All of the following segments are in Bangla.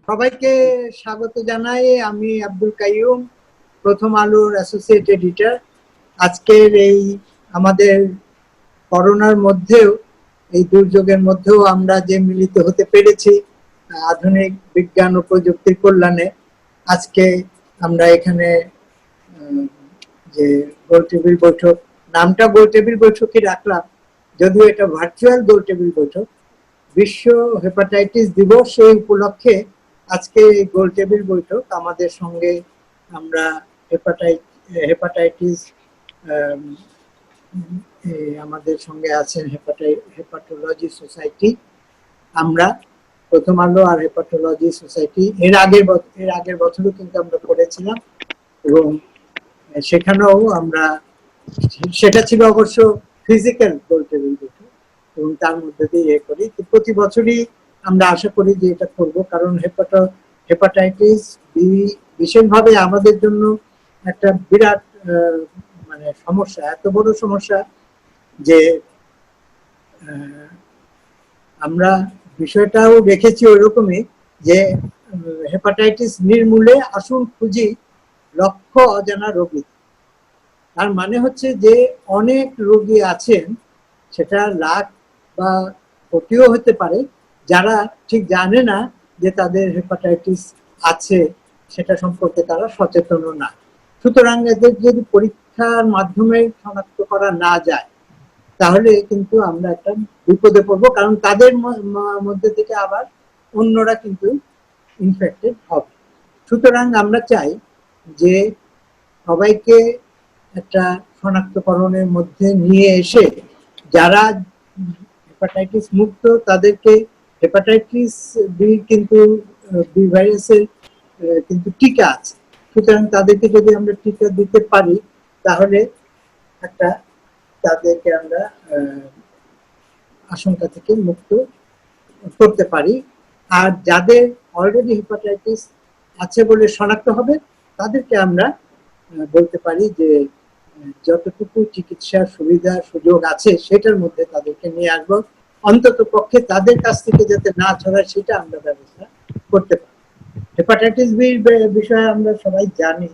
সবাইকে স্বাগত জানাই। আমি আব্দুল কাইয়ুম, প্রথম আলোর অ্যাসোসিয়েট এডিটর। আজকের এই আমাদের করোনার মধ্যেও, এই দুর্যোগের মধ্যেও আমরা যে মিলিত হতে পেরেছি আধুনিক বিজ্ঞান ও প্রযুক্তির কল্যাণে, আজকে আমরা এখানে যে গোল টেবিল বৈঠক, নামটা গোল টেবিল বৈঠকই রাখলাম, যদিও এটা ভার্চুয়াল গোল টেবিল বৈঠক। বিশ্ব হেপাটাইটিস দিবস এই উপলক্ষে আজকে গোল টেবিল বৈঠক। আমাদের সঙ্গে আমরা হেপাটাইটিস আমাদের সঙ্গে আছেন হেপাটোলজি সোসাইটি, আমরা প্রথম আলো আর হেপাটোলজি সোসাইটি এর আগের বছরও কিন্তু আমরা করেছিলাম, এবং সেখানেও আমরা, সেটা ছিল অবশ্য ফিজিক্যাল গোল টেবিল বৈঠক, এবং তার মধ্যে দিয়ে করি। প্রতি বছরই আমরা আশা করি যে এটা করব, কারণ হেপাটাইটিস বি বিশেষভাবে আমাদের জন্য একটা বিরাট মানে সমস্যা, এত বড় সমস্যা যে আমরা বিষয়টাও রেখেছি ওইরকমই, যে হেপাটাইটিস নির্মূলে আসুন খুঁজি লক্ষ্য অজানা রোগী। তার মানে হচ্ছে যে অনেক রোগী আছেন, সেটা লাখ বা কোটিও হতে পারে, যারা ঠিক জানে না যে তাদের হেপাটাইটিস আছে, সেটা সম্পর্কে তারা সচেতন না। সুতরাং এদের যদি পরীক্ষার মাধ্যমে শনাক্ত করা না যায়, তাহলে কিন্তু আমরা একটা বিপদে পড়বো, কারণ তাদের মধ্যে থেকে আবার অন্যরা কিন্তু ইনফেক্টেড হবে। সুতরাং আমরা চাই যে সবাইকে একটা শনাক্তকরণের মধ্যে নিয়ে এসে, যারা হেপাটাইটিস মুক্ত তাদেরকে, হেপাটাইটিস বি কিন্তু বি ভাইরাসের কিন্তু টিকা আছে, সুতরাং তাদেরকে যদি আমরা টিকা দিতে পারি, তাহলে একটা তাদেরকে আমরা আশঙ্কা থেকে মুক্ত করতে পারি। আর যাদের অলরেডি হেপাটাইটিস আছে বলে শনাক্ত হবে, তাদেরকে আমরা বলতে পারি যে যতটুকু চিকিৎসার সুবিধা সুযোগ আছে সেটার মধ্যে তাদেরকে নিয়ে আসবো, অন্তত পক্ষে তাদের কাছ থেকে যাতে না ছড়ায় সেটা আমরা ব্যবস্থা করতে পারি। হেপাটাইটিস বি বিষয়ে আমরা সবাই জানি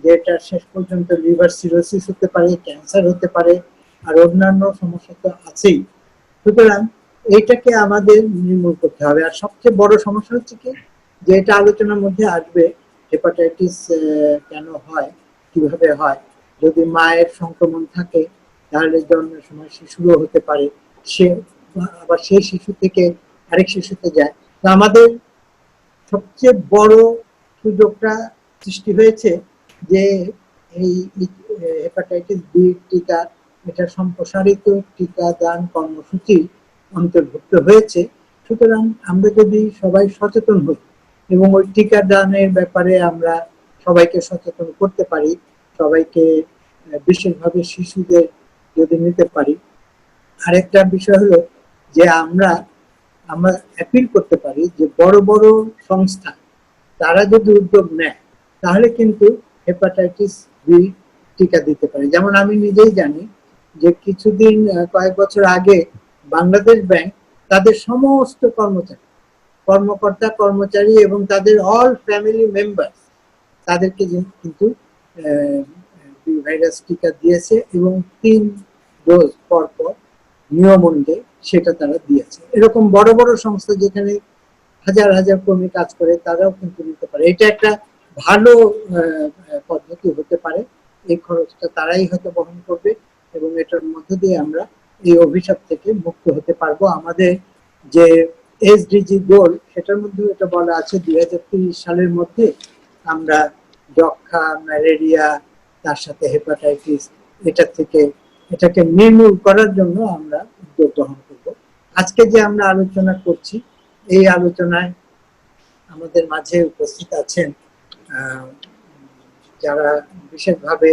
যে এটা শেষ পর্যন্ত লিভার সিরোসিস হতে পারে, ক্যান্সার হতে পারে, আর অন্যান্য সমস্যা তো আছেই। সুতরাং এইটাকে আমাদের নির্মূল করতে হবে। আর সবচেয়ে বড় সমস্যা হচ্ছে কি, যে এটা আলোচনার মধ্যে আসবে, হেপাটাইটিস কেন হয়, কিভাবে হয়। যদি মায়ের সংক্রমণ থাকে, তাহলে জন্মের সময় শিশুরও হতে পারে, সে আবার সেই শিশু থেকে আরেক শিশুতে যায়। তো আমাদের সবচেয়ে বড় সুযোগটা সৃষ্টি হয়েছে যে এই হেপাটাইটিস বি টিকা, এটা সম্প্রসারিত টিকাদান কর্মসূচি অন্তর্ভুক্ত হয়েছে। সুতরাং আমরা যদি সবাই সচেতন হই এবং ওই টিকাদানের ব্যাপারে আমরা সবাইকে সচেতন করতে পারি, সবাইকে বিশেষভাবে শিশুদের যদি নিতে পারি। আরেকটা বিষয় হলো যে আমরা অ্যাপিল করতে পারি যে বড় বড় সংস্থা তারা যদি উদ্যোগ নেয়, তাহলে কিন্তু হেপাটাইটিস বি টিকা দিতে পারে। যেমন আমি নিজেই জানি যে কিছুদিন, কয়েক বছর আগে বাংলাদেশ ব্যাংক তাদের সমস্ত কর্মকর্তা কর্মচারী এবং তাদের অল ফ্যামিলি মেম্বার, তাদেরকে কিন্তু ভাইরাস টিকা দিয়েছে, এবং 3 ডোজ পর পর নিয়ম অনুযায়ী সেটা তারা দিয়েছে। এরকম বড় বড় সংস্থা যেখানে হাজার হাজার কর্মী কাজ করে, তারাও কিন্তু নিতে পারে। এটা একটা ভালো পদ্ধতি হতে পারে। এই খরচটা তারাই হয়তো বহন করবে, এবং এটার মধ্য দিয়ে আমরা এই অভিশাপ থেকে মুক্ত হতে পারবো। আমাদের যে এসডিজি গোল, সেটার মধ্যে এটা বলা আছে 2030 সালের মধ্যে আমরা যক্ষা, ম্যালেরিয়া, তার সাথে হেপাটাইটিস, এটাকে নির্মূল করার জন্য আমরা উদ্যোগ গ্রহণ করব। আজকে যে আমরা আলোচনা করছি, এই আলোচনায় আমাদের মাঝে উপস্থিত আছেন যারা বিশেষভাবে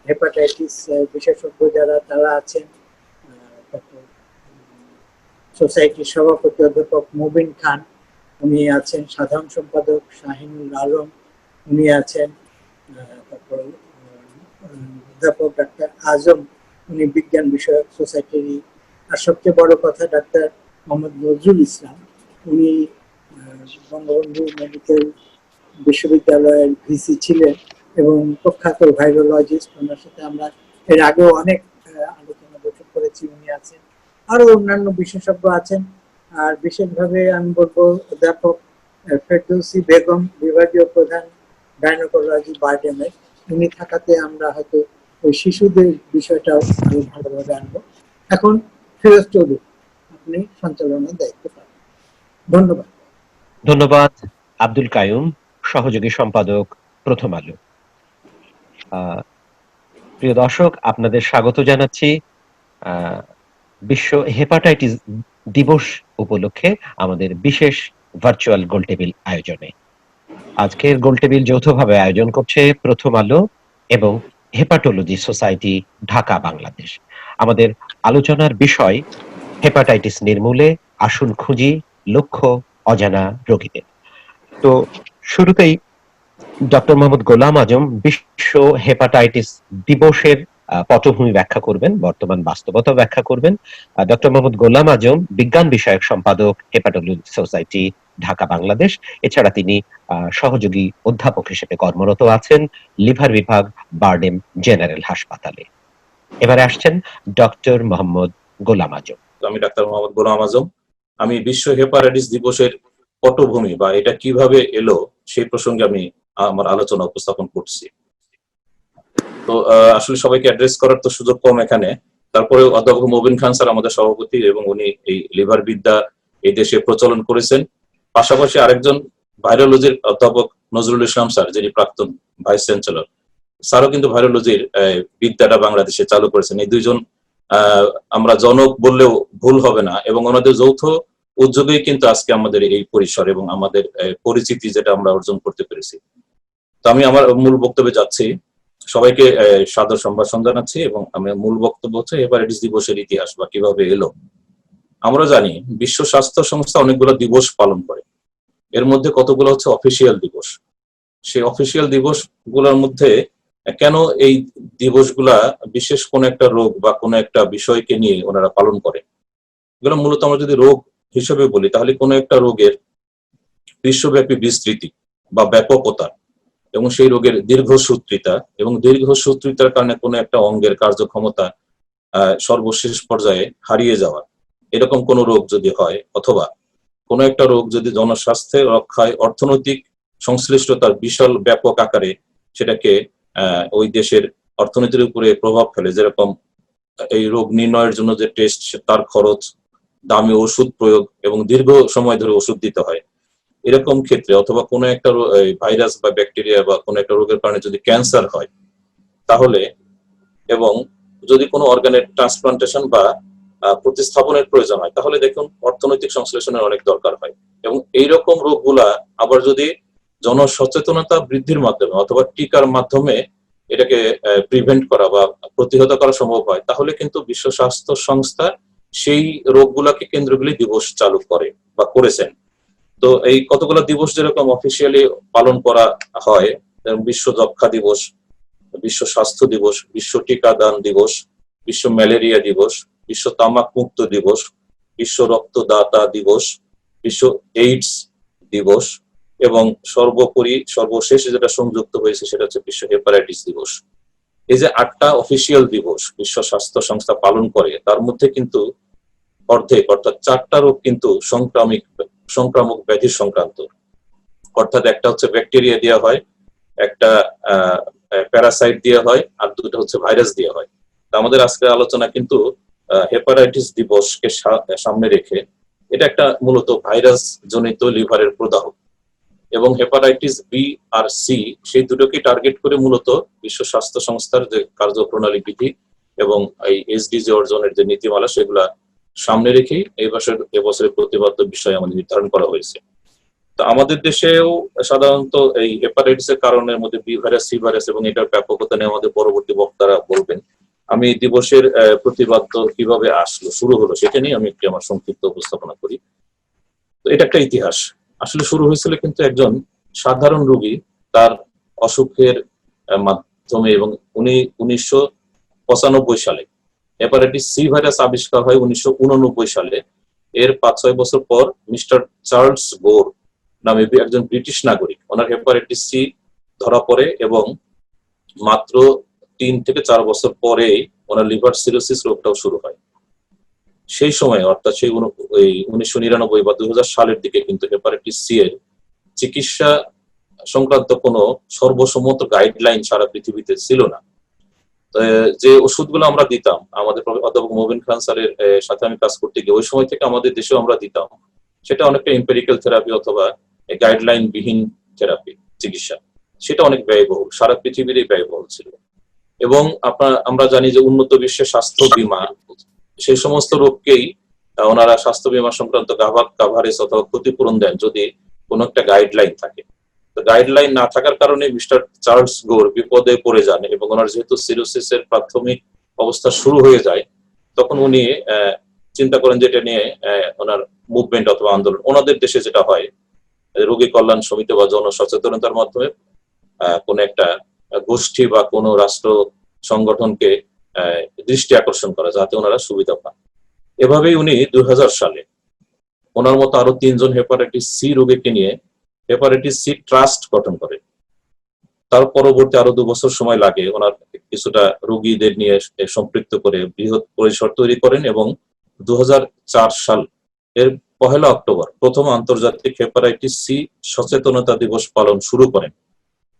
হেপাটাইটিস বিশেষজ্ঞ যারা, তারা আছেন সোসাইটির সভাপতি অধ্যাপক মুবিন খান, উনি আছেন সাধারণ সম্পাদক শাহিনুল আলম, উনি আছেন তারপর অধ্যাপক ডাক্তার আজম, উনি বিজ্ঞান বিষয়ক সোসাইটির। আর সবচেয়ে বড় কথা, ডাক্তার মোহাম্মদ নজরুল ইসলাম, উনি বঙ্গবন্ধু মেডিকেল বিশ্ববিদ্যালয়ের ভিসি ছিলেন এবং প্রখ্যাত ভাইরোলজিস্ট। ওনার সাথে আমরা এর আগেও অনেক আলোচনা বৈঠক করেছি, উনি আছেন, আরো অন্যান্য বিশেষজ্ঞ আছেন। আর বিশেষভাবে আমি বলবো অধ্যাপক ফেরদৌসী বেগম, বিভাগীয় প্রধান গাইনোকোলজি বারডেমের, উনি থাকাতে আমরা হয়তো ওই শিশুদের বিষয়টাও আরো ভালোভাবে আনবো। এখন ফিরোজ চৌধুরী, আপনি সঞ্চালনার দায়িত্ব পাবেন। ধন্যবাদ। ধন্যবাদ আব্দুল কাইয়ুম, সহযোগী সম্পাদক, প্রথম আলো। প্রিয় দর্শক, আপনাদের স্বাগত জানাচ্ছি বিশ্ব হেপাটাইটিস দিবস উপলক্ষে আমাদের বিশেষ ভার্চুয়াল গোলটেবিল আয়োজনে। আজকের গোলটেবিল যৌথভাবে আয়োজন করছে প্রথম আলো এবং হেপাটোলজি সোসাইটি, ঢাকা, বাংলাদেশ। আমাদের আলোচনার বিষয় হেপাটাইটিস নির্মূলে আসুন খুঁজি লক্ষ্য অজানা রোগীদের। তো শুরুতেই ডক্টর মোহাম্মদ গোলাম আজম বিশ্ব হেপাটাইটিস দিবসের পটভূমি ব্যাখ্যা করবেন, বর্তমান বাস্তবতা ব্যাখ্যা করবেন। ডক্টর মোহাম্মদ গোলাম আজম বিজ্ঞান বিষয়ক সম্পাদক, হেপাটোলজি সোসাইটি, ঢাকা, বাংলাদেশ। এছাড়া তিনি সহযোগী অধ্যাপক হিসেবে কর্মরত আছেন লিভার বিভাগ, বারডেম জেনারেল হাসপাতালে। এবারে আসছেন ডক্টর মোহাম্মদ গোলাম আজম। আমি ডাক্তার মোহাম্মদ গোলাম আজম। আমি বিশ্ব হেপাটাইটিস দিবসের পটভূমি বা এটা কিভাবে এলো সেই প্রসঙ্গে আমি আমার আলোচনা উপস্থাপন করছি। তো আসলে সবাইকে অ্যাড্রেস করার তো সুযোগ কম এখানে, তারপরে অধ্যাপক মবিন খান স্যার আমাদের সভাপতি এবং উনি এই লিভার বিদ্যা এই দেশে প্রচলন করেছেন। পাশাপাশি আরেকজন ভাইরোলজির অধ্যাপক নজরুল ইসলাম স্যার, যিনি প্রাক্তন ভাইস চ্যান্সেলর, স্যারও কিন্তু ভাইরোলজির বিদ্যাটা বাংলাদেশে চালু করেছেন। এই দুইজন আমরা জনক বললেও ভুল হবে না, এবং ওনাদের যৌথ উদ্যোগেই কিন্তু আজকে আমাদের এই পরিসর এবং আমাদের পরিচিতি যেটা আমরা অর্জন করতে পেরেছি। তো আমি আমার মূল বক্তব্যে যাচ্ছি। সবাইকে সাদর সম্ভাষণ জানাচ্ছি এবং আমি মূল বক্তব্য হচ্ছে হেপাটাইটিস দিবসের ইতিহাস বা কিভাবে এলো। আমরা জানি বিশ্ব স্বাস্থ্য সংস্থা অনেকগুলো দিবস পালন করে, এর মধ্যে কতগুলো হচ্ছে অফিসিয়াল দিবস। সেই অফিসিয়াল দিবস গুলোর মধ্যে কেন এই দিবসগুলা বিশেষ কোন একটা রোগ বা কোন একটা বিষয়কে নিয়ে ওনারা পালন করে, এগুলো মূলত আমরা যদি রোগ হিসেবে বলি তাহলে কোন একটা রোগের বিশ্বব্যাপী বিস্তৃতি বা ব্যাপকতা এবং সেই রোগের দীর্ঘসূত্রিতা এবং দীর্ঘসূত্রিতার কারণে কোনো একটা অঙ্গের কার্যক্ষমতা সর্বশেষ পর্যায়ে হারিয়ে যাওয়া, এরকম কোন রোগ যদি হয়, অথবা কোনো একটা রোগ যদি জনস্বাস্থ্যের রক্ষায় অর্থনৈতিক সংশ্লিষ্টতার বিশাল ব্যাপক আকারে সেটাকে ওই দেশের অর্থনীতির উপরে প্রভাব ফেলে, যেরকম এই রোগ নির্ণয়ের জন্য যে টেস্ট, তার খরচ, দামি ওষুধ প্রয়োগ এবং দীর্ঘ সময় ধরে ওষুধ দিতে হয়, এরকম ক্ষেত্রে, অথবা কোনো একটা ভাইরাস বা ব্যাকটেরিয়া বা কোনো একটা রোগের কারণে যদি ক্যান্সার হয় তাহলে, এবং যদি কোনো অর্গানের ট্রান্সপ্লান্টেশন বা প্রতিস্থাপনের প্রয়োজন হয়, তাহলে দেখুন অর্থনৈতিক সংশ্লেষণের অনেক দরকার হয়। এবং এইরকম রোগগুলা আবার যদি জনসচেতনতা বৃদ্ধির মাধ্যমে অথবা টিকার মাধ্যমে এটাকে প্রিভেন্ট করা বা প্রতিহত করা সম্ভব হয়, তাহলে কিন্তু বিশ্ব স্বাস্থ্য সংস্থা সেই রোগগুলাকে কেন্দ্রগুলি দিবস চালু করে বা করেছেন। তো এই কতগুলো দিবস যেরকম অফিসিয়ালি পালন করা হয়, বিশ্ব যক্ষ্মা দিবস, বিশ্ব স্বাস্থ্য দিবস, বিশ্ব টিকাদান দিবস, বিশ্ব ম্যালেরিয়া দিবস, বিশ্ব তামাক মুক্ত দিবস, বিশ্ব রক্তদাতা দিবস, বিশ্ব এইডস দিবস, এবং সর্বোপরি সর্বশেষে যেটা সংযুক্ত হয়েছে সেটা হচ্ছে বিশ্ব হেপাটাইটিস দিবস। এই যে 8টা অফিসিয়াল দিবস বিশ্ব স্বাস্থ্য সংস্থা পালন করে, তার মধ্যে কিন্তু অর্ধেক অর্থাৎ 4টা রোগ কিন্তু সংক্রামক ব্যাধি সংক্রান্ত। অর্থাৎ একটা হচ্ছে ব্যাকটেরিয়া দেওয়া হয়, একটা প্যারাসাইট দেওয়া হয়, আর দুটো হচ্ছে ভাইরাস দেওয়া হয়। আমাদের আজকের আলোচনা কিন্তু হেপাটাইটিস দিবসকে সামনে রেখে, এটা একটা মূলত ভাইরাস জনিত লিভারের প্রদাহ, এবং হেপাটাইটিস বি আর সি সেই দুটোকে টার্গেট করে মূলত বিশ্ব স্বাস্থ্য সংস্থার যে কার্যপ্রণালী বিধি এবং এই এসডিজি অর্জনের যে নীতিমালা, সেগুলা সামনে রেখে এবছরের প্রতিপাদ্য বিষয় আমাদের নির্ধারণ করা হয়েছে। তো আমাদের দেশেও সাধারণত এই হেপাটাইটিসের কারণের মধ্যে বি ভাইরাস, সি ভাইরাস এবং এটার ব্যাপকতা নিয়ে আমাদের পরবর্তী বক্তারা বলবেন। আমি দিবসের প্রতিপাদ্য কিভাবে আসলো, শুরু হলো, সেটা নিয়ে আমি একটি আমার সংক্ষিপ্ত উপস্থাপনা করি। তো এটা একটা ইতিহাস। আসলে শুরু হয়েছিল কিন্তু একজন সাধারণ রোগী তার অসুখের মাধ্যমে, এবং উনি 1995 সালে, হেপাটাইটিস সি ভাইরাস আবিষ্কার হয় 1989 সালে। এর 5-6 বছর পর মিস্টার চার্লস গোর নামে একজন ব্রিটিশ নাগরিক, ওনার হেপাটাইটিস সি ধরা পড়ে এবং মাত্র 3 থেকে 4 বছর পরেই ওনার লিভার সিরোসিস রোগটাও শুরু হয়। সেই সময় অর্থাৎ সেই 1999 বা 2000 সালের দিকে কিন্তু হেপাটাইটিস সি এর চিকিৎসা সংক্রান্ত কোনো সর্বসম্মত গাইডলাইন সারা পৃথিবীতে ছিল না। যে ওষুধগুলো আমরা দিতাম, আমাদের অধ্যাপক মোবিন খান স্যারের সাথে আমি কাজ করতে গিয়ে ওই সময় থেকে আমাদের দেশেও আমরা দিতাম, সেটা অনেকটা এম্পেরিক্যাল থেরাপি অথবা গাইডলাইন বিহীন থেরাপি চিকিৎসা, সেটা অনেক ব্যয়বহুল, সারা পৃথিবীরই ব্যয়বহুল ছিল। এবং আমরা জানি যে উন্নত বিশ্বের স্বাস্থ্য বীমা সেই সমস্ত রোগকেই ওনারা স্বাস্থ্য বীমা সংক্রান্ত কাভারেজ অথবা ক্ষতিপূরণ দেন যদি কোনো একটা গাইডলাইন থাকে। তো গাইডলাইন না থাকার কারণে মিস্টার চার্লস গোর বিপদে পড়ে যান এবং ওনার যেহেতু সিরোসিসের প্রাথমিক অবস্থা শুরু হয়ে যায়, তখন উনি চিন্তা করেন যে এটা নিয়ে ওনার মুভমেন্ট অথবা আন্দোলন, ওনাদের দেশে যেটা হয় রোগী কল্যাণ সমিতি বা জনসচেতনতার মাধ্যমে কোনো একটা গোষ্ঠী বা কোনো রাষ্ট্র সংগঠনকে দৃষ্টি আকর্ষণ করা যাতে ওনারা সুবিধা পান। এভাবেই উনি 2000 সালে ওনার মতো আরো 3 জন হেপাটাইটিস সি রোগীকে নিয়ে হেপাটাইটিস সি ট্রাস্ট গঠন করে। তার পরবর্তী আরো 2 বছর সময় লাগে ওনার কিছুটা রোগীদের নিয়ে সম্পৃক্ত করে বৃহৎ পরিসর তৈরি করেন এবং 2004 সাল এর 1 অক্টোবর প্রথম আন্তর্জাতিক হেপাটাইটিস সি সচেতনতা দিবস পালন শুরু করেন।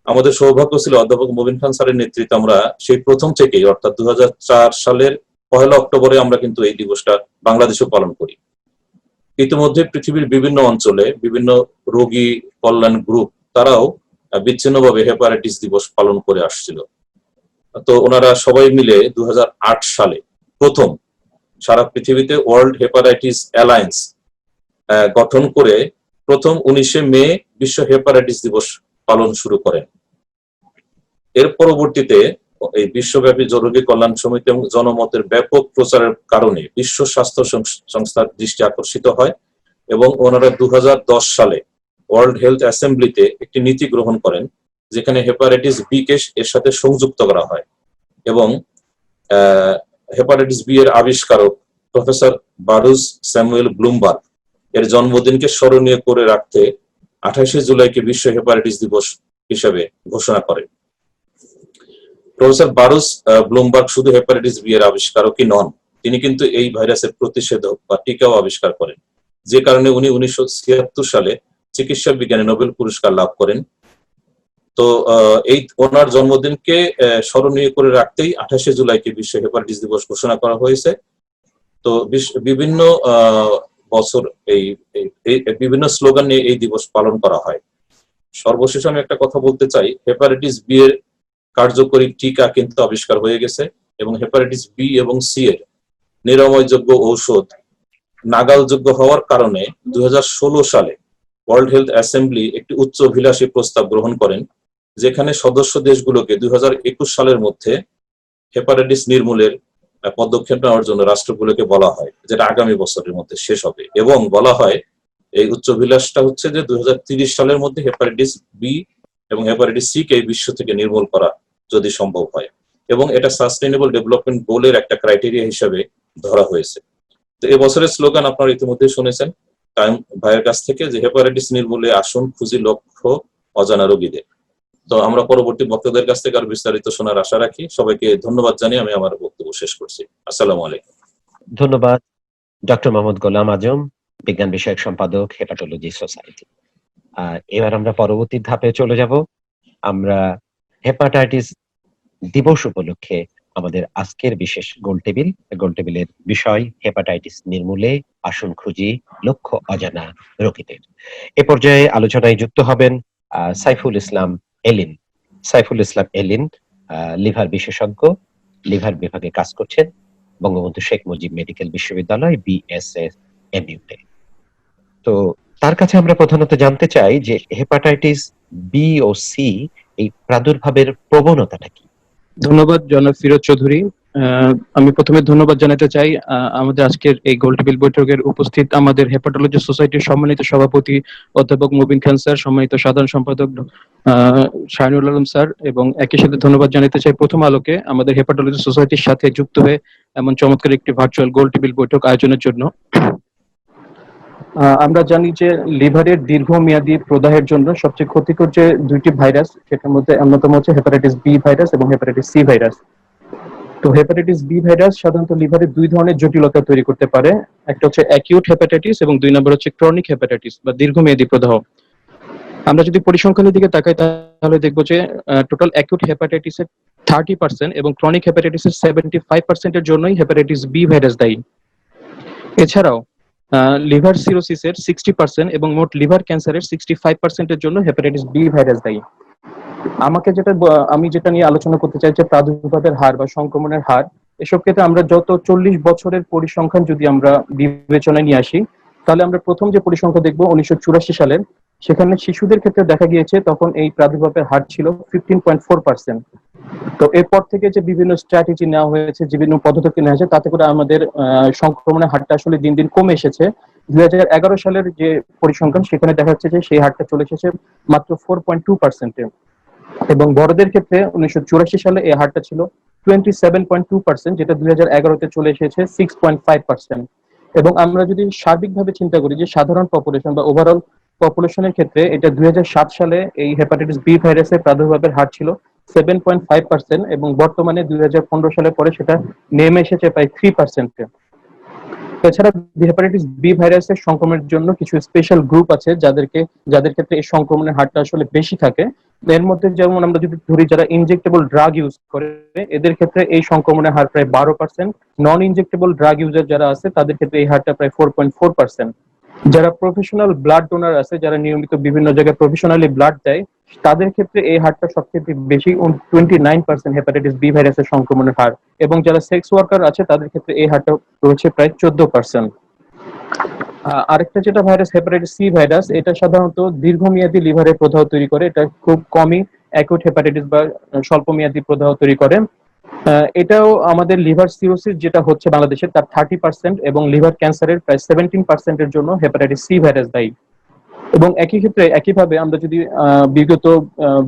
আমাদের সৌভাগ্য ছিল অধ্যাপক মোবিন খান স্যারের নেতৃত্বে আমরা সেই প্রথম থেকেই অর্থাৎ 2004 সালের 1 অক্টোবরে আমরা কিন্তু এই দিবসটা বাংলাদেশেও পালন করি। ইতিমধ্যে পৃথিবীর বিভিন্ন অঞ্চলে বিভিন্ন রোগী কল্যাণ গ্রুপ তারাও বিচ্ছিন্নভাবে হেপাটাইটিস দিবস পালন করে আসছিল। তো ওনারা সবাই মিলে 2008 সালে প্রথম সারা পৃথিবীতে ওয়ার্ল্ড হেপাটাইটিস অ্যালায়েন্স গঠন করে প্রথম 19 মে বিশ্ব হেপাটাইটিস দিবস পালন শুরু করেন। এর পরবর্তীতে এই বিশ্বব্যাপী রোগী কল্যাণ সমিতি এবং জনমতের ব্যাপক প্রচারের কারণে বিশ্ব স্বাস্থ্য সংস্থার দৃষ্টি আকর্ষিত হয় এবং ওনারা 2010 সালে ওয়ার্ল্ড হেলথ অ্যাসেম্বলিতে একটি নীতি গ্রহণ করেন যেখানে হেপাটাইটিস বি কে এর সাথে সংযুক্ত করা হয় এবং হেপাটাইটিস বি এর আবিষ্কারক প্রফেসর বারুস স্যামুয়েল ব্লুমবার্গ এর জন্মদিনকে স্মরণীয় করে রাখতে 28 জুলাইকে বিশ্ব হেপাটাইটিস দিবস হিসেবে ঘোষণা করেন। প্রফেসর বারুস ব্লুমবার্গ শুধু হেপাটাইটিস বি এর আবিষ্কারকই নন, তিনি কিন্তু এই ভাইরাসের প্রতিষেধক বা টিকাও আবিষ্কার করেন, যে কারণে উনি 1976 সালে চিকিৎসা বিজ্ঞানে নোবেল পুরস্কার লাভ করেন। তো এই ওনার জন্মদিনকে স্মরণীয় করে রাখতেই 28 জুলাইকে বিশ্ব হেপাটাইটিস দিবস ঘোষণা করা হয়েছে। তো বিভিন্ন বছর এই বিভিন্ন স্লোগান নিয়ে এই দিবস পালন করা হয়। সর্বশেষ আমি একটা কথা বলতে চাই, হেপাটাইটিস বি এর কার্যকরী টিকা কিন্তু আবিষ্কার হয়ে গেছে এবং হেপাটাইটিস বি এবং সি এর নিরাময়যোগ্য ঔষধ নাগালযোগ্য হওয়ার কারণে 2016 সালে ওয়ার্ল্ড হেলথ অ্যাসেম্বলি একটি উচ্চাভিলাষী প্রস্তাব গ্রহণ করেন যেখানে সদস্য দেশগুলোকে 2021 সালের মধ্যে হেপাটাইটিস নির্মূলের পদক্ষেপ নেওয়ার জন্য রাষ্ট্রগুলোকে বলা হয়, যেটা আগামী বছরের মধ্যে শেষ হবে। এবং বলা হয় এই উচ্চাভিলাষটা হচ্ছে যে 2030 সালের মধ্যে হেপাটাইটিস বি এবং হেপাটাইটিস সি কে বিশ্ব থেকে নির্মূল করা যদি সম্ভব হয় এবং এটা সাস্টেইনেবল ডেভেলপমেন্ট গোলের একটা ক্রাইটেরিয়া হিসেবে ধরা হয়েছে। তো এবছরের স্লোগান আপনারা ইতিমধ্যে শুনেছেন টাইম ভাইয়ের কাছ থেকে যে হেপাটাইটিস নির্মূলে আসুন খুঁজি লক্ষ্য অজানা রোগীদের। তো আমরা পরবর্তী বক্তাদের কাছ থেকে আরো বিস্তারিত শোনার আশা রাখি। সবাইকে ধন্যবাদ জানিয়ে আমি আমার বক্তব্য শেষ করছি। আসসালামু আলাইকুম। ধন্যবাদ ডক্টর মোহাম্মদ গোলাম আজম, বিজ্ঞান বিষয়ক সম্পাদক, হেপাটোলজি সোসাইটি। এবার আমরা পরবর্তী ধাপে চলে যাব। আমরা হেপাটাইটিস দিবস উপলক্ষে আমাদের আজকের বিশেষ গোলটেবিলের বিষয় হেপাটাইটিস নির্মূলে আসুন খুঁজি লক্ষ্য অজানা রোগীদের। এ পর্যায়ে আলোচনায় যুক্ত হবেন সাইফুল ইসলাম এলিন, লিভার বিশেষজ্ঞ, লিভার বিভাগে কাজ করছেন বঙ্গবন্ধু শেখ মুজিব মেডিকেল বিশ্ববিদ্যালয় BSMU-তে। তো তার কাছে আমরা প্রধানত জানতে চাই যে হেপাটাইটিস বি ও সি এই প্রাদুর্ভাবের প্রবণতাটা কি। ধন্যবাদ জনাব ফিরোজ চৌধুরী। আমি প্রথমে ধন্যবাদ জানাতে চাই আমাদের আজকের এই গোলটেবিল বৈঠকের উপস্থিত আমাদের হেপাটোলজি সোসাইটির সম্মানিত সভাপতি অধ্যাপক মুবিন খান স্যার, সম্মানিত সাধারণ সম্পাদক শাহিনুল আলম স্যার, এবং একই সাথে ধন্যবাদ জানাতে চাই প্রথম আলোকে আমাদের হেপাটোলজি সোসাইটির সাথে যুক্ত হয়ে এমন চমৎকার একটি ভার্চুয়াল গোলটেবিল বৈঠক আয়োজনের জন্য। আমরা জানি যে লিভারের দীর্ঘমেয়াদী প্রদাহের জন্য সবচেয়ে ক্ষতিকর যে দুইটি ভাইরাস, সেটার মধ্যে অন্যতম হচ্ছে হেপাটাইটিস বি ভাইরাস এবং হেপাটাইটিস সি ভাইরাস। তো হেপাটাইটিস বি ভাইরাস সাধারণত লিভারে দুই ধরনের জটিলতা তৈরি করতে পারে। একটা হচ্ছে অ্যাকিউট হেপাটাইটিস এবং দুই নম্বর হচ্ছে ক্রনিক হেপাটাইটিস বা দীর্ঘমেয়াদী প্রদাহ। আমরা যদি পরিসংখ্যানের দিকে তাকাই তাহলে দেখবো যে টোটাল অ্যাকিউট হেপাটাইটিসের 30% এবং ক্রনিক হেপাটাইটিসের 75%-এর জন্যই হেপাটাইটিস বি ভাইরাস দায়ী। এছাড়াও লিভার সিরোসিসের 60% এবং মোট লিভার ক্যান্সারের 65%-এর জন্য হেপাটাইটিস বি ভাইরাস দায়ী। আমি যেটা নিয়ে আলোচনা করতে চাই যে প্রাদুর্ভাবের হার বা সংক্রমণের হার। এসব ক্ষেত্রে আমরা যত 40 বছরের পরিসংখ্যান যদি আমরা বিবেচনায় নিয়ে আসি, তাহলে আমরা প্রথম যে পরিসংখ্যান দেখবো 1984 সালের, সেখানে শিশুদের ক্ষেত্রে দেখা গিয়েছে তখন এই প্রাদুর্ভাবের হার ছিল 15.4%। তো এরপর থেকে যে বিভিন্ন স্ট্র্যাটেজি নেওয়া হয়েছে, বিভিন্ন পদ্ধতি নেওয়া হয়েছে, তাতে করে আমাদের সংক্রমণের হারটা আসলে দিন দিন কমে এসেছে। 2011 সালের যে পরিসংখ্যান, সেখানে দেখা যাচ্ছে যে সেই হারটা চলে এসেছে মাত্র 4.2%-এ। এবং বড়দের ক্ষেত্রে 1984 সালে এই হারটা ছিল 27.2%, যেটা 2011-তে চলে এসেছে 6.5%। এবং আমরা যদি সার্বিকভাবে চিন্তা করি যে সাধারণ পপুলেশন বা ওভারঅল পপুলেশনের ক্ষেত্রে, এটা 2007 সালে এই হেপাটাইটিস বি ভাইরাসের প্রাদুর্ভাবের হার ছিল 7.5% এবং বর্তমানে 2015 সালের পরে সেটা নেমে এসেছে প্রায় 3%-এ। এছাড়া হেপাটাইটিস বি ভাইরাসের সংক্রমণের জন্য কিছু স্পেশাল গ্রুপ আছে যাদের ক্ষেত্রে এই সংক্রমণের হারটা আসলে বেশি থাকে। এর মধ্যে যেমন আমরা যদি ধরি যারা ইনজেক্টেবল ড্রাগ ইউজ করে, এদের ক্ষেত্রে এই সংক্রমণের হার প্রায় 12%। নন ইনজেক্টেবল ড্রাগ ইউজার যারা আছে তাদের ক্ষেত্রে এই হারটা প্রায় 4.4%। যারা প্রফেশনাল ব্লাড ডোনার আছে, যারা নিয়মিত বিভিন্ন জায়গায় প্রফেশনালি ব্লাড দেয়, তাদের ক্ষেত্রে এই হারটা সবচেয়ে বেশি, 29% হেপাটাইটিস বি ভাইরাসের সংক্রমণের হার। এবং যারা সেক্স ওয়ার্কার আছে তাদের ক্ষেত্রে এই হারটা রয়েছে প্রায় 14%। আরেকটা যেটা ভাইরাস, হেপাটাইটিস সি ভাইরাস, এটা সাধারণত দীর্ঘমেয়াদী লিভারে প্রদাহ তৈরি করে। এটা খুব কমই অ্যাকিউট হেপাটাইটিস বা স্বল্পমেয়াদী প্রদাহ তৈরি করে। এটাও আমাদের লিভার সিরোসিস যেটা হচ্ছে বাংলাদেশে, তার 30% এবং লিভার ক্যান্সারের প্রায় 17%-এর জন্য হেপাটাইটিস সি ভাইরাস দায়ী। এবং একই ক্ষেত্রে একইভাবে আমরা যদি বিগত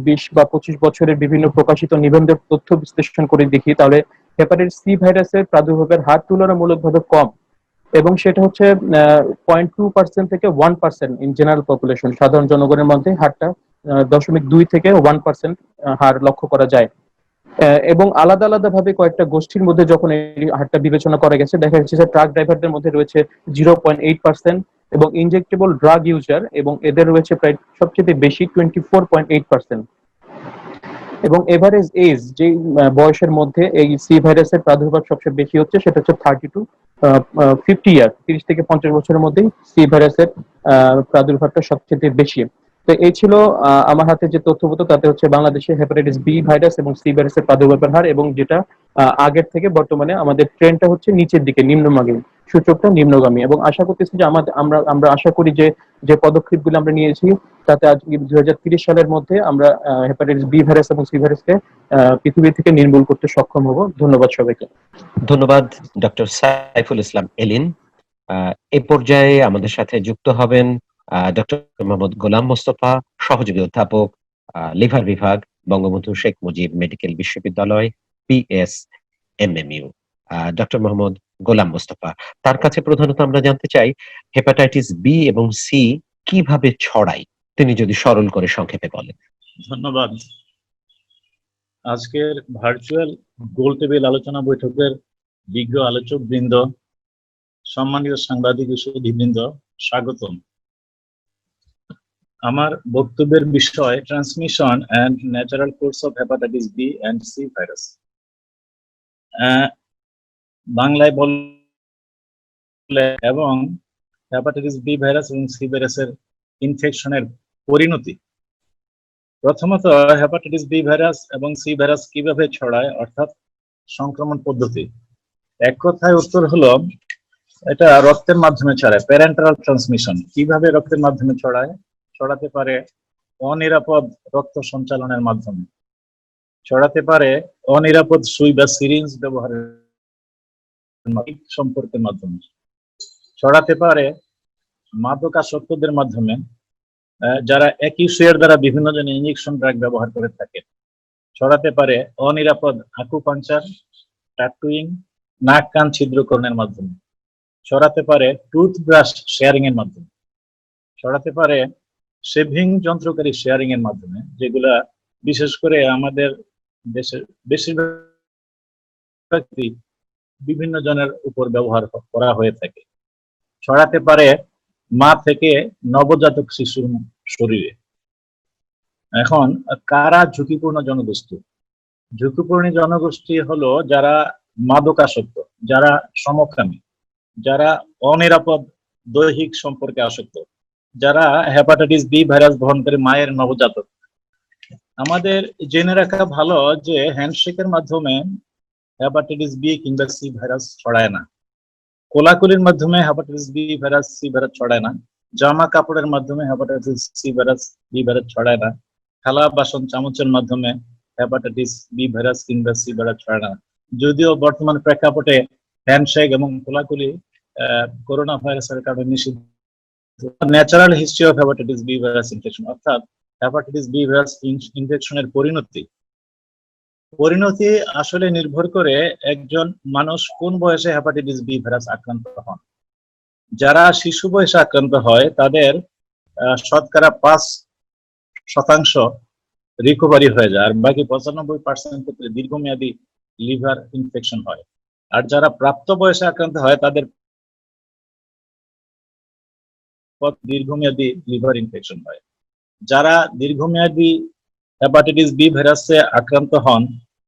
20 বা 25 বছরের বিভিন্ন প্রকাশিত নিবন্ধের তথ্য বিশ্লেষণ করে দেখি, তাহলে হেপাটাইটিস সি ভাইরাসের প্রাদুর্ভাবের হার তুলনামূলকভাবে কম। এবং সেটা হচ্ছে 0.2% থেকে 1% ইন জেনারেল পপুলেশন, সাধারণ জনগণের মধ্যে হারটা 0.2 থেকে 1% হার লক্ষ্য করা যায়। এবং আলাদা আলাদা ভাবে কয়েকটা গোষ্ঠীর মধ্যে যখন এই হারটা বিবেচনা করা গেছে, দেখা যাচ্ছে যে ট্রাক ড্রাইভারদের মধ্যে রয়েছে 0.8% এবং ইনজেক্টেবল ড্রাগ ইউজার, এবং এদের রয়েছে প্রায় সবচেয়ে বেশি 24.8%। এবং এভারেজ এজ, যে বয়সের মধ্যে এই সি ভাইরাসের প্রাদুর্ভাব সবচেয়ে বেশি হচ্ছে, সেটা হচ্ছে 30 টু 50 ইয়ার, 30 থেকে 50 বছরের মধ্যেই সি ভাইরাসের প্রাদুর্ভাবটা সবচেয়ে বেশি। তো এই ছিল আমার হাতে যে তথ্যপত্র, তাতে হচ্ছে বাংলাদেশে হেপাটাইটিস বি ভাইরাস এবং সি ভাইরাসের প্রাদুর্ভাবের হার, এবং যেটা আগের থেকে বর্তমানে আমাদের ট্রেন্ডটা হচ্ছে নিচের দিকে, নিম্নগামী, সূচকটা নিম্নগামী। এবং আশা করতেছি যে আমরা আশা করি যে যে পদক্ষেপগুলো আমরা নিয়েছি, তাতে আজ 2030 সালের মধ্যে আমরা হেপাটাইটিস বি ভাইরাস এবং সি ভাইরাসকে পৃথিবী থেকে নির্মূল করতে সক্ষম হব। ধন্যবাদ সবাইকে। ধন্যবাদ ডক্টর সাইফুল ইসলাম এলিন। এ পর্যায়ে আমাদের সাথে যুক্ত হবেন ডক্টর মোহাম্মদ গোলাম মোস্তফা, সহযোগী অধ্যাপক, লিভার বিভাগ, বঙ্গবন্ধু শেখ মুজিব মেডিকেল বিশ্ববিদ্যালয়, PSMMU। ডক্টর মোহাম্মদ গোলাম মোস্তফা, তার কাছে প্রধানত আমরা জানতে চাই হেপাটাইটিস বি এবং সি কিভাবে ছড়ায়, তিনি যদি সরল করে সংক্ষেপে বলেন। ধন্যবাদ। আজকের ভার্চুয়াল গোল টেবিল আলোচনা বৈঠকের বিজ্ঞ আলোচক বৃন্দ, সম্মানিত সাংবাদিক ও সুধীবৃন্দ, স্বাগতম। আমার বক্তব্যের বিষয় transmission and natural course of hepatitis B and C virus. বাংলায় বললে এবং হেপাটাইটিস বি ভাইরাস এবং সি ভাইরাসের ইনফেকশনের পরিণতি। প্রথমত, হেপাটাইটিস বি ভাইরাস এবং সি ভাইরাস কিভাবে ছড়ায়, অর্থাৎ সংক্রমণ পদ্ধতি। এক কথায় উত্তর হলো, এটা রক্তের মাধ্যমে ছড়ায়, প্যারেন্টারাল ট্রান্সমিশন। কিভাবে রক্তের মাধ্যমে ছড়ায়? ছড়াতে পারে অনিরাপদ রক্ত সঞ্চালনের মাধ্যমে, ছড়াতে পারে অনিরাপদ সুই বা সিরিঞ্জ ব্যবহারের সম্পর্কের মাধ্যমে, ছড়াতে পারে মাদকাসক্তদের মাধ্যমে, যারা একই সুইয়ের দ্বারা বিভিন্ন জনের ইঞ্জেকশন ড্রাগ ব্যবহার করে থাকে। ছড়াতে পারে অনিরাপদ আকুপাঞ্চার, ট্যাটুইং, নাক কান ছিদ্রকরণের মাধ্যমে। ছড়াতে পারে টুথব্রাশ শেয়ারিং এর মাধ্যমে। ছড়াতে পারে শেভিং যন্ত্রকারী শেয়ারিং এর মাধ্যমে, যেগুলা বিশেষ করে আমাদের দেশের বেশিরভাগ ব্যক্তি বিভিন্ন জনের উপর ব্যবহার করা হয়ে থাকে। ছড়াতে পারে মা থেকে নবজাতক শিশুর শরীরে। এখন কারা ঝুঁকিপূর্ণ জনগোষ্ঠী? ঝুঁকিপূর্ণ জনগোষ্ঠী হলো যারা মাদকাসক্ত, যারা সমকামী, যারা অনিরাপদ দৈহিক সম্পর্কে আসক্ত, যারা হেপাটাইটিস বি ভাইরাস বহনকারী মায়ের নবজাতক। আমাদের জেনে রাখা ভালো যে হ্যান্ডশেকের মাধ্যমে হেপাটাইটিস বি কিংবা সি ভাইরাস ছড়ায় না, কোলাকুলির মাধ্যমে hepatitis B virus C virus ছড়ায় না, জামা কাপড়ের মাধ্যমে hepatitis C virus B virus ছড়ায় না, থালা বাসন চামচের মাধ্যমে হেপাটাইটিস বি ভাইরাস কিংবা সি ভাইরাস ছড়ায় না। যদিও বর্তমান প্রেক্ষাপটে হ্যান্ডশেক এবং কোলাকুলি করোনা ভাইরাসের কারণে নিষিদ্ধ। Natural history of hepatitis B virus infection, অর্থাৎ হেপাটাইটিস বি ভাইরাস ইনফেকশনের পরিণতি আসলে নির্ভর করে একজন মানুষ কোন বয়সে হেপাটাইটিস বি ভাইরাস আক্রান্ত হন। যারা শিশু বয়সে আক্রান্ত হয় তাদের শতকরা 5% রিকভারি হয়ে যায়, আর বাকি 95% ক্ষেত্রে দীর্ঘমেয়াদী লিভার ইনফেকশন হয়। আর যারা প্রাপ্ত বয়সে আক্রান্ত হয় তাদের দীর্ঘমেয়াদী লিভার ইনফেকশন হয়। যারা দীর্ঘমেয়াদী হেপাটাইটিস বি ভাইরাসে আক্রান্ত হন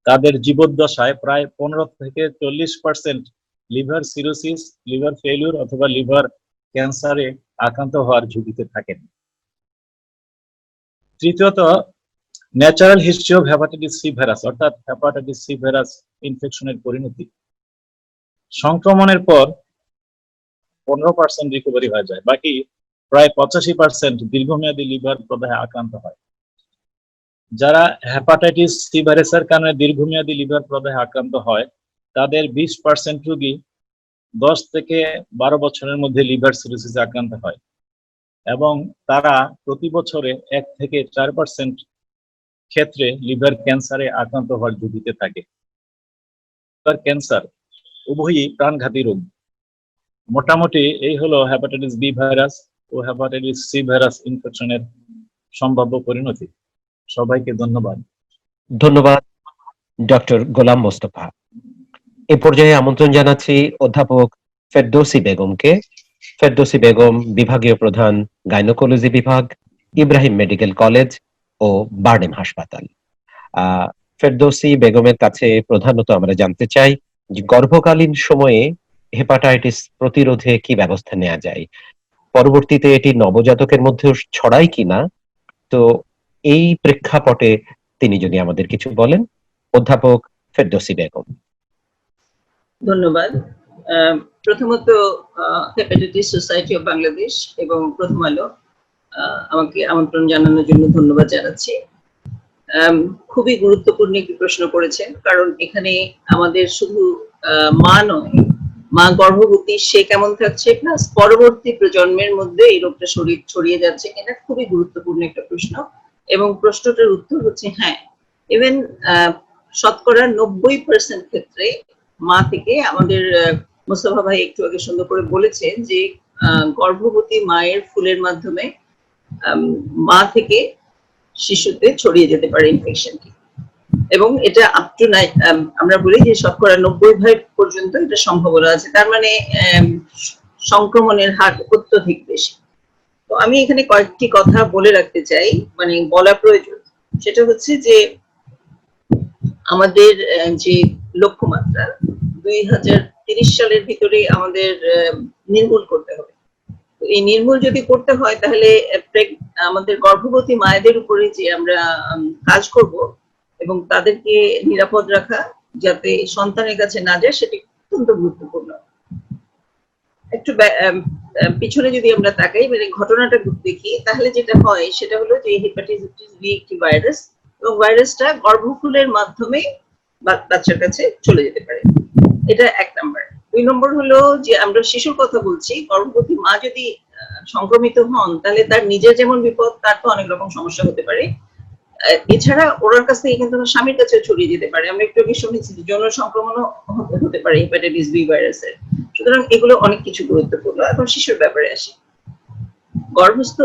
তাদের জীবদ্দশায় প্রায় 15 থেকে 40% লিভার সিরোসিস, লিভার ফেলিউর অথবা লিভার ক্যান্সারে আক্রান্ত হওয়ার ঝুঁকিতে থাকেন। তৃতীয়ত, natural history of hepatitis C virus, অর্থাৎ হেপাটাইটিস সি ভাইরাস ইনফেকশনের পরিণতি। সংক্রমণের পর 15% রিকভারি হয়ে যায়, বাকি প্রায় 85% দীর্ঘমেয়াদী লিভার প্রদাহে আক্রান্ত হয়। যারা হেপাটাইটিস সি ভাইরাসের কারণে দীর্ঘমেয়াদী লিভার প্রদাহে আক্রান্ত হয় তাদের 20% রোগী 10 থেকে 12 বছরের মধ্যে লিভার সিরোসিসে আক্রান্ত হয় এবং তারা প্রতি বছরে 1 থেকে 4% ক্ষেত্রে লিভার ক্যান্সারে আক্রান্ত হওয়ার ঝুঁকিতে থাকে। লিভার ক্যান্সার উভয়ই প্রাণঘাতী রোগ। মোটামুটি এই হলো হেপাটাইটিস বি ভাইরাস ও হেপাটাইটিস সি ভাইরাস ইনফেকশনের সম্ভাব্য পরিণতি। সবাইকে ধন্যবাদ। ধন্যবাদ ডক্টর গোলাম মোস্তফা। এ পর্যায়ে আমন্ত্রণ জানাচ্ছি অধ্যাপক ফেরদৌসী বেগমকে। ফেরদৌসী বেগম বিভাগীয় প্রধান, গাইনোকোলজি বিভাগ, ইব্রাহিম মেডিকেল কলেজ ও বারডেম হাসপাতাল। ফেরদৌসী বেগমের কাছে প্রধানত আমরা জানতে চাই যে গর্ভকালীন সময়ে হেপাটাইটিস প্রতিরোধে কি ব্যবস্থা নেওয়া যায়, পরবর্তীতে এটি নবজাতকের মধ্যে ছড়ায় কিনা। তো এই প্রেক্ষাপটে তিনি যদি আমাদের কিছু বলেন। অধ্যাপক ফেরদৌসী বেগম। ধন্যবাদ। প্রথমত হেপাটাইটিস সোসাইটি অফ বাংলাদেশ এবং প্রথম আলো আমাকে আমন্ত্রণ জানানোর জন্য ধন্যবাদ জানাচ্ছি। খুবই গুরুত্বপূর্ণ একটি প্রশ্ন করেছেন, কারণ এখানে আমাদের শুধু মা নয়, মা গর্ভবতী সে কেমন থাকছে, প্লাস পরবর্তী প্রজন্মের মধ্যে এই রোগটা ছড়িয়ে যাচ্ছে কিনা, খুবই গুরুত্বপূর্ণ একটা প্রশ্ন। এবং প্রশ্নটার উত্তর হচ্ছে হ্যাঁ, ইভেন শতকরা 90% ক্ষেত্রে মা থেকে, আমাদের মোস্তফা ভাই একটু আগে সুন্দর করে বলেছেন যে গর্ভবতী মায়ের ফুলের মাধ্যমে মা থেকে শিশুতে ছড়িয়ে যেতে পারে ইনফেকশনটি। এবং এটা আপ টু আমরা বলি যে শতকরা 90% পর্যন্ত এটা সম্ভাবনা আছে, তার মানে সংক্রমণের হার অত্যধিক বেশি। তো আমি এখানে কয়েকটি কথা বলে রাখতে চাই, মানে বলা প্রয়োজন। সেটা হচ্ছে যে আমাদের যে লক্ষ্যমাত্রা 2030 সালের ভিতরে আমাদের নির্মূল করতে হবে। এই নির্মূল যদি করতে হয় তাহলে আমাদের গর্ভবতী মায়েদের উপরে যে আমরা কাজ করব এবং তাদেরকে নিরাপদ রাখা যাতে সন্তানের কাছে না যায়, সেটি অত্যন্ত গুরুত্বপূর্ণ। একটু পিছনে যদি আমরা তাকাই, মানে ঘটনাটা দেখি, তাহলে যেটা হয় সেটা হলো যে হেপাটাইটিস বি একটি ভাইরাস, এবং ভাইরাসটা গর্ভফুলের মাধ্যমে বাচ্চার কাছে চলে যেতে পারে। এটা 1 নাম্বার। 2 নম্বর হলো যে আমরা শিশুর কথা বলছি, গর্ভবতী মা যদি সংক্রমিত হন তাহলে তার নিজের যেমন বিপদ, তার তো অনেক রকম সমস্যা হতে পারে। এছাড়া ওনার কাছ থেকে কিন্তু স্বামীর কাছে ছড়িয়ে যেতে পারে। আমরা একটু আগে শুনেছি যৌন সংক্রমণও হতে পারে হেপাটাইটিস বি ভাইরাসের। সুতরাং এগুলো অনেক কিছু গুরুত্বপূর্ণ। এখন শিশুর ব্যাপারে আসি। গর্ভস্থ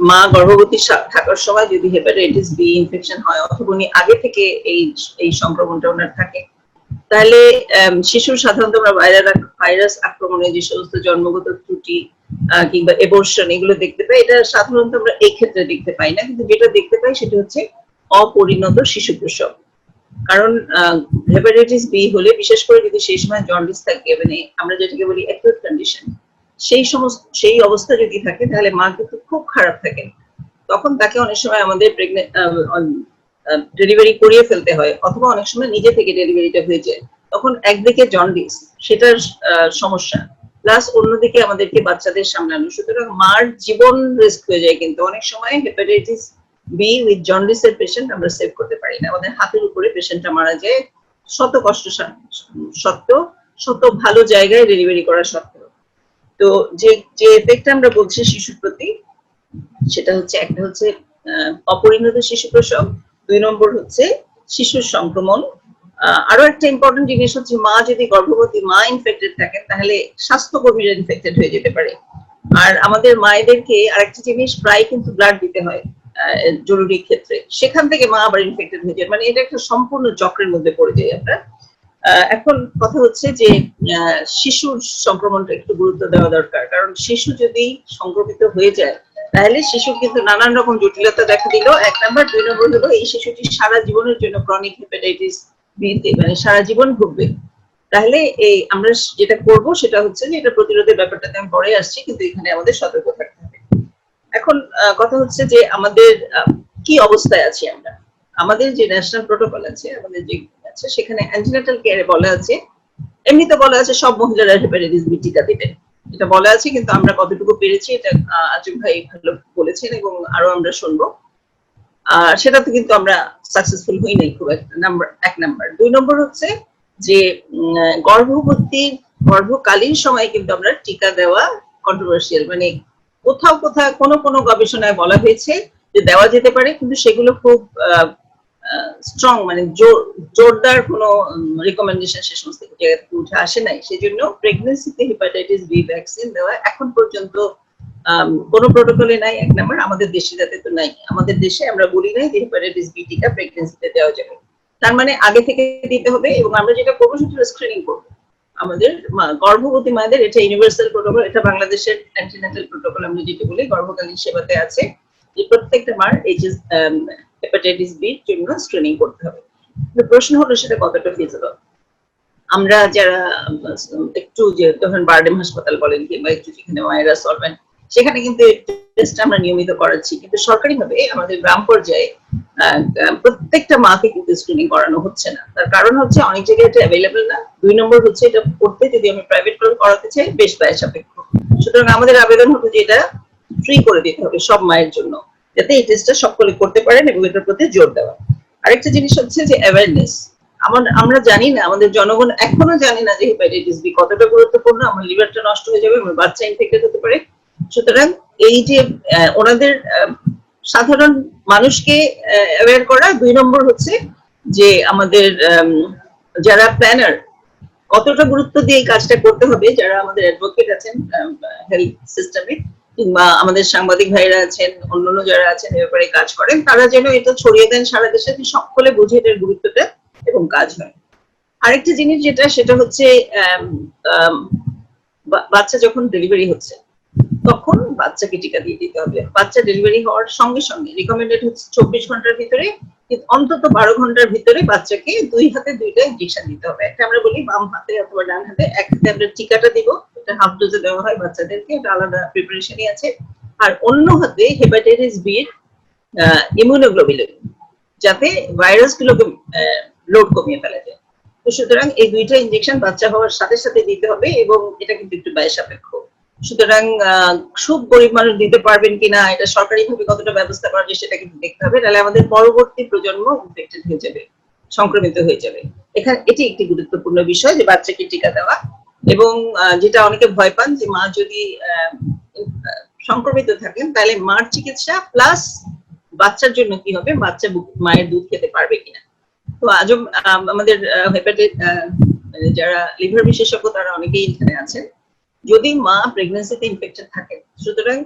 মা গর্ভবতী থাকার সময় যদি হেপাটাইটিস বি ইনফেকশন হয় অথবা উনি আগে থেকে এই সংক্রমণটা ওনার থাকে, তাহলে শিশুর সাধারণত আমরা ভাইরাস আক্রমণে যে সমস্ত জন্মগত ত্রুটি কিংবা এবর্শন এগুলো দেখতে পাই। এটা সাধারণত আমরা এই ক্ষেত্রে দেখতে পাই না, কিন্তু যেটা দেখতে পাই সেটা হচ্ছে অপরিণত শিশু প্রসব। কারণ হেপাটাইটিস বি হলে, বিশেষ করে যদি সেই সময় জন্ডিস থাকে, মানে আমরা যেটাকে বলি অ্যাকিউট কন্ডিশন, সেই অবস্থা যদি থাকে তাহলে মা কিন্তু খুব খারাপ থাকে। তখন তাকে অনেক সময় আমাদের ডেলিভারি করিয়ে ফেলতে হয়, অথবা অনেক সময় নিজে থেকে ডেলিভারিটা হয়ে যায়। তখন একদিকে জন্ডিস, সেটার সমস্যা, প্লাস অন্যদিকে আমাদেরকে বাচ্চাদের সামলানো, সুতরাং মার জীবন রিস্ক হয়ে যায়। কিন্তু অনেক সময় হেপাটাইটিস বি উইথ জন্ডিসের পেশেন্ট আমরা সেভ করতে পারি না, আমাদের হাতের উপরে পেশেন্টটা মারা যায় শত কষ্ট সত্ত্বেও, শত ভালো জায়গায় ডেলিভারি করা সত্ত্বেও। তো যে এফেক্ট আমরা বলছি শিশুর প্রতি, সেটা হচ্ছে একটা হচ্ছে অপরিণত শিশু প্রসব, 2 নম্বর হচ্ছে শিশুর সংক্রমণ। আরো একটা ইম্পর্টেন্ট জিনিস হচ্ছে মা যদি গর্ভবতী মা ইনফেক্টেড থাকেন তাহলে স্বাস্থ্যকর্মীরা ইনফেক্টেড হয়ে যেতে পারে। আর আমাদের মায়েদেরকে আরেকটা জিনিস, প্রায় কিন্তু ব্লাড দিতে হয় জরুরি ক্ষেত্রে, সেখান থেকে মা আবার ইনফেক্টেড হয়ে যায়, মানে এটা একটা সম্পূর্ণ চক্রের মধ্যে পড়ে যায় আমরা। এখন কথা হচ্ছে যে শিশুর সংক্রমণটা একটু গুরুত্ব দেওয়া দরকার, কারণ শিশু যদি সংক্রমিত হয়ে যায় তাহলে শিশু কিন্তু নানান রকম জটিলতা দেখা দিল, 1 নম্বর। 2 নম্বর হলো এই শিশুটি সারা জীবনের জন্য ক্রনিক হেপাটাইটিস বিতে মানে সারা জীবন ভুগবে। তাহলে এই আমরা যেটা করব সেটা হচ্ছে যে এটা প্রতিরোধের ব্যাপারটাতে আমি পরে আসছি, কিন্তু এখানে আমাদের সতর্ক থাকতে হবে। এখন কথা হচ্ছে যে আমাদের কি অবস্থায় আছি আমরা। আমাদের যে ন্যাশনাল প্রোটোকল আছে, আমাদের যে আছে, সেখানে অ্যান্টিনাটাল কেয়ারে বলা আছে, এমনিতে বলা আছে সব মহিলারা হেপাটাইটিস বি টিকা দিবেন, এটা বলা আছে, কিন্তু আমরা কতটুকু পেরেছি এটা আজম ভাই ভালো বলেছেন এবং আরো আমরা শুনবো। সেটাতে কিন্তু আমরা সাকসেসফুল হই নাই খুব একটা, 1 নাম্বার। 2 নম্বর হচ্ছে যে গর্ভকালীন সময় কিন্তু আমরা টিকা দেওয়া কন্ট্রোভার্সিয়াল, মানে কোথাও কোনো গবেষণায় বলা হয়েছে যে দেওয়া যেতে পারে, কিন্তু সেগুলো খুব স্ট্রং, মানে জোরদার কোনো রিকমেন্ডেশন সে সমস্ত জায়গা থেকে উঠে আসে নাই। সেই জন্য প্রেগনেন্সিতে হেপাটাইটিস বি ভ্যাকসিন দেওয়া এখন পর্যন্ত কোনো প্রোটোকলে নাই। 1 নাম্বার, আমাদের দেশে যাতে তো নাই, আমাদের দেশে আমরা বলি নাই যে হেপাটাইটিস বি টিকা প্রেগনেন্সিতে দেওয়া যাবে, তার মানে আগে থেকে দিতে হবে। এবং আমরা যেটা করবো সেটা স্ক্রিনিং করবো আমাদের গর্ভবতী মায়েদের, এটা ইউনিভার্সাল প্রোটোকল, এটা বাংলাদেশের অ্যান্টিনাটাল প্রোটোকল আমরা যেটা বলি গর্ভকালীন সেবাতে আছে, যে প্রত্যেকটা মার হেপাটাইটিস বি জন্য স্ক্রিনিং করতে হবে। প্রশ্ন হলো সেটা কতটা ফিজিবল। আমরা যারা একটু, যে ধরেন বারডেম হাসপাতাল বলেন কিংবা একটু যেখানে মায়েরা সলভেন্ট, সেখানে কিন্তু টেস্ট আমরা নিয়মিত করাচ্ছি, কিন্তু সরকারিভাবে আমাদের গ্রাম পর্যায়ে প্রত্যেকটা মাকে কিন্তু স্ক্রিনিং করানো হচ্ছে না। তার কারণ হচ্ছে অনেক জায়গায় এটা অ্যাভেলেবল না। 2 নম্বর হচ্ছে এটা করতে যদি আমি প্রাইভেট করাতে চাই বেশ ব্যয় সাপেক্ষ। সুতরাং আমাদের আবেদন হলো যে এটা ফ্রি করে দিতে হবে সব মায়ের জন্য, যাতে এই টেস্টটা সকলে করতে পারেন এবং এটার প্রতি জোর দেওয়া। আরেকটা জিনিস হচ্ছে যে অ্যাওয়ারনেস। আমরা জানি না, আমাদের জনগণ এখনো জানে না যে হেপাটাইটিস বি কতটা গুরুত্বপূর্ণ, আমার লিভারটা নষ্ট হয়ে যাবে, আমার বাচ্চা ইনফেক্টেড হতে পারে। সুতরাং এই যে ওনাদের সাধারণ মানুষকে অ্যাওয়্যার করা। 2 নম্বর হচ্ছে যে আমাদের যারা প্ল্যানার, কতটা গুরুত্ব দিয়ে এই কাজটা করতে হবে, যারা আমাদের অ্যাডভোকেট আছেন হেলথ সিস্টেমে, কিংবা আমাদের সাংবাদিক ভাইরা আছেন, অন্যান্য যারা আছেন এ ব্যাপারে কাজ করেন, তারা যেন এটা ছড়িয়ে দেন সারা দেশে, সকলে বুঝে এটার গুরুত্বটা এবং কাজ হয়। আরেকটা জিনিস সেটা হচ্ছে বাচ্চা যখন ডেলিভারি হচ্ছে তখন বাচ্চাকে টিকা দিয়ে দিতে হবে। বাচ্চা ডেলিভারি হওয়ার সঙ্গে সঙ্গে রিকমেন্ডেড হচ্ছে 24 ঘন্টার ভিতরে, অন্তত 12 ঘন্টার ভিতরে বাচ্চাকে 2 হাতে 2টা ইনজেকশন দিতে হবে। একটা আমরা বলি বাম হাতে অথবা ডান হাতে, এক হাতে আমরা টিকাটা দিব, এটা হাফ ডোজে দেওয়া হয় বাচ্চাদেরকে, এটা আলাদা প্রিপারেশনই আছে। আর অন্য হাতে হেপাটাইটিস বি এর ইমিউনোগ্লোবুলিন, যাতে ভাইরাস গুলোকে লোড কমিয়ে ফেলা যায়। তো সুতরাং এই 2টা ইনজেকশন বাচ্চা হওয়ার সাথে সাথে দিতে হবে, এবং এটা কিন্তু একটু ব্যয় সাপেক্ষ। সুতরাং খুব গরিব মানুষ দিতে পারবেন কিনা, এটা সরকারিভাবে কতটা ব্যবস্থা করা যায় সেটা কিন্তু দেখতে হবে, তাহলে আমাদের পরবর্তী প্রজন্ম ইনফেক্টেড হয়ে যাবে, সংক্রমিত হয়ে যাবে। এটি একটি গুরুত্বপূর্ণ বিষয় যে বাচ্চাকে টিকা দেওয়া। এবং যেটা অনেকে ভয় পান যে মা যদি সংক্রমিত থাকেন তাহলে মার চিকিৎসা প্লাস বাচ্চার জন্য কি হবে, বাচ্চা মায়ের দুধ খেতে পারবে কিনা। তো আজও আমাদের হেপাটাইটিস যারা লিভার বিশেষজ্ঞ তারা অনেকেই এখানে আছেন, যদি মা প্রেগন্যান্সিতে ইনফেক্টেড থাকে। সুতরাং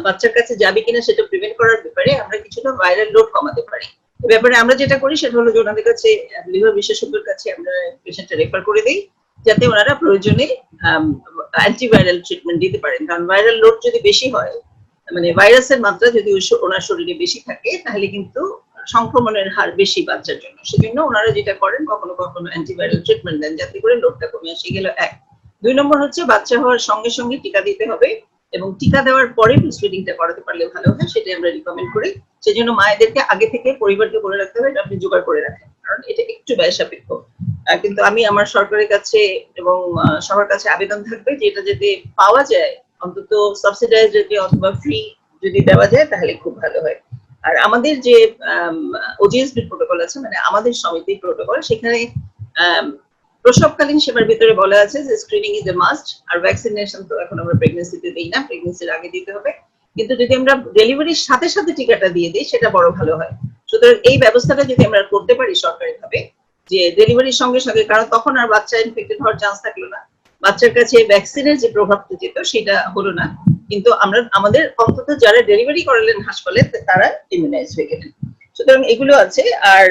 বাচ্চার কাছে যাবে কিনা সেটা প্রিভেন্ট করার ব্যাপারে আমরা কিছুটা ভাইরাল লোড কমাতে পারি। এ ব্যাপারে আমরা যেটা করি সেটা হলো যে ওনাদের কাছে লিভার বিশেষজ্ঞের কাছে আমরা পেশেন্টটা রেফার করে দিই, যাতে ওনারা প্রয়োজনে অ্যান্টিভাইরাল ট্রিটমেন্ট দিতে পারেন। কারণ ভাইরাল লোড যদি বেশি হয়, মানে ভাইরাসের মাত্রা যদি ওনার শরীরে বেশি থাকে, তাহলে কিন্তু সংক্রমণের হার বেশি বাচ্চার জন্য। সেজন্য ওনারা যেটা করেন, কখনো কখনো অ্যান্টিভাইরাল ট্রিটমেন্ট দেন, যাতে করে লোডটা কমে আসে। গেল এক। 2 নম্বর হচ্ছে বাচ্চা হওয়ার সঙ্গে সঙ্গে টিকা দিতে হবে, এবং টিকা দেওয়ার পরে ব্রেস্টফিডিংটা করাতে পারলে ভালো হয়, সেটাই আমরা রিকমেন্ড করি। সেজন্য মায়েদেরকে আগে থেকে পরিবারকে বলে রাখতে হবে, এটা আপনি জোগাড় করে রাখেন, কারণ এটা একটু ব্যয় সাপেক্ষ। কিন্তু আমি আমার সরকারের কাছে এবং সবার কাছে আবেদন থাকবে যে এটা যদি পাওয়া যায়, অন্তত সাবসিডাইজ যদি অথবা ফ্রি যদি দেওয়া যায়, তাহলে খুব ভালো হয়। আর আমাদের যে ওজিএসবি প্রোটোকল আছে, মানে আমাদের সমিতির প্রোটোকল, সেখানে প্রসবকালীন সেবার ভিতরে বলা আছে যে স্ক্রিনিং ইজ এ মাস্ট। আর ভ্যাকসিনেশন তো এখন আমরা প্রেগন্যান্সিতে দিই না, প্রেগন্যান্সির আগে দিতে হবে। কিন্তু যদি আমরা ডেলিভারির সাথে সাথে টিকাটা দিয়ে দিই, সেটা বড় ভালো হয়। সুতরাং এই ব্যবস্থাটা যদি আমরা করতে পারি সরকারিভাবে, যে ডেলিভারির সঙ্গে সঙ্গে, কারণ তখন আর বাচ্চা ইনফেক্টেড হওয়ার চান্স থাকলো না, বাচ্চার কাছে ভ্যাকসিনের যে প্রভাবটা যেত সেটা হলো না, কিন্তু আমাদের অন্তত যারা ডেলিভারি করালেন হাসপাতালে তারা ইমিউনাইজ হয়ে গেলেন। সুতরাং এগুলো আছে। আর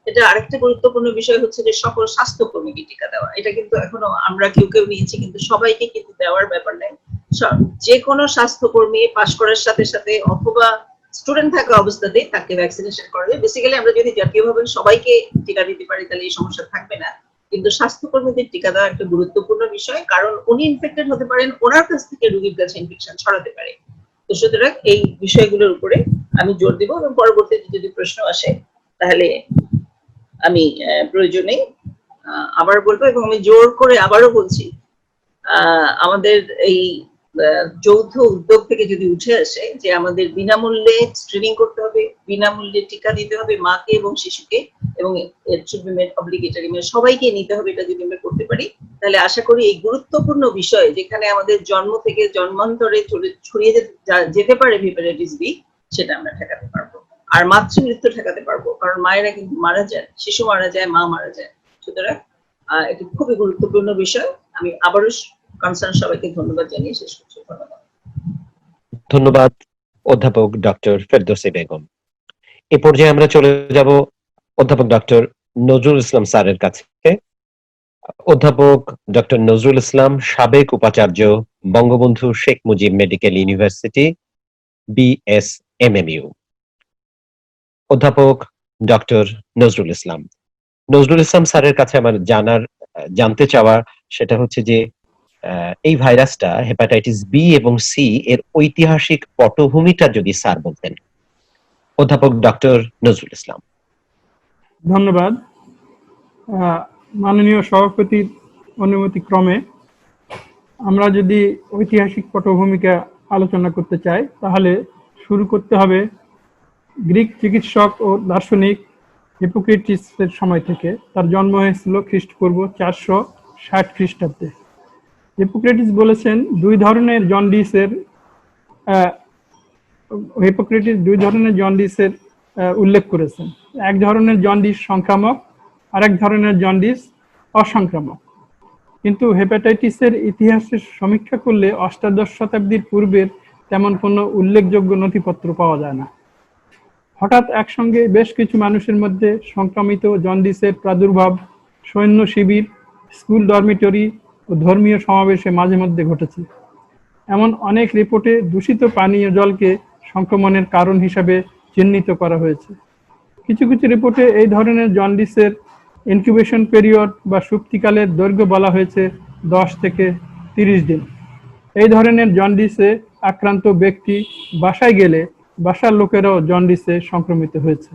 এটা আরেকটা গুরুত্বপূর্ণ বিষয় হচ্ছে যে সকল স্বাস্থ্যকর্মীকে টিকা দেওয়া। এটা কিন্তু এখনো আমরা কেউ নিয়েছি, কিন্তু সবাইকে কিন্তু দেওয়ার ব্যাপার নেই। যে কোনো স্বাস্থ্যকর্মী পাশ করার সাথে সাথে অথবা স্টুডেন্ট থাকা অবস্থাতেই তাকে ভ্যাকসিনেশন করাবে। বেসিক্যালি আমরা যদি জাতীয়ভাবে সবাইকে টিকা দিতে পারি, তাহলে এই সমস্যা থাকবে না। কিন্তু স্বাস্থ্যকর্মীদের টিকা দেওয়া একটা গুরুত্বপূর্ণ বিষয়, কারণ উনি ইনফেক্টেড হতে পারেন, ওনার কাছ থেকে রোগীর কাছে ইনফেকশন ছড়াতে পারে। তো সুতরাং এই বিষয়গুলোর উপরে আমি জোর দিব, এবং পরবর্তীতে যদি প্রশ্ন আসে তাহলে আমি প্রয়োজনে আবার বলবো। এবং আমি জোর করে আবারও বলছি, আমাদের এই যৌথ উদ্যোগ থেকে যদি উঠে আসে যে আমাদের বিনামূল্যে স্ক্রিনিং করতে হবে, বিনামূল্যে টিকা দিতে হবে মাকে এবং শিশুকে, এবং অব্লিগেটরি সবাইকে নিতে হবে, এটা যদি আমরা করতে পারি, তাহলে আশা করি এই গুরুত্বপূর্ণ বিষয়, যেখানে আমাদের জন্ম থেকে জন্মান্তরে ছড়িয়ে যেতে পারে হেপাটাইটিস বি, সেটা আমরা ঠেকাতে পারবো। আর মাতৃমৃত্যু ঠেকাতে পারবো, কারণ মায়েরা কিন্তু মারা যায়, শিশু মারা যায়, মা মারা যায়। সুতরাং এটি খুবই গুরুত্বপূর্ণ বিষয়। আমি আবারও কনসার্ন সবাইকে ধন্যবাদ জানিয়ে শেষ করছি। ধন্যবাদ। ধন্যবাদ অধ্যাপক ডক্টর ফেরদৌসী বেগম। এ পর্যায়ে আমরা চলে যাব অধ্যাপক ডক্টর নজরুল ইসলাম স্যারের কাছে। অধ্যাপক ডক্টর নজরুল ইসলাম সাবেক উপাচার্য, Bangabandhu Sheikh Mujib medical university, BSMMU। অধ্যাপক ডক্টর নজরুল ইসলাম স্যারের কাছে আমার জানতে চাওয়া সেটা হচ্ছে যে এই ভাইরাসটা হেপাটাইটিস বি এবং সি এর ঐতিহাসিক পটভূমিটা যদি স্যার বলতেন। অধ্যাপক ডক্টর নজরুল ইসলাম। ধন্যবাদ। মাননীয় সভাপতির অনুমতি ক্রমে আমরা যদি ঐতিহাসিক পটভূমিকা আলোচনা করতে চাই, তাহলে শুরু করতে হবে গ্রিক চিকিৎসক ও দার্শনিক হিপোক্রেটিসের সময় থেকে। তার জন্ম হয়েছিল খ্রিস্টপূর্ব 460 খ্রিস্টাব্দে। হিপোক্রেটিস বলেছেন হিপোক্রেটিস দুই ধরনের জন্ডিসের উল্লেখ করেছেন। এক ধরনের জন্ডিস সংক্রামক, আরেক ধরনের জন্ডিস অসংক্রামক। কিন্তু হেপাটাইটিসের ইতিহাসের সমীক্ষা করলে অষ্টাদশ শতাব্দীর পূর্বের তেমন কোনো উল্লেখযোগ্য নথিপত্র পাওয়া যায় না। হঠাৎ একসঙ্গে বেশ কিছু মানুষের মধ্যে সংক্রামিত জন্ডিসের প্রাদুর্ভাব সৈন্য শিবির, স্কুল ডরমিটরি ও ধর্মীয় সমাবেশে মাঝে মধ্যে ঘটেছে। এমন অনেক রিপোর্টে দূষিত পানীয় জলকে সংক্রমণের কারণ হিসাবে চিহ্নিত করা হয়েছে। কিছু কিছু রিপোর্টে এই ধরনের জন্ডিসের ইনকিউবেশন পিরিয়ড বা সুপ্তিকালের দৈর্ঘ্য বলা হয়েছে 10 থেকে 30 দিন। এই ধরনের জন্ডিসে আক্রান্ত ব্যক্তি বাসায় গেলে বাসার লোকেরাও জন্ডিসে সংক্রমিত হয়েছে।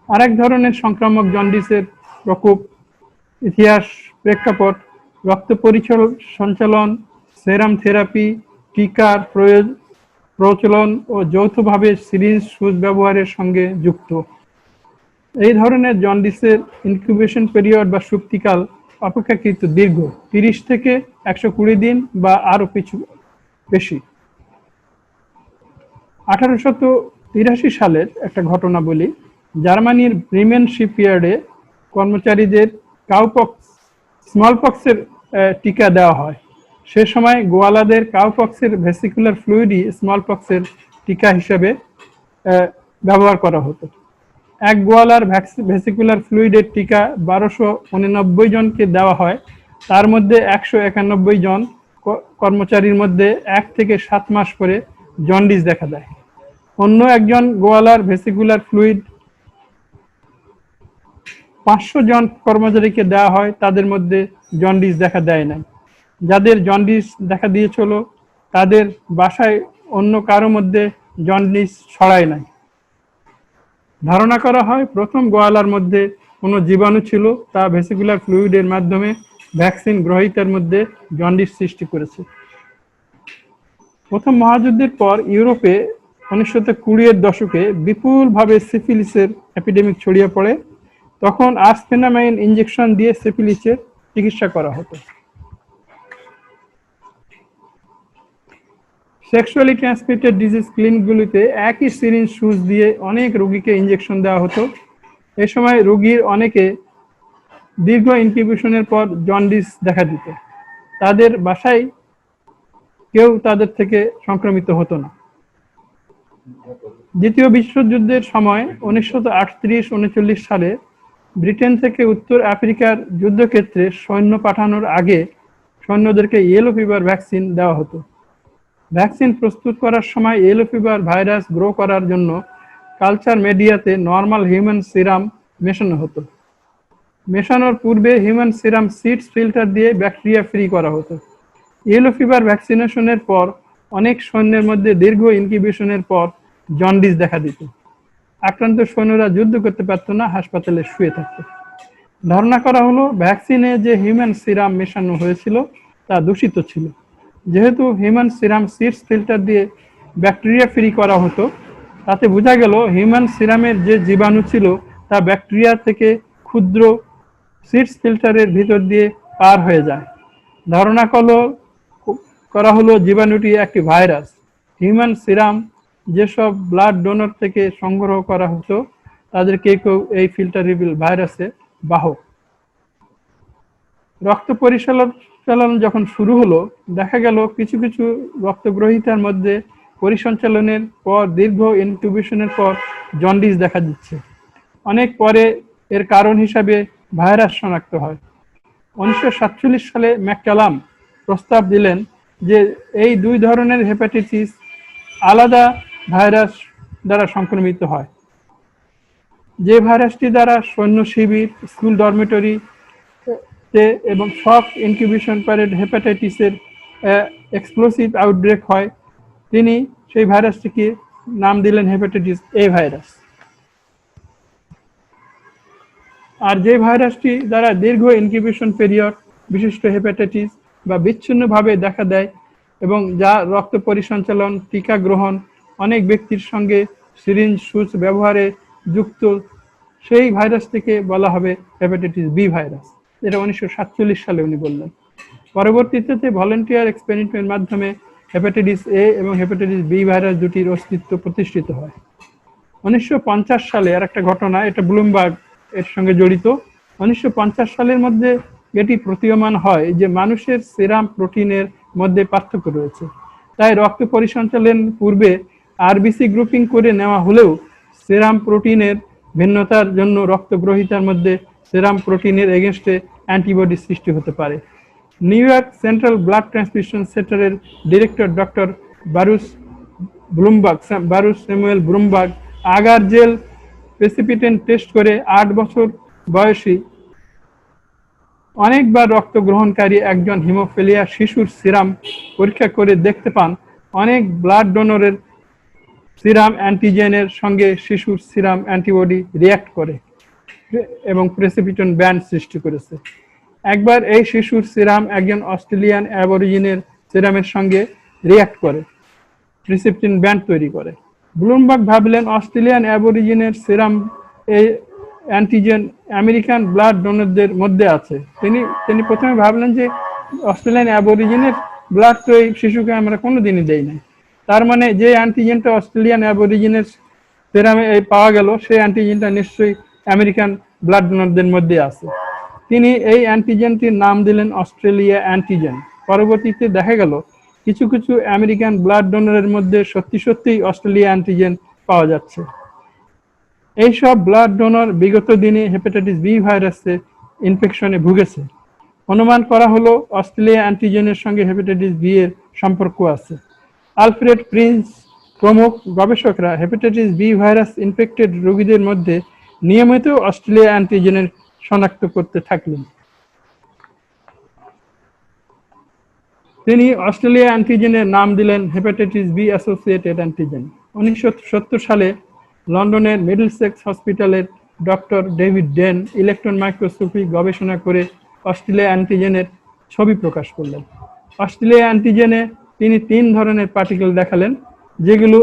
আরেক ধরনের সংক্রামক জন্ডিসের প্রকোপ, ইতিহাস, প্রেক্ষাপট, রক্ত সঞ্চালন, সেরাম থেরাপি, টিকার প্রচলন ও যৌথভাবে সিরিঞ্জ সুচ ব্যবহারের সঙ্গে যুক্ত। এই ধরনের জন্ডিসের ইনকিউবেশন পিরিয়ড বা সুপ্তিকাল অপেক্ষাকৃত দীর্ঘ, 30 থেকে 120 দিন বা আরো কিছু বেশি। 1883 সালের একটা ঘটনা বলি। জার্মানির ব্রিমেন শিপইয়ার্ডে কর্মচারীদের স্মলপক্সের টিকা দেওয়া হয়। সে সময় গোয়ালাদের কাউপক্সের ভেসিকুলার ফ্লুইডই স্মল পক্সের টিকা হিসেবে ব্যবহার করা হতো। এক গোয়ালার ভেসিকুলার ফ্লুইডের টিকা 1289 জনকে দেওয়া হয়। তার মধ্যে 191 জন কর্মচারীর মধ্যে 1 থেকে 7 মাস পরে জন্ডিস দেখা দেয়। অন্য একজন গোয়ালার ভেসিকুলার ফ্লুইড 500 জন কর্মচারীকে দেওয়া হয়, তাদের মধ্যে জন্ডিস দেখা দেয় নাই। যাদের জন্ডিস দেখা দিয়েছিল তাদের বাসায় অন্য কারো মধ্যে জন্ডিস ছড়ায় নাই। ধারণা করা হয় প্রথম গোয়ালার মধ্যে কোনো জীবাণু ছিল, তা ভেসিকুলার ফ্লুইডের মাধ্যমে ভ্যাকসিন গ্রহীতার মধ্যে জন্ডিস সৃষ্টি করেছে। প্রথম মহাযুদ্ধের পর ইউরোপে 1920-এর দশকে বিপুলভাবে সিফিলিসের এপিডেমিক ছড়িয়ে পড়ে। তখন আসফেনামাইন ইনজেকশন দিয়ে সিফিলিসের চিকিৎসা করা হতো। সেক্সুয়ালি ট্রান্সমিটেড ডিজিজ ক্লিনিকগুলিতে একই সিরিঞ্জ সুচ দিয়ে অনেক রোগীকে ইনজেকশন দেওয়া হতো। এ সময় রোগীর অনেকে দীর্ঘ ইনকিউবেশনের পর জন্ডিস দেখা দিত। তাদের বাসায় কেউ তাদের থেকে সংক্রমিত হতো না। দ্বিতীয় বিশ্বযুদ্ধের সময় 1938-39 সালে ব্রিটেন থেকে উত্তর আফ্রিকার যুদ্ধক্ষেত্রে সৈন্য পাঠানোর আগে সৈন্যদেরকে ইয়েলো ফিভার ভ্যাকসিন দেওয়া হতো। ভ্যাকসিন প্রস্তুত করার সময় ইয়েলো ফিভার ভাইরাস গ্রো করার জন্য কালচার মিডিয়াতে নর্মাল হিউম্যান সিরাম মেশানো হতো। মেশানোর পূর্বে হিউম্যান সিরাম সিডস ফিল্টার দিয়ে ব্যাকটেরিয়া ফ্রি করা হতো। ইয়েলো ফিভার ভ্যাকসিনেশনের পর অনেক সৈন্যের মধ্যে দীর্ঘ ইনকিউবেশনের পর জন্ডিস দেখা দিত। আক্রান্ত সৈন্যরা যুদ্ধ করতে পারত না, হাসপাতালে শুয়ে থাকত। ধারণা করা হলো ভ্যাকসিনে যে হিউম্যান সিরাম মেশানো হয়েছিল তা দূষিত ছিল। যেহেতু হিউম্যান সিরাম সিডস ফিল্টার দিয়ে ব্যাকটেরিয়া ফ্রি করা হতো, তাতে বোঝা গেল হিউম্যান সিরামের যে জীবাণু ছিল তা ব্যাকটেরিয়া থেকে ক্ষুদ্র সিডস ফিল্টারের ভিতর দিয়ে পার হয়ে যায়। ধারণা করা হলো জীবাণুটি একটি ভাইরাস। হিউম্যান সিরাম যেসব ব্লাড ডোনর থেকে সংগ্রহ করা হতো তাদের কেউ এই ফিল্টারেবল ভাইরাসে বাহক। রক্ত পরিসঞ্চালন যখন শুরু হলো, দেখা গেল কিছু কিছু রক্তগ্রহীতার মধ্যে পরিসঞ্চালনের পর দীর্ঘ ইনকিউবেশনের পর জন্ডিস দেখা দিচ্ছে। অনেক পরে এর কারণ হিসাবে ভাইরাস শনাক্ত হয়। 1947 সালে ম্যাককালাম প্রস্তাব দিলেন যে এই দুই ধরনের হেপাটাইটিস আলাদা ভাইরাস দ্বারা সংক্রমিত হয়। যে ভাইরাসটি দ্বারা সৈন্য শিবির, স্কুল ডরমিটরি এবং শক ইনকিউবেশন প্যারেড হেপাটাইটিসের এক্সপ্লোসিভ আউটব্রেক হয়, তিনি সেই ভাইরাসটিকে নাম দিলেন হেপাটাইটিস এ ভাইরাস। আর যে ভাইরাসটি দ্বারা দীর্ঘ ইনকিউবেশন পিরিয়ড বিশিষ্ট হেপাটাইটিস বা বিচ্ছিন্নভাবে দেখা দেয় এবং যা রক্ত পরিসঞ্চালন, টিকা গ্রহণ, অনেক ব্যক্তির সঙ্গে সিরিঞ্জ সুচ ব্যবহারে যুক্ত, সেই ভাইরাসটিকে বলা হবে হেপাটাইটিস বি ভাইরাস। এটা 1947 সালে উনি বললেন। পরবর্তীতে ভলেন্টিয়ার এক্সপেরিমেন্টের মাধ্যমে হেপাটাইটিস এ এবং হেপাটাইটিস বি ভাইরাস দুটির অস্তিত্ব প্রতিষ্ঠিত হয়। 1950 সালে আর একটা ঘটনা, এটা ব্লুমবার্গ এর সঙ্গে জড়িত। 1950 সালের মধ্যে এটি প্রতীয়মান হয় যে মানুষের সেরাম প্রোটিনের মধ্যে পার্থক্য রয়েছে। তাই রক্ত পরিসঞ্চালন পূর্বে আরবিসি গ্রুপিং করে নেওয়া হলেও সেরাম প্রোটিনের ভিন্নতার জন্য রক্তগ্রহীতার মধ্যে সেরাম প্রোটিনের এগেনস্টে অ্যান্টিবডি সৃষ্টি হতে পারে। New York Central blood transfusion সেন্টারের director doctor Baruch Samuel Blumberg agar gel precipitant test করে 8 বছর বয়সী অনেকবার রক্ত গ্রহণকারী একজন হিমোফিলিয়া শিশুর সিরাম পরীক্ষা করে দেখতে পান অনেক ব্লাড ডোনরের সিরাম অ্যান্টিজেনের সঙ্গে শিশুর সিরাম অ্যান্টিবডি রিঅ্যাক্ট করে এবং প্রেসিপিটন ব্যান্ড সৃষ্টি করেছে। একবার এই শিশুর সিরাম একজন অস্ট্রেলিয়ান অ্যাবরিজিনের সিরামের সঙ্গে রিঅ্যাক্ট করে প্রেসিপিটন ব্যান্ড তৈরি করে। ব্লুমবার্গ ভাবলেন অস্ট্রেলিয়ান অ্যাবরিজিনের সিরাম এই অ্যান্টিজেন আমেরিকান ব্লাড ডোনরদের মধ্যে আছে। তিনি প্রথমে ভাবলেন যে অস্ট্রেলিয়ান অ্যাবরিজিনের ব্লাড তো এই শিশুকে আমরা কোনোদিনই দেই নাই, তার মানে যে অ্যান্টিজেনটা অস্ট্রেলিয়ান অ্যাবরিজিনের সিরামে পাওয়া গেল সেই অ্যান্টিজেনটা নিশ্চয়ই আমেরিকান ব্লাড ডোনরদের মধ্যে আছে। তিনি এই অ্যান্টিজেনটির নাম দিলেন অস্ট্রেলিয়া অ্যান্টিজেন। পরবর্তীতে দেখা গেল কিছু কিছু আমেরিকান ব্লাড ডোনারের মধ্যে সত্যি সত্যিই অস্ট্রেলিয়া অ্যান্টিজেন পাওয়া যাচ্ছে। এইসব ব্লাড ডোনার বিগত দিনে হেপাটাইটিস বি ভাইরাসে ইনফেকশনে ভুগেছে। অনুমান করা হলো অস্ট্রেলিয়া অ্যান্টিজেনের সঙ্গে হেপাটাইটিস বি এর সম্পর্ক আছে। আলফ্রেড প্রিন্স প্রমুখ গবেষকরা হেপাটাইটিস বি ভাইরাস ইনফেক্টেড রোগীদের মধ্যে নিয়মিত অস্ট্রেলিয়া অ্যান্টিজেনের শনাক্ত করতে থাকলেন। তিনি অস্ট্রেলিয়া অ্যান্টিজেনের নাম দিলেন হেপাটাইটিস বি অ্যাসোসিয়েটেড অ্যান্টিজেন। 1970 সালে লন্ডনের মিডলসেক্স হসপিটালের ডক্টর ডেভিড ডেন ইলেকট্রন মাইক্রোস্কোপি গবেষণা করে অস্ট্রেলিয়া অ্যান্টিজেনের ছবি প্রকাশ করলেন। অস্ট্রেলিয়া অ্যান্টিজেনে তিনি 3 ধরনের পার্টিকেল দেখালেন, যেগুলো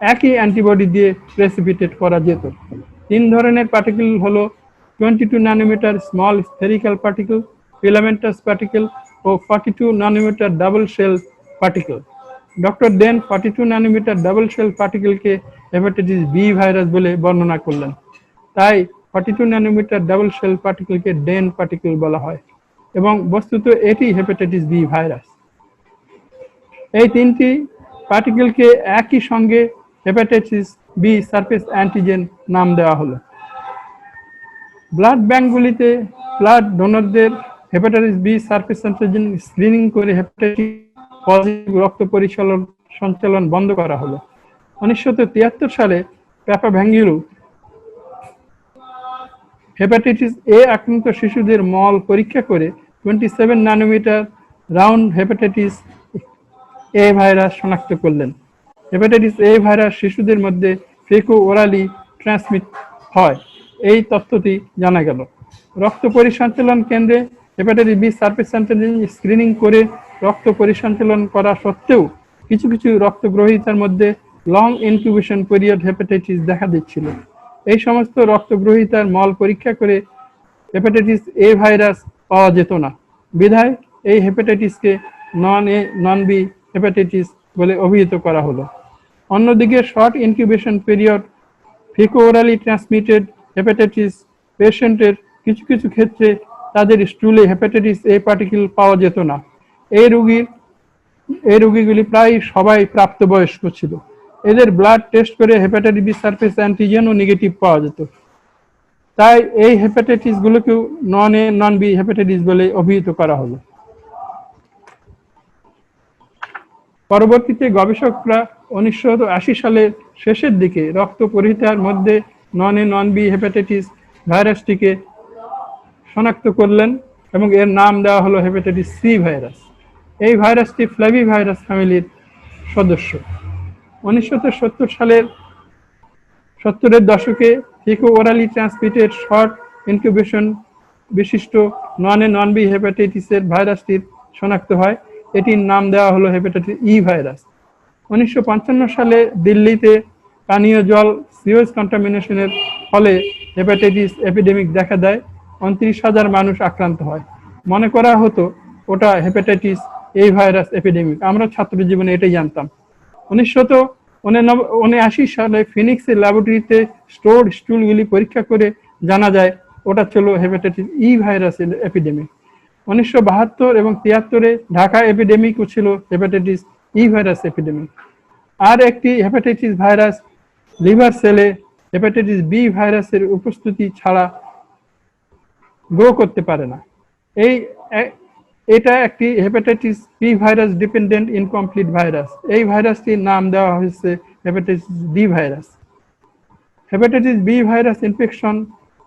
একই অ্যান্টিবডি দিয়ে প্রেসিপিটেট করা যেত। 3 ধরনের পার্টিকেল হলো 22 nanometre small spherical particle, filamentous particle ও 42 nanometre double shell particle. Doctor Dane 42 nanometre double shell পার্টিকেলকে হেপাটাইটিস বি ভাইরাস বলে বর্ণনা করলেন। তাই 42 ন্যানোমিটার ডাবল শেল পার্টিকেলকে ডেন পার্টিকেল বলা হয় এবং বস্তুত এটি হেপাটাইটিস বি ভাইরাস। এই 3টি পার্টিকেলকে একই সঙ্গে হেপাটাইটিস বি সারফেস অ্যান্টিজেন নাম দেওয়া হলো। ব্লাড ব্যাংকগুলিতে ব্লাড ডোনারদের hepatitis B surface antigen screening করে হেপাটাইটিস পজিটিভ রক্ত সঞ্চালন বন্ধ করা হলো। 1973 সালে প্যাপাভ্যাঙ্গিলু হেপাটাইটিস এ আক্রান্ত শিশুদের মল পরীক্ষা করে 27 nanometre round hepatitis A virus শনাক্ত করলেন। হেপাটাইটিস এ ভাইরাস শিশুদের মধ্যে ফেকো ওরালি ট্রান্সমিট হয়, এই তথ্যটি জানা গেল। রক্ত পরিসঞ্চালন কেন্দ্রে hepatitis B surface antigen screening করে রক্ত পরিসঞ্চালন করা সত্ত্বেও কিছু কিছু রক্তগ্রহীতার মধ্যে লং ইনকিউবেশন পিরিয়ড হেপাটাইটিস দেখা দিচ্ছিল। এই সমস্ত রক্তগ্রহীতার মল পরীক্ষা করে হেপাটাইটিস এ ভাইরাস পাওয়া যেত না, বিধায় এই হেপাটাইটিসকে নন এ নন বি হেপাটাইটিস বলে অভিহিত করা হলো। অন্যদিকে short incubation period phaco orally transmitted hepatitis পেশেন্টের কিছু কিছু ক্ষেত্রে তাদের স্টুলে হেপাটাইটিস এ পার্টিকেল পাওয়া যেত না। এই রোগীগুলি প্রায় সবাই প্রাপ্তবয়স্ক ছিল। এদের ব্লাড টেস্ট করে হেপাটাইটিস বি সারফেস অ্যান্টিজেনও নেগেটিভ পাওয়া যেত। তাই এই হেপাটাইটিস গুলোকেও নন এ নন বি হেপাটাইটিস বলে অভিহিত করা হলো। পরবর্তীতে গবেষকরা 1980 সালের শেষের দিকে রক্ত পরিহিতার মধ্যে নন এ নন বি হেপাটাইটিস ভাইরাসটিকে শনাক্ত করলেন এবং এর নাম দেওয়া হলো হেপাটাইটিস সি ভাইরাস। এই ভাইরাসটি ফ্ল্যাভি ভাইরাস ফ্যামিলির সদস্য। 1970 সালের 70-এর দশকে phaco orally transmitted short incubation বিশিষ্ট নন এ নন বি হেপাটাইটিসের ভাইরাসটির শনাক্ত হয়। এটির নাম দেওয়া হলো হেপাটাইটিস ই ভাইরাস। 1955 সালে দিল্লিতে পানীয় জল সিওয়েজ কন্টামিনেশনের ফলে হেপাটাইটিস এপিডেমিক দেখা দেয়। 29,000 মানুষ আক্রান্ত হয়। মনে করা হতো ওটা হেপাটাইটিস এই ভাইরাস এপিডেমিক। আমরা ছাত্র জীবনে এটাই জানতাম। 1979 সালে ফিনিক্সের ল্যাবরেটরিতে স্টোরড স্টুলগুলি পরীক্ষা করে জানা যায় ওটা ছিল হেপাটাইটিস ই ভাইরাসের এপিডেমিক। 1972 এবং 73-এ ঢাকা এপিডেমিকও ছিল হেপাটাইটিস ই ভাইরাস এপিডেমিক। আর একটি হেপাটাইটিস ভাইরাস লিভার সেলে হেপাটাইটিস বি ভাইরাসের উপস্থিতি ছাড়া গ্রো করতে পারে না। এটা একটি hepatitis B virus dependent incomplete virus. এই ভাইরাসটির নাম দেওয়া হয়েছে hepatitis D virus. Hepatitis B virus infection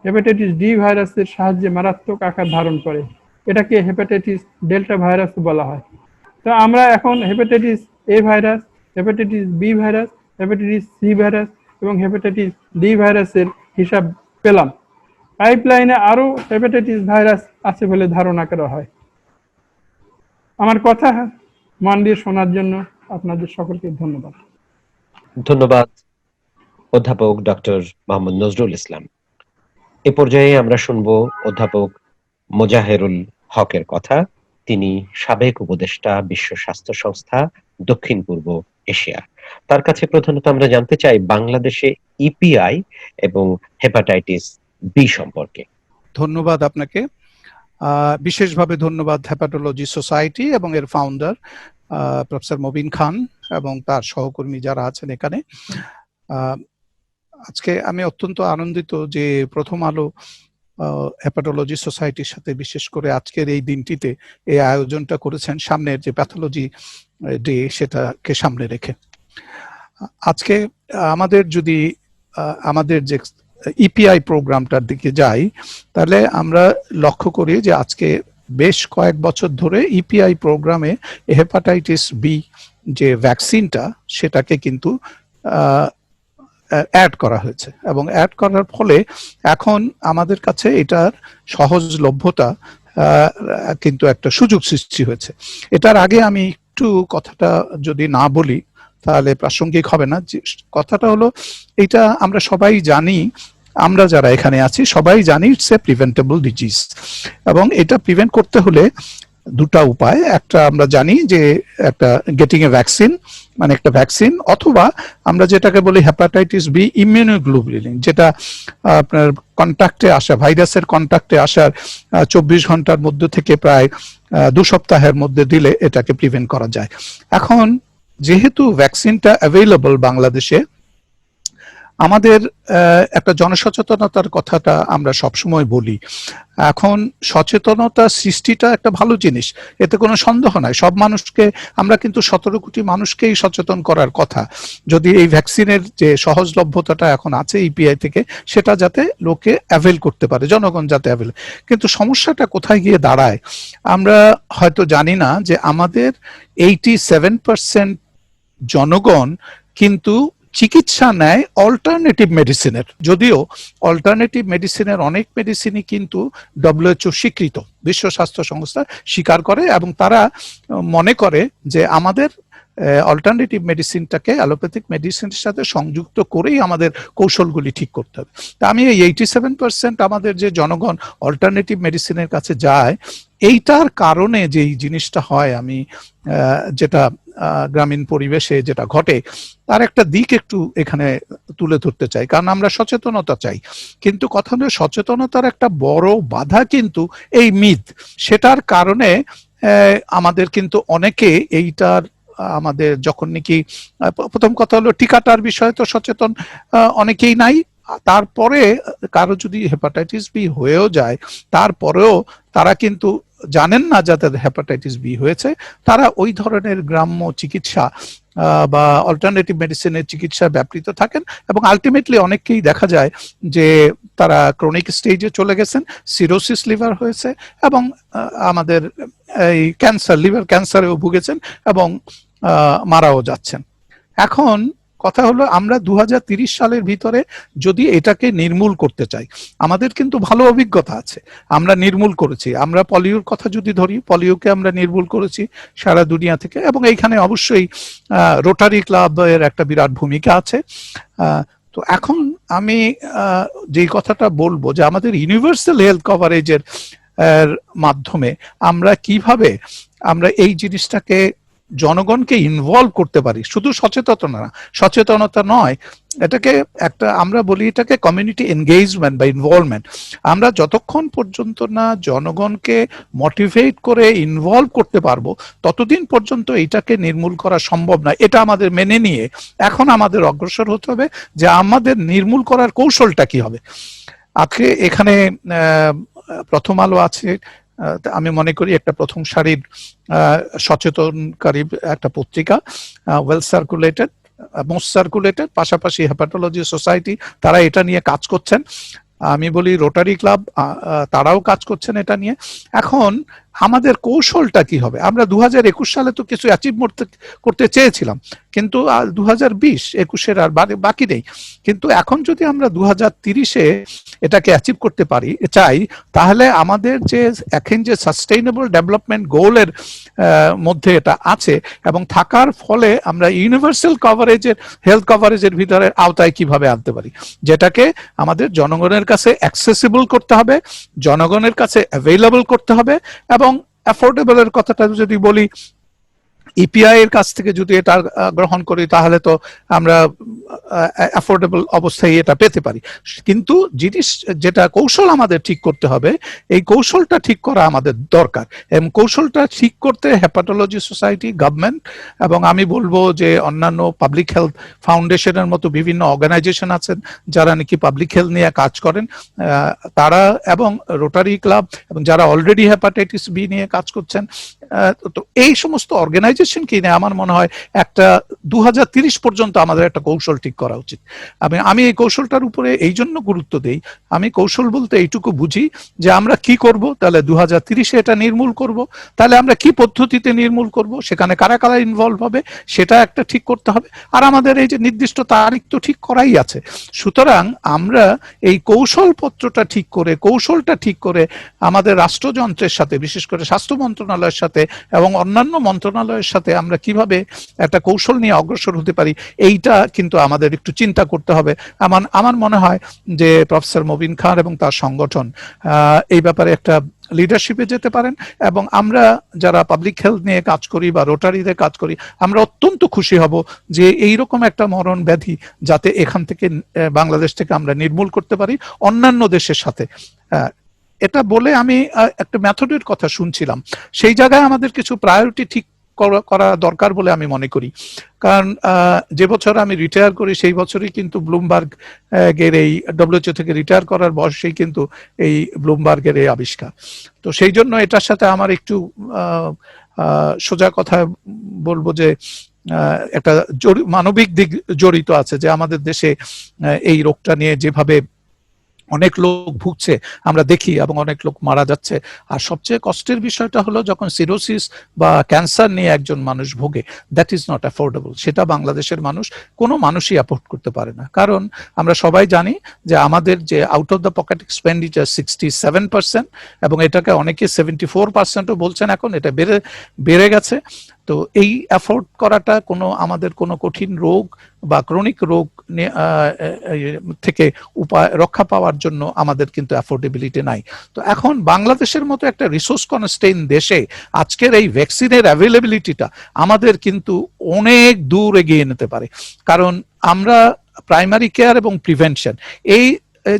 hepatitis D ভাইরাসের সাহায্যে মারাত্মক আকার ধারণ করে। এটাকে হেপাটাইটিস ডেল্টা ভাইরাস বলা হয়। তো আমরা এখন hepatitis A virus, hepatitis B virus, hepatitis C virus এবং হেপাটাইটিস ডি ভাইরাসের হিসাব পেলাম। পাইপলাইনে আরো হেপাটাইটিস ভাইরাস আছে বলে ধারণা করা হয়। আমার কথা মন দিয়ে শোনার জন্য আপনাদের সকলকে ধন্যবাদ। ধন্যবাদ অধ্যাপক ডক্টর মোহাম্মদ নজরুল ইসলাম। এ পর্যায়ে আমরা শুনবো অধ্যাপক মোজাহেরুল হকের কথা। তিনি সাবেক উপদেষ্টা বিশ্ব স্বাস্থ্য সংস্থা দক্ষিণ পূর্ব এশিয়া। তার কাছে প্রধানত আমরা জানতে চাই বাংলাদেশে ইপিআই এবং হেপাটাইটিস বি সম্পর্কে। ধন্যবাদ আপনাকে। বিশেষভাবে ধন্যবাদ হেপাটোলজি সোসাইটি এবং এর ফাউন্ডার প্রফেসর মবিন খান এবং তার সহকর্মী যারা আছেন এখানে। আজকে আমি অত্যন্ত আনন্দিত যে প্রথম আলো হেপাটোলজি সোসাইটির সাথে বিশেষ করে আজকের এই দিনটিতে এই আয়োজনটা করেছেন, সামনের যে প্যাথোলজি ডে সেটাকে সামনে রেখে। আজকে আমাদের যদি আমাদের যে ইপিআই প্রোগ্রামটার দিকে যাই, তাহলে আমরা লক্ষ্য করি যে আজকে বেশ কয়েক বছর ধরে ইপিআই প্রোগ্রামে হেপাটাইটিস বি যে ভ্যাকসিনটা সেটাকে কিন্তু অ্যাড করা হয়েছে, এবং অ্যাড করার ফলে এখন আমাদের কাছে এটার সহজলভ্যতা কিন্তু একটা সুযোগ সৃষ্টি হয়েছে। এটার আগে আমি একটু কথাটা যদি না বলি তাহলে প্রাসঙ্গিক হবে না। কথাটা হলো, এটা আমরা সবাই জানি, আমরা যারা এখানে আছি সবাই জানি ইটস এ প্রিভেন্টেবল ডিজিজ, এবং এটা প্রিভেন্ট করতে হলে দুটা উপায়। একটা আমরা জানি যে একটা গেটিং এ ভ্যাকসিন, মানে একটা ভ্যাকসিন, অথবা আমরা যেটাকে বলি হেপাটাইটিস বি ইমিউনোগ্লোবুলিন, যেটা আপনার কন্টাক্টে আসা, ভাইরাসের কন্টাক্টে আসার 24 ঘন্টার মধ্যে থেকে প্রায় 2 সপ্তাহের মধ্যে দিলে এটাকে প্রিভেন্ট করা যায়। এখন যেহেতু ভ্যাকসিনটা অ্যাভেলেবল বাংলাদেশে, আমাদের একটা জনসচেতনতার কথাটা আমরা সবসময় বলি। এখন সচেতনতা সৃষ্টিটা একটা ভালো জিনিস, এতে কোনো সন্দেহ নাই। সব মানুষকে, আমরা কিন্তু 17 কোটি মানুষকেই সচেতন করার কথা, যদি এই ভ্যাকসিনের যে সহজলভ্যতাটা এখন আছে ইপিআই থেকে, সেটা যাতে লোকে অ্যাভেল করতে পারে, জনগণ যাতে অ্যাভেল। কিন্তু সমস্যাটা কোথায় গিয়ে দাঁড়ায় আমরা হয়তো জানি না, যে আমাদের 87% জনগণ কিন্তু চিকিৎসা নেয় অল্টারনেটিভ মেডিসিনের। যদিও অল্টারনেটিভ মেডিসিনের অনেক মেডিসিনই কিন্তু WHO স্বীকৃত, বিশ্ব স্বাস্থ্য সংস্থা স্বীকার করে, এবং তারা মনে করে যে আমাদের অল্টারনেটিভ মেডিসিনটাকে অ্যালোপ্যাথিক মেডিসিনের সাথে সংযুক্ত করেই আমাদের কৌশলগুলি ঠিক করতে হবে। তা আমি এই 87% আমাদের যে জনগণ অল্টারনেটিভ মেডিসিনের কাছে যায়, এইটার কারণে যে এই জিনিসটা হয়, আমি যেটা গ্রামীণ পরিবেশে যেটা ঘটে তার একটা দিক একটু এখানে তুলে ধরতে চাই, কারণ আমরা সচেতনতা চাই। কিন্তু কথা হলো, সচেতনতার একটা বড় বাধা কিন্তু এই মিথ। সেটার কারণে আমাদের কিন্তু অনেকে এইটার, আমাদের যখন নাকি প্রথম কথা হলো টিকাটার বিষয়ে তো সচেতন অনেকেই নাই, তারপরে কারো যদি হেপাটাইটিস বি হয়েও যায় তারপরেও তারা কিন্তু জানেন না যাদের হেপাটাইটিস বি হয়েছে, তারা ওই ধরনের গ্রাম্য চিকিৎসা বা অল্টারনেটিভ মেডিসিনের চিকিৎসা ব্যাপৃত থাকেন, এবং আলটিমেটলি অনেককেই দেখা যায় যে তারা ক্রনিক স্টেজে চলে গেছেন, সিরোসিস লিভার হয়েছে, এবং আমাদের এই ক্যান্সার, লিভার ক্যান্সারেও ভুগেছেন এবং মারাও যাচ্ছেন। এখন কথা হলো, আমরা 2030 সালের ভিতরে যদি এটাকে নির্মূল করতে চাই, আমাদের কিন্তু ভালো অভিজ্ঞতা আছে, আমরা নির্মূল করেছি। আমরা পলিওর কথা যদি ধরি, পলিওকে আমরা নির্মূল করেছি সারা দুনিয়া থেকে, এবং এইখানে অবশ্যই রোটারি ক্লাবের একটা বিরাট ভূমিকা আছে। তো এখন আমি যেই কথাটা বলবো, যে আমাদের ইউনিভার্সাল হেলথ কভারেজের মাধ্যমে আমরা কিভাবে আমরা এই জিনিসটাকে জনগণকে ইনভলভ করতে পারি, শুধু সচেতনতা নয়, এটাকে একটা, আমরা বলি এটাকে কমিউনিটি এনগেজমেন্ট বা ইনভলভমেন্ট। আমরা যতক্ষণ পর্যন্ত না জনগণকে মোটিভেট করে ইনভলভ করতে পারবো, ততদিন পর্যন্ত এটাকে নির্মূল করা সম্ভব নয়। এটা আমাদের মেনে নিয়ে এখন আমাদের অগ্রসর হতে হবে যে আমাদের নির্মূল করার কৌশলটা কি হবে। আজকে এখানে প্রথম আলো আছে, আমি মনে করি একটা প্রথম সারির সচেতনকারী একটা পত্রিকা, ওয়েল সার্কুলেটেড, মোস্ট সার্কুলেটেড, পাশাপাশি হেপাটোলজি সোসাইটি, তারা এটা নিয়ে কাজ করছেন। আমি বলি রোটারি ক্লাব, তারাও কাজ করছেন এটা নিয়ে। এখন আমাদের কৌশলটা কি হবে? আমরা 2021 সালে তো কিছু অ্যাচিভমেন্ট করতে চেয়েছিলাম, কিন্তু 2020-21 আর বাকি নেই। কিন্তু এখন যদি আমরা 2030-এ এটাকে অ্যাচিভ করতে চাই, তাহলে আমাদের যে এখন যে সাস্টেইনেবল ডেভেলপমেন্ট গোলের মধ্যে এটা আছে, এবং থাকার ফলে আমরা ইউনিভার্সাল কভারেজের, হেলথ কভারেজের ভিতরে আওতায় কিভাবে আনতে পারি, যেটাকে আমাদের জনগণের কাছে অ্যাক্সেসিবল করতে হবে, জনগণের কাছে অ্যাভেলেবল করতে হবে, এবং অ্যাফোর্ডেবলের কথাটা যদি বলি, ইপিআই এর কাছ থেকে যদি এটা গ্রহণ করি তাহলে তো আমরা অ্যাফোর্ডেবল অবস্থায় এটা পেতে পারি। কিন্তু জিনিস যেটা কৌশল আমাদের ঠিক করতে হবে, এই কৌশলটা ঠিক করা আমাদের দরকার, এবং কৌশলটা ঠিক করতে হেপাটোলজি সোসাইটি, গভর্নমেন্ট এবং আমি বলবো যে অন্যান্য পাবলিক হেলথ ফাউন্ডেশনের মতো বিভিন্ন অর্গানাইজেশন আছেন যারা নাকি পাবলিক হেলথ নিয়ে কাজ করেন, তারা এবং রোটারি ক্লাব এবং যারা অলরেডি হেপাটাইটিস বি নিয়ে কাজ করছেন, তো এই সমস্ত অর্গানাইজেশন কি নিয়ে আমার মনে হয় একটা 2030 পর্যন্ত আমাদের একটা কৌশল ঠিক করা উচিত। আমি এই কৌশলটার উপরে এই জন্য গুরুত্ব দেই, আমি কৌশল বলতে এইটুকু বুঝি যে আমরা কি করব, তাহলে 2030-এ এটা নির্মূল করব, তাহলে আমরা কি পদ্ধতিতে নির্মূল করব, সেখানে কারা কারা ইনভলভ হবে সেটা একটা ঠিক করতে হবে, আর আমাদের এই যে নির্দিষ্ট তারিখ তো ঠিক করাই আছে। সুতরাং আমরা এই কৌশলপত্রটা ঠিক করে, কৌশলটা ঠিক করে আমাদের রাষ্ট্রযন্ত্রের সাথে, বিশেষ করে স্বাস্থ্য মন্ত্রণালয়ের সাথে এবং অন্যান্য মন্ত্রণালয়ের সাথে আমরা কিভাবে একটা কৌশল নিয়ে অগ্রসর হতে পারি, এইটা কিন্তু আমাদের একটু চিন্তা করতে হবে। আমার মনে হয় যে প্রফেসর মবিন খান এবং তার সংগঠন এই ব্যাপারে একটা লিডারশিপে যেতে পারেন, এবং আমরা যারা পাবলিক হেলথ নিয়ে কাজ করি বা রোটারিতে কাজ করি, আমরা অত্যন্ত খুশি হব যে এইরকম একটা মরণ ব্যাধি যাতে এখান থেকে, বাংলাদেশ থেকে আমরা নির্মূল করতে পারি অন্যান্য দেশের সাথে। এটা বলে আমি একটা মেথডের কথা শুনছিলাম, সেই জায়গায় আমাদের কিছু প্রায়োরিটি ঠিক করা দরকার বলে আমি মনে করি। কারণ যে বছর আমি রিটায়ার করি সেই বছরই কিন্তু ব্লুমবার্গ এর এই ডব্লিউএইচও থেকে রিটায়ার করার বয়সেই কিন্তু এই ব্লুমবার্গের এই আবিষ্কার। তো সেই জন্য এটার সাথে আমার একটু সোজা কথা বলবো যে একটা মানবিক দিক জড়িত আছে, যে আমাদের দেশে এই রোগটা নিয়ে যেভাবে অনেক লোক ভুগছে আমরা দেখি এবং অনেক লোক মারা যাচ্ছে। আর সবচেয়ে কষ্টের বিষয়টা হলো যখন সিরোসিস বা ক্যান্সার নিয়ে একজন মানুষ ভোগে, দ্যাট ইজ নট অ্যাফোর্ডেবল। সেটা বাংলাদেশের মানুষ, কোনো মানুষই অ্যাফোর্ড করতে পারে না, কারণ আমরা সবাই জানি যে আমাদের যে out of the pocket expenditure 67%, এবং এটাকে অনেকে 74%ও বলছেন, এখন এটা বেড়ে গেছে। তো এই অ্যাফোর্ড করাটা আমাদের কোনো কঠিন রোগ বা ক্রনিক রোগ থেকে রক্ষা পাওয়ার জন্য আমাদের কিন্তু অ্যাফোর্ডেবিলিটি নাই। তো এখন বাংলাদেশের মতো একটা রিসোর্স কনস্ট্রেইন দেশে আজকের এই ভ্যাকসিনের অ্যাভেলেবিলিটিটা আমাদের কিন্তু অনেক দূর এগিয়ে নিতে পারে, কারণ আমরা প্রাইমারি কেয়ার এবং প্রিভেনশন এই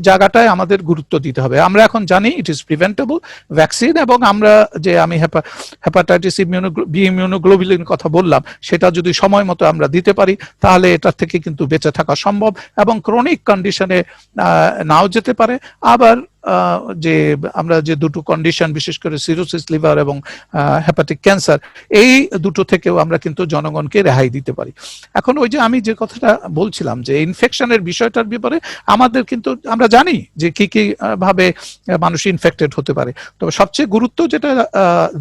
জায়গাটায় আমাদের গুরুত্ব দিতে হবে। আমরা এখন জানি ইট ইজ প্রিভেন্টেবল ভ্যাকসিন, এবং আমরা যে আমি হেপাটাইটিস বি ইমিউনোগ্লোবুলিন কথা বললাম, সেটা যদি সময় মতো আমরা দিতে পারি তাহলে এটা থেকে কিন্তু বেঁচে থাকা সম্ভব, এবং ক্রনিক কন্ডিশনে নাও যেতে পারে। আবার যে আমরা যে দুটো কন্ডিশন, বিশেষ করে সিরোসিস লিভার এবং হেপাটিক ক্যান্সার, এই দুটো থেকেও আমরা কিন্তু জনগণকে রেহাই দিতে পারি। এখন ওই যে আমি যে কথাটা বলছিলাম যে ইনফেকশনের বিষয়টার ব্যাপারে আমাদের কিন্তু আমরা জানি যে কি কি ভাবে মানুষ ইনফেক্টেড হতে পারে। তবে সবচেয়ে গুরুত্ব যেটা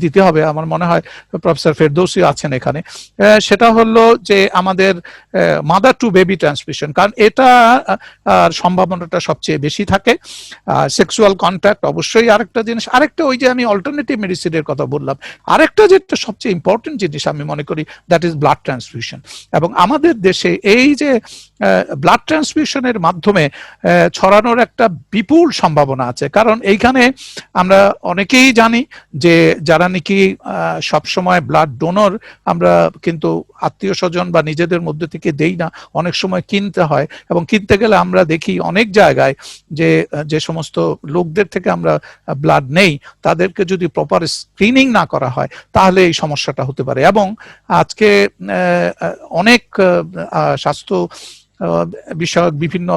দিতে হবে, আমার মনে হয় প্রফেসর ফেরদৌসী আছেন এখানে, সেটা হলো যে আমাদের মাদার টু বেবি ট্রান্সমিশন, কারণ এটা সম্ভাবনাটা সবচেয়ে বেশি থাকে। সেক্সুয়াল কন্ট্যাক্ট অবশ্যই আরেকটা জিনিস, আরেকটা ওই যে আমি অল্টারনেটিভ মেডিসিনের কথা বললাম, আরেকটা যেটা সবচেয়ে ইম্পর্টেন্ট জিনিস আমি মনে করি দ্যাট ইজ ব্লাড ট্রান্সফিউশন। এবং আমাদের দেশে এই যে ব্লাড ট্রান্সফিউশনের মাধ্যমে ছড়ানোর একটা বিপুল সম্ভাবনা আছে, কারণ এইখানে আমরা অনেকেই জানি যে যারা নাকি সবসময় ব্লাড ডোনর, আমরা কিন্তু আত্মীয় স্বজন বা নিজেদের মধ্যে থেকে দেই না, অনেক সময় কিনতে হয়, এবং কিনতে গেলে আমরা দেখি অনেক জায়গায় যে সমস্ত লোকদের থেকে আমরা ব্লাড নেই তাদেরকে যদি প্রপার স্ক্রিনিং না করা হয় তাহলে এই সমস্যাটা হতে পারে। এবং আজকে অনেক স্বাস্থ্য বিষয়ক বিভিন্ন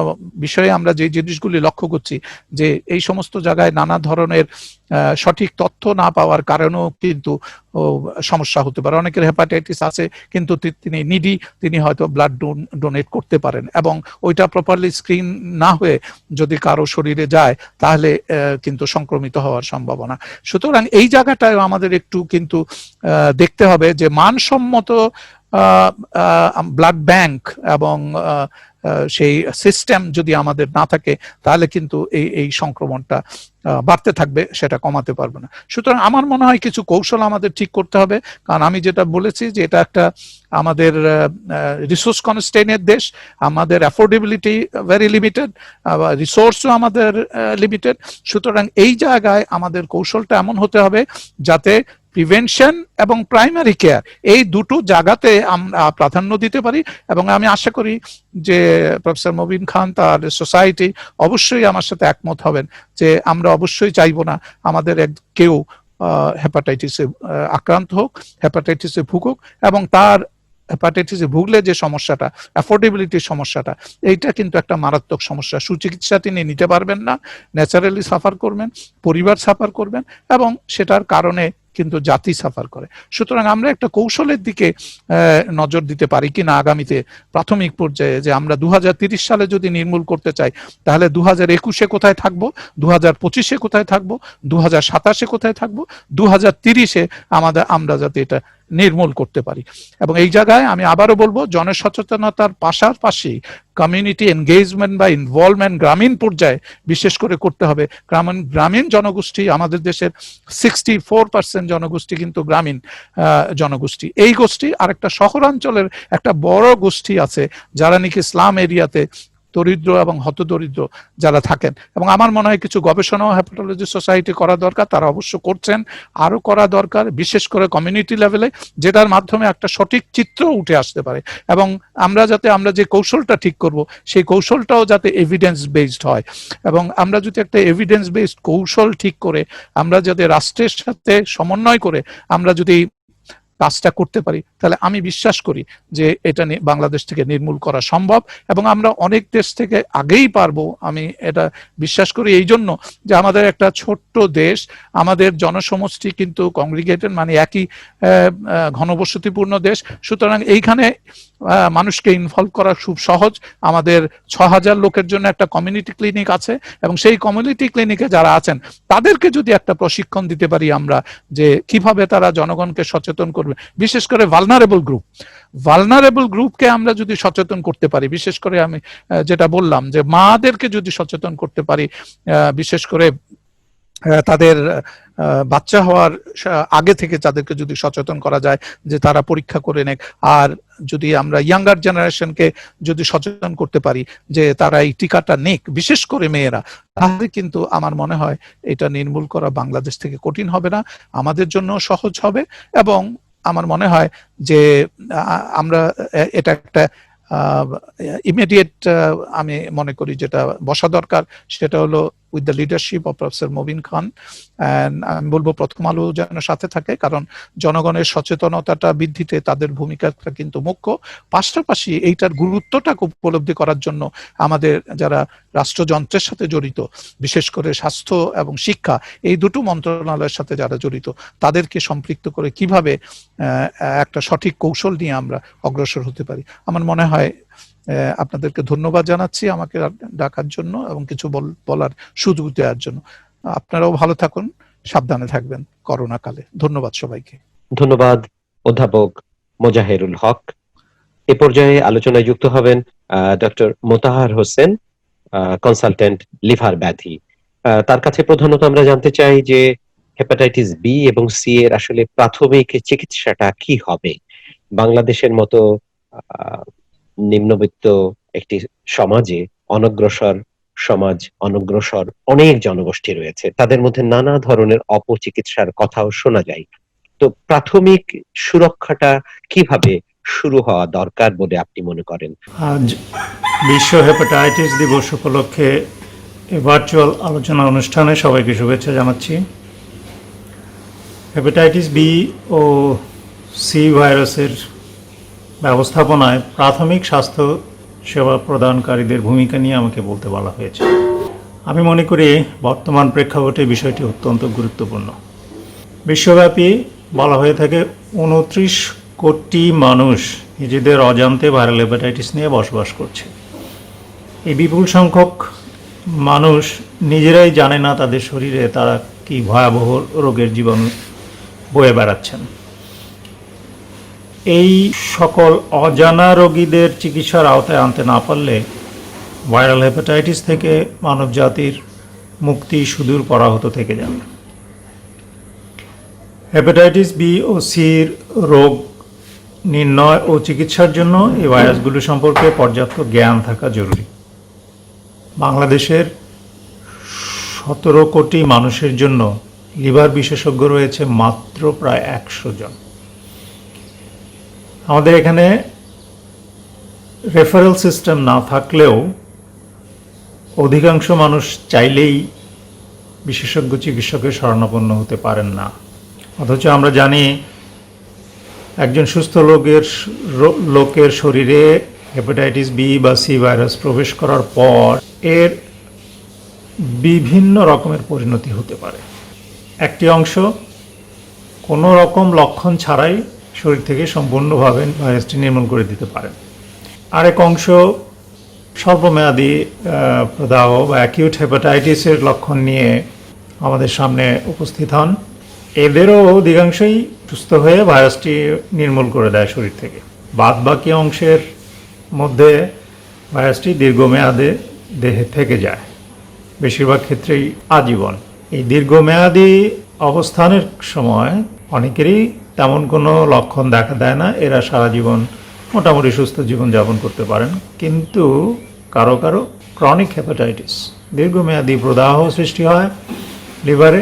বিষয়ে আমরা যে জিনিসগুলি লক্ষ্য করছি, যে এই সমস্ত জায়গায় নানা ধরনের সঠিক তথ্য না পাওয়ার কারণেও কিন্তু সমস্যা হতে পারে। অনেকের হেপাটাইটিস আছে কিন্তু তিনি নিডি, তিনি হয়তো ব্লাড ডোনেট করতে পারেন, এবং ওইটা প্রপারলি স্ক্রিন না হয়ে যদি কারো শরীরে যায় তাহলে কিন্তু সংক্রমিত হওয়ার সম্ভাবনা। সুতরাং এই জায়গাটায় আমাদের একটু কিন্তু দেখতে হবে যে মানসম্মত ব্লাড ব্যাংক এবং সেই সিস্টেম যদি আমাদের না থাকে তাহলে কিন্তু এই সংক্রমণটা বাড়তে থাকবে, সেটা কমাতে পারবে না। সুতরাং আমার মনে হয় কিছু কৌশল আমাদের ঠিক করতে হবে, কারণ আমি যেটা বলেছি যে এটা একটা আমাদের রিসোর্স কনস্ট্রেইনের দেশ, আমাদের অ্যাফোর্ডেবিলিটি ভেরি লিমিটেড, রিসোর্সও আমাদের লিমিটেড। সুতরাং এই জায়গায় আমাদের কৌশলটা এমন হতে হবে যাতে প্রিভেনশন এবং প্রাইমারি কেয়ার, এই দুটো জায়গাতে আমরা প্রাধান্য দিতে পারি। এবং আমি আশা করি যে প্রফেসর মবিন খান তার সোসাইটি অবশ্যই আমার সাথে একমত হবেন যে আমরা অবশ্যই চাইবো না আমাদের কেউ হেপাটাইটিসে আক্রান্ত হোক, হেপাটাইটিসে ভুগুক, এবং তার হেপাটাইটিসে ভুগলে যে সমস্যাটা, অ্যাফোর্ডেবিলিটির সমস্যাটা, এইটা কিন্তু একটা মারাত্মক সমস্যা। সুচিকিৎসা তিনি নিতে পারবেন না, ন্যাচারালি সাফার করবেন, পরিবার সাফার করবেন, এবং সেটার কারণে কিন্তু জাতি সাফার করে। সুতরাং আমরা একটা কৌশলের দিকে নজর দিতে পারি কিনা আগামীতে প্রাথমিক পর্যায়ে, যে আমরা 2030 সালে যদি নির্মূল করতে চাই তাহলে 2021-এ কোথায় থাকবো, 2025-এ কোথায় থাকবো, 2027-এ কোথায় থাকবো, 2030-এ আমরা যাতে এটা নির্মূল করতে পারি। এবং এই জায়গায় আমি আবারও বলবো, জনসচেতনতার পাশাপাশি কমিউনিটি এনগেজমেন্ট বা ইনভলভমেন্ট গ্রামীণ পর্যায়ে বিশেষ করে করতে হবে। গ্রামীণ জনগোষ্ঠী, আমাদের দেশের 64% জনগোষ্ঠী কিন্তু গ্রামীণ জনগোষ্ঠী। এই গোষ্ঠী আর একটা শহরাঞ্চলের একটা বড় গোষ্ঠী আছে যারা নাকি স্লাম এরিয়াতে দরিদ্র এবং হতদরিদ্র যারা থাকেন। এবং আমার মনে হয় কিছু গবেষণাও হেপাটোলজি সোসাইটি করা দরকার, তারা অবশ্য করছেন, আরো করা দরকার, বিশেষ করে কমিউনিটি লেভেলে, যেটার মাধ্যমে একটা সঠিক চিত্র উঠে আসতে পারে। এবং আমরা যে কৌশলটা ঠিক করব সেই কৌশলটাও যাতে এভিডেন্স বেসড হয়। এবং আমরা যদি একটা এভিডেন্স বেসড কৌশল ঠিক করে আমরা যাতে রাষ্ট্রের সাথে সমন্বয় করে আমরা যদি কাজটা করতে পারি, তাহলে আমি বিশ্বাস করি যে এটা বাংলাদেশ থেকে নির্মূল করা সম্ভব। এবং আমরা অনেক দেশ থেকে আগেই পারবো, আমি এটা বিশ্বাস করি এই জন্য যে আমাদের একটা ছোট্ট দেশ, আমাদের জনসমষ্টি কিন্তু কংগ্রিগেটেড, মানে একই ঘনবসতিপূর্ণ দেশ। সুতরাং এইখানে মানুষকে ইনভলভ করা খুব সহজ। আমাদের 6000 লোকের জন্য একটা কমিউনিটি ক্লিনিক আছে, এবং সেই কমিউনিটি ক্লিনিকে যারা আছেন তাদেরকে যদি একটা প্রশিক্ষণ দিতে পারি আমরা, যে কিভাবে তারা জনগণকে সচেতন করবে, বিশেষ করে ভালনারেবল গ্রুপকে আমরা যদি সচেতন করতে পারি, বিশেষ করে আমি যেটা বললাম যে মাদেরকে যদি সচেতন করতে পারি, বিশেষ করে তাদের বাচ্চা হওয়ার আগে থেকে তাদেরকে যদি সচেতন করা যায় যে তারা পরীক্ষা করে নেক, আর যদি আমরা ইয়াঙ্গার জেনারেশনকে যদি সচেতন করতে পারি যে তারা এই টিকাটা নেক, বিশেষ করে মেয়েরা, তাহলে কিন্তু আমার মনে হয় এটা নির্মূল করা বাংলাদেশ থেকে কঠিন হবে না, আমাদের জন্য সহজ হবে। এবং আমার মনে হয় যে আমরা এটা একটা ইমিডিয়েট আমি মনে করি যেটা বসা দরকার, সেটা হলো with the leadership of professor Mobin Khan. আমি বলবো প্রথম আলো যেন সাথে থাকে, কারণ জনগণের সচেতনতাটা বৃদ্ধিতে তাদের ভূমিকাটা কিন্তু মুখ্য। পাশাপাশি এইটার গুরুত্বটা উপলব্ধি করার জন্য আমাদের যারা রাষ্ট্রযন্ত্রের সাথে জড়িত, বিশেষ করে স্বাস্থ্য এবং শিক্ষা, এই দুটো মন্ত্রণালয়ের সাথে যারা জড়িত, তাদেরকে সম্পৃক্ত করে কিভাবে একটা সঠিক কৌশল নিয়ে আমরা অগ্রসর হতে পারি। আমার মনে হয় আপনাদেরকে ধন্যবাদ জানাচ্ছি আমাকে ডাকার জন্য এবং কিছু বলার সুযোগ দেওয়ার জন্য। আপনারাও ভালো থাকুন, সাবধানে থাকবেন করোনা কালে। ধন্যবাদ সবাইকে। ধন্যবাদ অধ্যাপক মোজাহেরুল হক। এ পর্যায়ে আলোচনায় যুক্ত হবেন doctor Motahar Hossain, consultant liver ব্যাধি। তার কাছে প্রধানত আমরা জানতে চাই যে হেপাটাইটিস বি এবং সি এর আসলে প্রাথমিক চিকিৎসাটা কি হবে। বাংলাদেশের মতো নিম্নবিত্ত একটি সমাজে অনগ্রসর অনেক জনগোষ্ঠী রয়েছে, তাদের মধ্যে নানা ধরনের অপচিকিৎসার কথাও শোনা যায়। তো প্রাথমিক সুরক্ষাটা কিভাবে শুরু হওয়া দরকার বলে আপনি মনে করেন? আজ বিশ্ব হেপাটাইটিস দিবস উপলক্ষে ভার্চুয়াল আলোচনা অনুষ্ঠানে সবাইকে শুভেচ্ছা জানাচ্ছি। হেপাটাইটিস বি ও সি ভাইরাসের ব্যবস্থাপনায় প্রাথমিক স্বাস্থ্য সেবা প্রদানকারীদের ভূমিকা নিয়ে আমাকে বলতে বলা হয়েছে। আমি মনে করি বর্তমান প্রেক্ষাপটে বিষয়টি অত্যন্ত গুরুত্বপূর্ণ। বিশ্বব্যাপী বলা হয়ে থাকে 29 কোটি মানুষ নিজেদের অজান্তে ভাইরাল হেপাটাইটিস নিয়ে বসবাস করছে। এই বিপুল সংখ্যক মানুষ নিজেরাই জানে না তাদের শরীরে তারা কি ভয়াবহ রোগের জীবাণু বয়ে বেড়াচ্ছেন। এই সকল অজানা রোগীদের চিকিৎসার আওতায় আনতে না পারলে ভাইরাল হেপাটাইটিস থেকে মানব জাতির মুক্তি সুদূর পরাহত থেকে যাবে। হেপাটাইটিস বি ও সির রোগ নির্ণয় ও চিকিৎসার জন্য এই ভাইরাসগুলো সম্পর্কে পর্যাপ্ত জ্ঞান থাকা জরুরি। বাংলাদেশের 17 কোটি মানুষের জন্য লিভার বিশেষজ্ঞ রয়েছে মাত্র প্রায় 100 জন। আমাদের এখানে রেফারেল সিস্টেম না থাকলেও অধিকাংশ মানুষ চাইলেই বিশেষজ্ঞ চিকিৎসকের শরণাপন্ন হতে পারেন না। অথচ আমরা জানি একজন সুস্থ লোকের শরীরে হেপাটাইটিস বি বা সি ভাইরাস প্রবেশ করার পর এর বিভিন্ন রকমের পরিণতি হতে পারে। একটি অংশ কোনো রকম লক্ষণ ছাড়াই শরীর থেকে সম্পূর্ণভাবে ভাইরাসটি নির্মূল করে দিতে পারে। আরেক অংশ স্বল্পমেয়াদী প্রদাহ বা অ্যাকিউট হেপাটাইটিসের লক্ষণ নিয়ে আমাদের সামনে উপস্থিত হন। এদেরও অধিকাংশই সুস্থ হয়ে ভাইরাসটি নির্মূল করে দেয় শরীর থেকে। বাদ বাকি অংশের মধ্যে ভাইরাসটি দীর্ঘমেয়াদে দেহে থেকে যায়, বেশিরভাগ ক্ষেত্রেই আজীবন। এই দীর্ঘমেয়াদী অবস্থানের সময় অনেকেরই তেমন কোনো লক্ষণ দেখা দেয় না, এরা সারা জীবন মোটামুটি সুস্থ জীবনযাপন করতে পারেন। কিন্তু কারো কারো ক্রনিক হেপাটাইটিস, দীর্ঘমেয়াদী প্রদাহ সৃষ্টি হয় লিভারে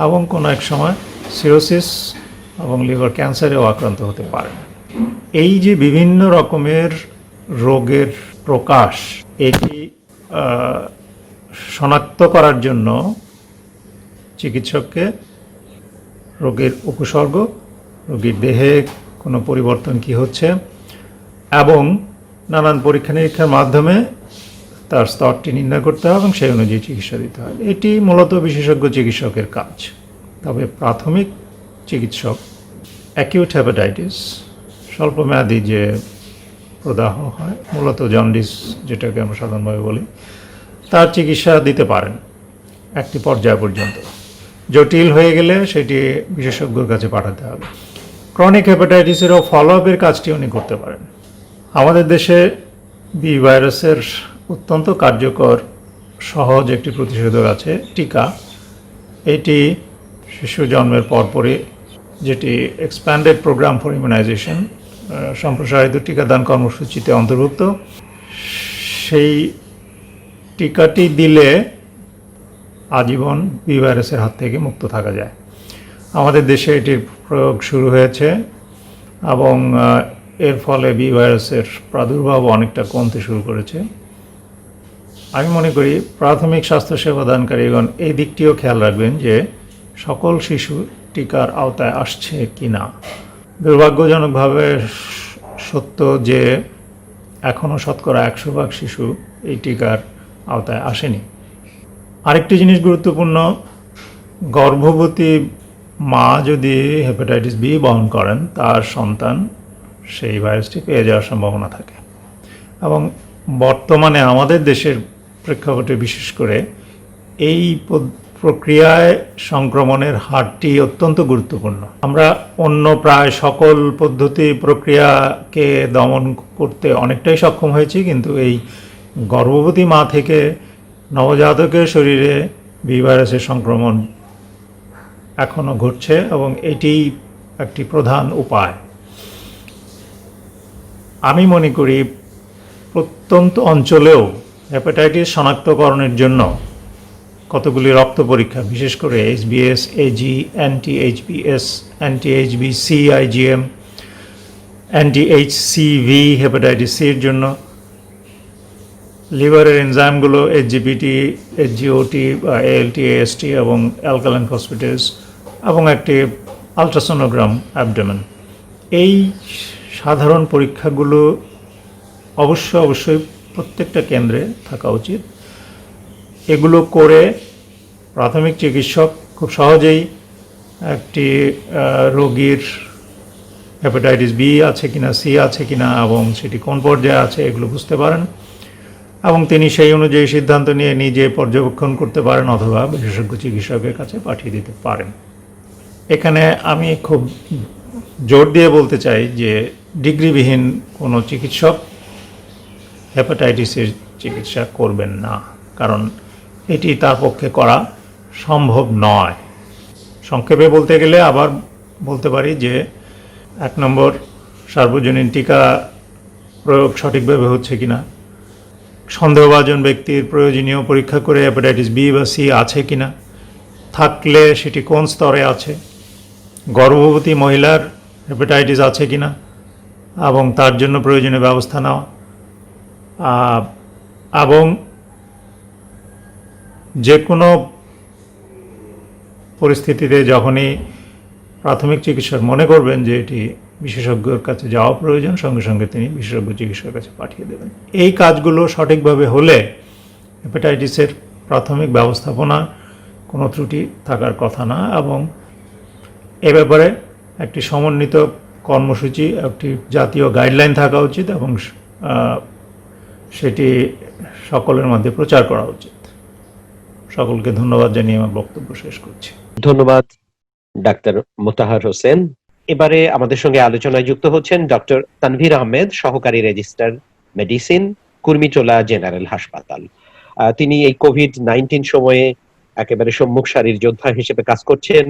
এবং কোনো এক সময় সিরোসিস এবং লিভার ক্যান্সারেও আক্রান্ত হতে পারেন। এই যে বিভিন্ন রকমের রোগের প্রকাশ, এটি শনাক্ত করার জন্য চিকিৎসককে রোগের উপসর্গ, রোগীর দেহে কোনো পরিবর্তন কি হচ্ছে এবং নানান পরীক্ষা নিরীক্ষার মাধ্যমে তার স্তরটি নির্ণয় করতে হয় এবং সেই অনুযায়ী চিকিৎসা দিতে হয়। এটি মূলত বিশেষজ্ঞ চিকিৎসকের কাজ। তবে প্রাথমিক চিকিৎসক অ্যাকিউট হেপাটাইটিস, স্বল্পমেয়াদী যে প্রদাহ হয়, মূলত জন্ডিস যেটাকে আমরা সাধারণভাবে বলি, তার চিকিৎসা দিতে পারেন একটি পর্যায় পর্যন্ত। জটিল হয়ে গেলে সেটি বিশেষজ্ঞর কাছে পাঠাতে হবে। ক্রনিক হেপাটাইটিসেরও ফলো আপের কাজটি উনি করতে পারেন। আমাদের দেশে বি ভাইরাসের অত্যন্ত কার্যকর সহজ একটি প্রতিষেধক আছে, টিকা। এটি শিশু জন্মের পরপরই, যেটি এক্সপ্যান্ডেড প্রোগ্রাম ফর ইমিউনাইজেশন, সম্প্রসারিত টিকাদান কর্মসূচিতে অন্তর্ভুক্ত। সেই টিকাটি দিলে আজীবন বি ভাইরাসের হাত থেকে মুক্ত থাকা যায়। আমাদের দেশে এটির প্রয়োগ শুরু হয়েছে এবং এর ফলে বি ভাইরাসের প্রাদুর্ভাব অনেকটা কমতে শুরু করেছে। আমি মনে করি প্রাথমিক স্বাস্থ্যসেবা দানকারীগণ এই দিকটিও খেয়াল রাখবেন যে সকল শিশু টিকার আওতায় আসছে কি না। দুর্ভাগ্যজনকভাবে সত্য যে এখনও শতকরা 100% শিশু এই টিকার আওতায় আসেনি। আরেকটি জিনিস গুরুত্বপূর্ণ, গর্ভবতী মা যদি হেপাটাইটিস বি বহন করেন, তার সন্তান সেই ভাইরাসটি পেয়ে যাওয়ার সম্ভাবনা থাকে। এবং বর্তমানে আমাদের দেশের প্রেক্ষাপটে বিশেষ করে এই প্রক্রিয়ায় সংক্রমণের হারটি অত্যন্ত গুরুত্বপূর্ণ। আমরা অন্য প্রায় সকল পদ্ধতি প্রক্রিয়াকে দমন করতে অনেকটাই সক্ষম হয়েছি, কিন্তু এই গর্ভবতী মা থেকে নবজাতকের শরীরে বি ভাইরাসের সংক্রমণ এখনও ঘটছে এবং এটি একটি প্রধান উপায়। আমি মনে করি প্রত্যন্ত অঞ্চলেও হেপাটাইটিস শনাক্তকরণের জন্য কতগুলি রক্ত পরীক্ষা, বিশেষ করে HbS, AG, anti-HbS, anti-HbC, IgM, anti-HCV hepatitis সির জন্য, লিভারের এনজাইমগুলো HGPT, HGOT, ALT, AST এবং অ্যালকালাইন ফসফেটেজ এবং একটি আলট্রাসোনোগ্রাম অ্যাবডোমেন। এই সাধারণ পরীক্ষাগুলো অবশ্যই প্রত্যেকটা কেন্দ্রে থাকা উচিত। এগুলো করে প্রাথমিক চিকিৎসক খুব সহজেই একটি রোগীর হেপাটাইটিস বি আছে কিনা, সি আছে কিনা এবং সেটি কোন পর্যায়ে আছে এগুলো বুঝতে পারেন এবং তিনি সেই অনুযায়ী সিদ্ধান্ত নিয়ে নিজে পর্যবেক্ষণ করতে পারেন অথবা বিশেষজ্ঞ চিকিৎসকের কাছে পাঠিয়ে দিতে পারেন। এখানে আমি খুব জোর দিয়ে বলতে চাই যে ডিগ্রিবিহীন কোনো চিকিৎসক হেপাটাইটিসের চিকিৎসা করবেন না, কারণ এটি তার পক্ষে করা সম্ভব নয়। সংক্ষেপে বলতে গেলে আবার বলতে পারি যে 1 নম্বর, সার্বজনীন টিকা প্রয়োগ সঠিকভাবে হচ্ছে কিনা, সন্দেহভাজন ব্যক্তির প্রয়োজনীয় পরীক্ষা করে হেপাটাইটিস বি বা সি আছে কিনা থাকলে সেটি কোন স্তরে আছে, গর্ভবতী মহিলার হেপাটাইটিস আছে কিনা এবং তার জন্য প্রয়োজনীয় ব্যবস্থা নেওয়া, এবং যে কোনো পরিস্থিতিতে যখনই প্রাথমিক চিকিৎসক মনে করবেন যে এটি বিশেষজ্ঞের কাছে যাওয়া প্রয়োজন, সঙ্গে সঙ্গে তিনি বিশেষজ্ঞ চিকিৎসকের কাছে পাঠিয়ে দেবেন। এই কাজগুলো সঠিকভাবে হলে হেপাটাইটিসের প্রাথমিক ব্যবস্থাপনা কোনো ত্রুটি থাকার কথা না, এবং এ ব্যাপারে একটি সমন্বিত কর্মসূচি, একটি জাতীয় গাইডলাইন থাকা উচিত এবং সেটি সকলের মধ্যে প্রচার করা উচিত। সকলকে ধন্যবাদ জানিয়ে আমার বক্তব্য শেষ করছি। ধন্যবাদ ডাক্তার মোতাহার হোসেন। এবারে আমাদের সঙ্গে আলোচনায় যুক্ত হচ্ছেন ডক্টর তানভীর আহমেদ, সহকারী রেজিস্ট্রার মেডিসিন, কুর্মিটোলা জেনারেল হাসপাতাল। তিনি এই কোভিড-19 সময়ে একেবারে সম্মুখ সারির যোদ্ধা হিসেবে কাজ করছেন।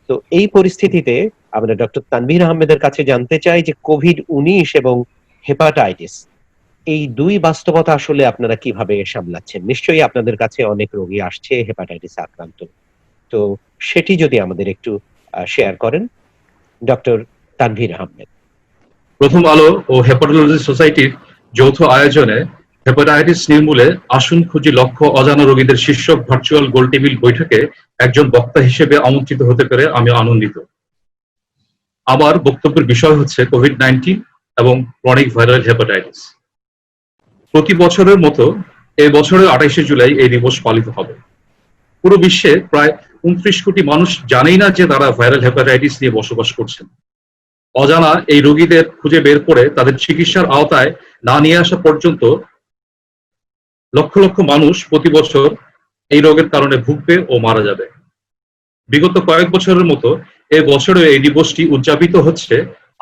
তো এই পরিস্থিতিতে আমরা ডক্টর তানভীর আহমেদের কাছে জানতে চাই যে কোভিড-19 এবং হেপাটাইটিস, এই দুই বাস্তবতা আসলে আপনারা কিভাবে সামলাচ্ছেন? নিশ্চয়ই আপনাদের কাছে অনেক রোগী আসছে হেপাটাইটিস আক্রান্ত, তো সেটি যদি আমাদের একটু শেয়ার করেন ডক্টর তানভীর আহমেদ। প্রথম আলো ও হেপাটোলজি সোসাইটির যৌথ আয়োজনে হেপাটাইটিস নির্মূলে আসুন খুঁজি লক্ষ্য অজানা রোগীদের শীর্ষক ভার্চুয়াল গোলটেবিল বৈঠকে একজন বক্তা হিসেবে আমন্ত্রিত হতে পেরে আমি আনন্দিত। আমার বক্তব্যের বিষয় হচ্ছে কোভিড-19 এবং ক্রনিক ভাইরাল হেপাটাইটিস। প্রতি বছরের মতো এই বছরের 28শে জুলাই এই দিবস পালিত হবে। পুরো বিশ্বে প্রায় 29 কোটি মানুষ জানেই না যে তারা ভাইরাল হেপাটাইটিস নিয়ে বসবাস করছেন। অজানা এই রোগীদের খুঁজে বের করে তাদের চিকিৎসার আওতায় না নিয়ে আসা পর্যন্ত লক্ষ লক্ষ মানুষ প্রতি বছর এই রোগের কারণে ভুগবে ও মারা যাবে। বিগত কয়েক বছরের মতো এই বছরে এই দিবসটি উদযাপিত হচ্ছে